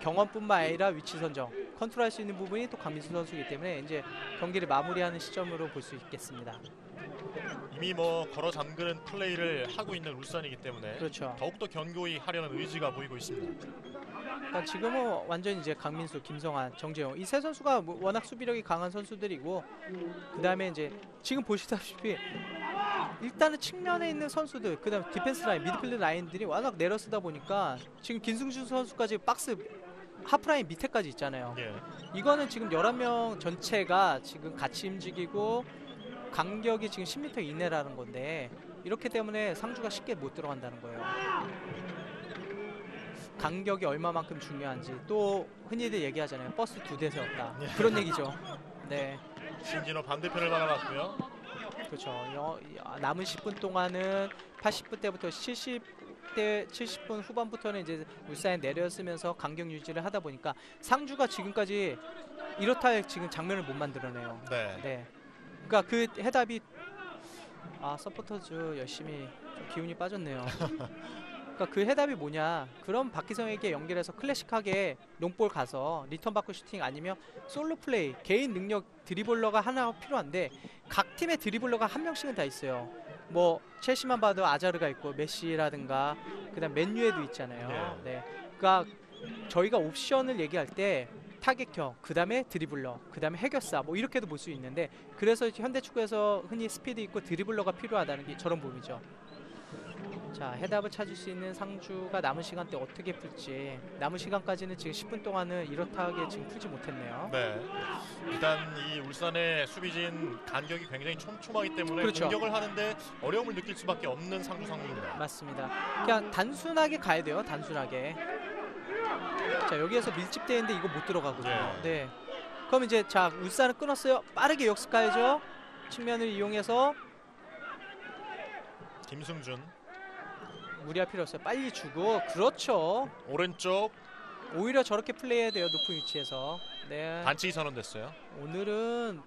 경험뿐만 아니라 위치 선정, 컨트롤할 수 있는 부분이 또 강민수 선수이기 때문에 이제 경기를 마무리하는 시점으로 볼 수 있겠습니다. 이미 뭐 걸어 잠그는 플레이를 하고 있는 울산이기 때문에 그렇죠. 더욱더 견고히 하려는 의지가 보이고 있습니다. 그러니까 지금은 완전 이제 강민수, 김성환, 정재용 이 세 선수가 뭐 워낙 수비력이 강한 선수들이고 그 다음에 이제 지금 보시다시피 일단은 측면에 있는 선수들, 그 다음 디펜스 라인, 미드필드 라인들이 워낙 내려쓰다 보니까 지금 김승준 선수까지 박스 하프라인 밑에까지 있잖아요. 예. 이거는 지금 11명 전체가 지금 같이 움직이고 간격이 지금 10m 이내라는 건데 이렇기 때문에 상주가 쉽게 못 들어간다는 거예요. 간격이 얼마만큼 중요한지. 또 흔히들 얘기하잖아요. 버스 2대 세웠다. 그런 얘기죠. 네, 신진호 반대편을 바라봤고요. 그렇죠. 남은 10분 동안은 80분 때부터 70 70분 후반부터는 이제 울산이 내려쓰면서 간격 유지를 하다 보니까 상주가 지금까지 이렇다 지금 장면을 못 만들어내요. 네. 네. 그러니까 그 해답이 서포터즈 열심히 좀 기운이 빠졌네요. 그러니까 그 해답이 뭐냐? 그럼 박기성에게 연결해서 클래식하게 롱볼 가서 리턴 받고 슈팅 아니면 솔로 플레이, 개인 능력 드리블러가 하나 필요한데 각 팀의 드리블러가 한 명씩은 다 있어요. 뭐 첼시만 봐도 아자르가 있고 메시라든가 그다음 맨유에도 있잖아요. 네. 그러니까 저희가 옵션을 얘기할 때 타겟형, 그다음에 드리블러, 그다음에 해결사 뭐 이렇게도 볼 수 있는데 그래서 현대 축구에서 흔히 스피드 있고 드리블러가 필요하다는 게 저런 봄이죠. 자, 해답을 찾을 수 있는 상주가 남은 시간 대 어떻게 풀지. 남은 시간까지는 지금 10분 동안은 이렇다하게 지금 풀지 못했네요. 네. 일단 이 울산의 수비진 간격이 굉장히 촘촘하기 때문에 그렇죠. 공격을 하는데 어려움을 느낄 수밖에 없는 상주 상무입니다. 맞습니다. 그냥 단순하게 가야 돼요. 단순하게. 자, 여기에서 밀집되어 있는데 이거 못 들어가거든요. 네. 그럼 이제 자, 울산은 끊었어요. 빠르게 역습 가야죠. 측면을 이용해서 김승준 무리할 필요 없어요. 빨리 주고. 그렇죠. 오른쪽 오히려 저렇게 플레이해야 돼요. 높은 위치에서. 네. 반칙이 선언됐어요. 오늘은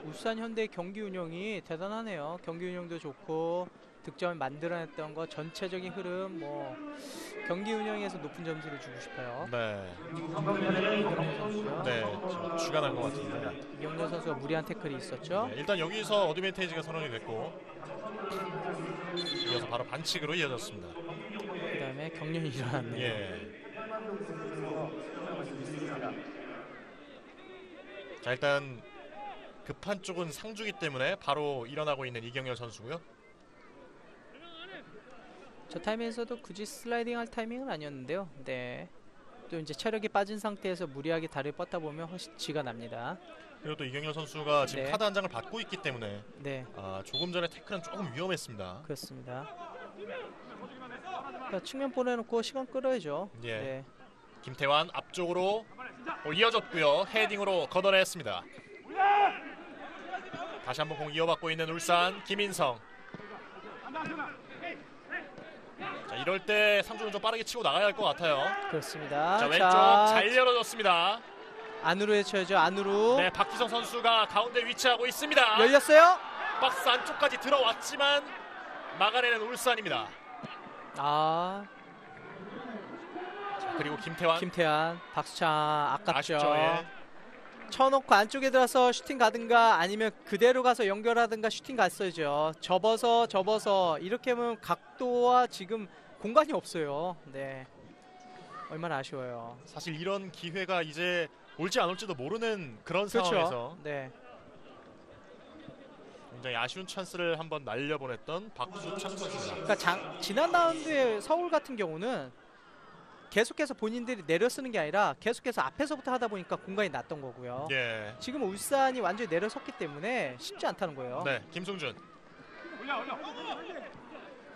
울산 현대 경기 운영이 대단하네요. 경기 운영도 좋고 득점을 만들어냈던 거 전체적인 흐름 뭐 경기 운영에서 높은 점수를 주고 싶어요. 네. 이경렬 선수요. 네. 지금 주간한 것 같은데. 이경렬 선수가 무리한 태클이 있었죠. 네, 일단 여기서 어드밴테이지가 선언이 됐고 이어서 바로 반칙으로 이어졌습니다. 그다음에 경련이 일어났네요. 예. 자, 일단 급한 쪽은 상주기 때문에 바로 일어나고 있는 이경렬 선수고요. 저 타이밍에서도 굳이 슬라이딩 할 타이밍은 아니었는데요. 네. 또 이제 체력이 빠진 상태에서 무리하게 다리를 뻗다 보면 훨씬 쥐가 납니다. 그리고 또 이경렬 선수가 지금 네. 카드 한 장을 받고 있기 때문에 네. 조금 전에 태클은 조금 위험했습니다. 그렇습니다. 그러니까 측면 보내놓고 시간 끌어야죠. 예. 네. 김태환 앞쪽으로 이어졌고요. 헤딩으로 걷어냈습니다. 다시 한번 공 이어받고 있는 울산 김인성. 자, 이럴 때 상주는 좀 빠르게 치고 나가야 할 것 같아요. 그렇습니다. 자, 왼쪽 잘 열어줬습니다. 안으로 해쳐야죠. 안으로. 네, 박기성 선수가 가운데 위치하고 있습니다. 열렸어요. 박스 안쪽까지 들어왔지만 막아내는 울산입니다. 아, 자, 그리고 김태환. 김태환, 박수창 아깝죠. 아쉽죠. 예. 쳐놓고 안쪽에 들어서 슈팅 가든가 아니면 그대로 가서 연결하든가 슈팅 갔어야죠. 접어서 이렇게 하면 각도와 지금 공간이 없어요. 네, 얼마나 아쉬워요. 사실 이런 기회가 이제 올지 안 올지도 모르는 그런 그렇죠. 상황에서 네, 굉장히 아쉬운 찬스를 한번 날려보냈던 박수창 선수입니다. 그러니까 지난 라운드에 서울 같은 경우는 계속해서 본인들이 내려 쓰는 게 아니라 계속해서 앞에서부터 하다 보니까 공간이 났던 거고요. 예. 지금 울산이 완전히 내려섰기 때문에 쉽지 않다는 거예요. 네, 김승준.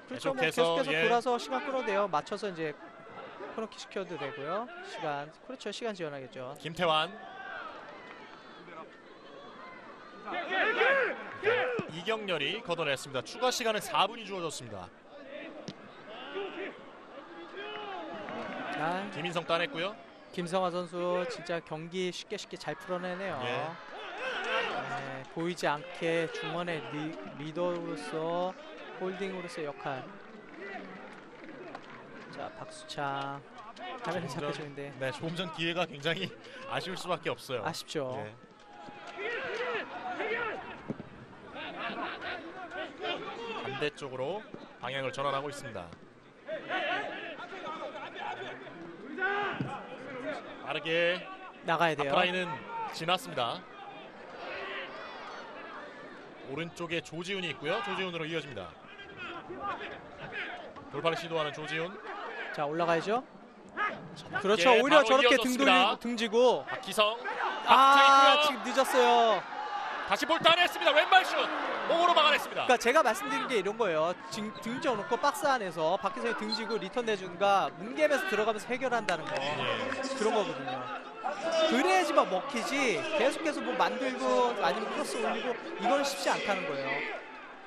그렇죠. 뭐 계속해서, 계속해서 예. 돌아서 시간 끌어내요. 맞춰서 이제 코너킥 시켜도 되고요. 그렇죠. 시간 지원하겠죠. 김태환. 이경렬이 걷어냈습니다. 추가 시간은 4분이 주어졌습니다. 김인성 따냈고요. 김성화 선수 진짜 경기 쉽게 잘 풀어내네요. 예. 네, 보이지 않게 중원의 리더로서 홀딩으로서 역할. 자, 박수창 화면에 잡혀주는데 네, 조금 전 기회가 굉장히 아쉬울 수밖에 없어요. 아쉽죠. 예. 반대쪽으로 방향을 전환하고 있습니다. 빠르게 나가야 돼요. 앞라인은 지났습니다. 오른쪽에 조지훈이 있고요. 조지훈으로 이어집니다. 돌파를 시도하는 조지훈. 자, 올라가야죠. 자, 그렇죠. 낮게 오히려 바로 저렇게 이어졌습니다. 등지고. 박기성. 아, 박기성이고요. 지금 늦었어요. 다시 볼 따냈습니다. 왼발 슛. 몸으로 막아냈습니다. 그러니까 제가 말씀드린 게 이런 거예요. 등져놓고 박스 안에서 박기성이 등지고 리턴 내준가 뭉개면서 들어가면서 해결한다는 거. 예. 그런 거거든요. 그래야지만 먹히지 계속해서 뭐 만들고 아니면 크로스 올리고 이건 쉽지 않다는 거예요.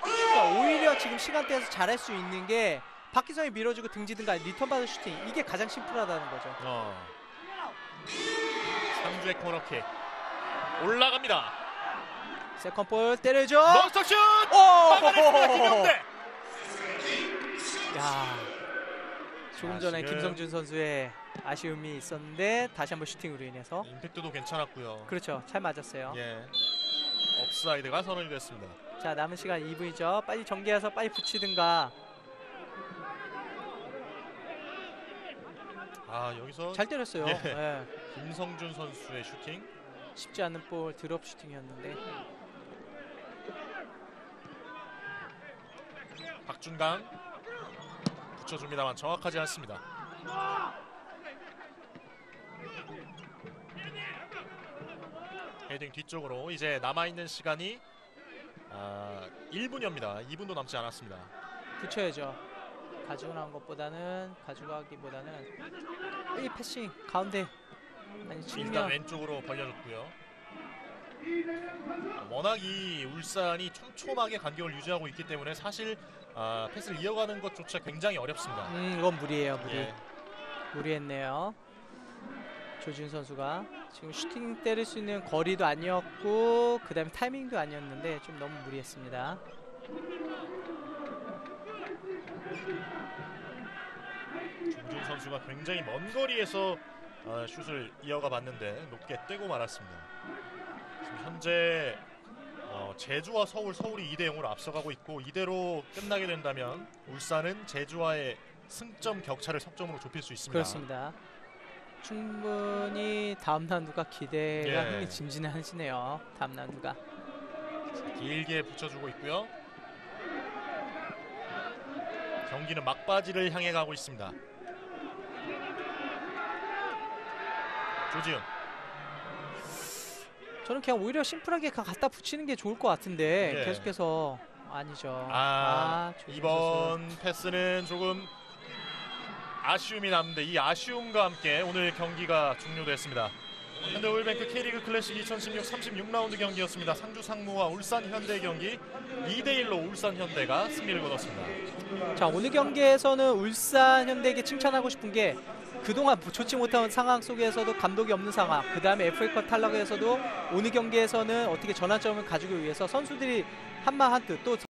그러니까 오히려 지금 시간대에서 잘할 수 있는 게 박기성이 밀어주고 등지든가 리턴 받은 슈팅 이게 가장 심플하다는 거죠. 상주의 코너킥 올라갑니다. 세컨볼 때려줘. 넉석슛 오! 막아냈습니다. 김영대. 야, 조금 전에 지금 김성준 선수의 아쉬움이 있었는데 다시 한번 슈팅으로 인해서 임팩트도 괜찮았고요. 그렇죠. 잘 맞았어요. 예, 업사이드가 선언이 됐습니다. 자, 남은 시간 2분이죠. 빨리 전개해서 빨리 붙이든가. 여기서 잘 때렸어요. 예. 예. 김성준 선수의 슈팅. 쉽지 않은 볼 드롭 슈팅이었는데 박준강 붙여줍니다만 정확하지 않습니다. 헤딩 뒤쪽으로 이제 남아있는 시간이 1분여입니다. 2분도 남지 않았습니다. 붙여야죠. 가지고 나온 것보다는 가져가기보다는 이 패싱 가운데 아니 일단 측면 왼쪽으로 벌려줬고요. 워낙 이 울산이 촘촘하게 간격을 유지하고 있기 때문에 사실 패스를 이어가는 것조차 굉장히 어렵습니다. 이건 무리예요. 무리. 예. 무리했네요. 조지훈 선수가 지금 슈팅 때릴 수 있는 거리도 아니었고 그 다음에 타이밍도 아니었는데 좀 너무 무리했습니다. 조지훈 선수가 굉장히 먼 거리에서 슛을 이어가 봤는데 높게 떼고 말았습니다. 지금 현재 제주와 서울이 2대0으로 앞서가고 있고 이대로 끝나게 된다면 울산은 제주와의 승점 격차를 석점으로 좁힐 수 있습니다. 그렇습니다. 충분히 다음 라운드가 기대가 예. 흥미진진하시네요. 다음 라운드가. 길게 붙여주고 있고요. 경기는 막바지를 향해 가고 있습니다. 조지훈. 저는 그냥 오히려 심플하게 갖다 붙이는 게 좋을 것 같은데 예. 계속해서 아니죠. 조지훈 이번 패스는 조금 아쉬움이 남는데 이 아쉬움과 함께 오늘 경기가 종료됐습니다. 현대오일뱅크 K리그 클래식 2016 36라운드 경기였습니다. 상주 상무와 울산 현대 경기 2대1로 울산 현대가 승리를 거뒀습니다. 선수. 자, 오늘 경기에서는 울산 현대에게 칭찬하고 싶은 게 그동안 좋지 못한 상황 속에서도 감독이 없는 상황, 그 다음에 FA컵 탈락에서도 오늘 경기에서는 어떻게 전환점을 가지기 위해서 선수들이 한마음 한뜻 또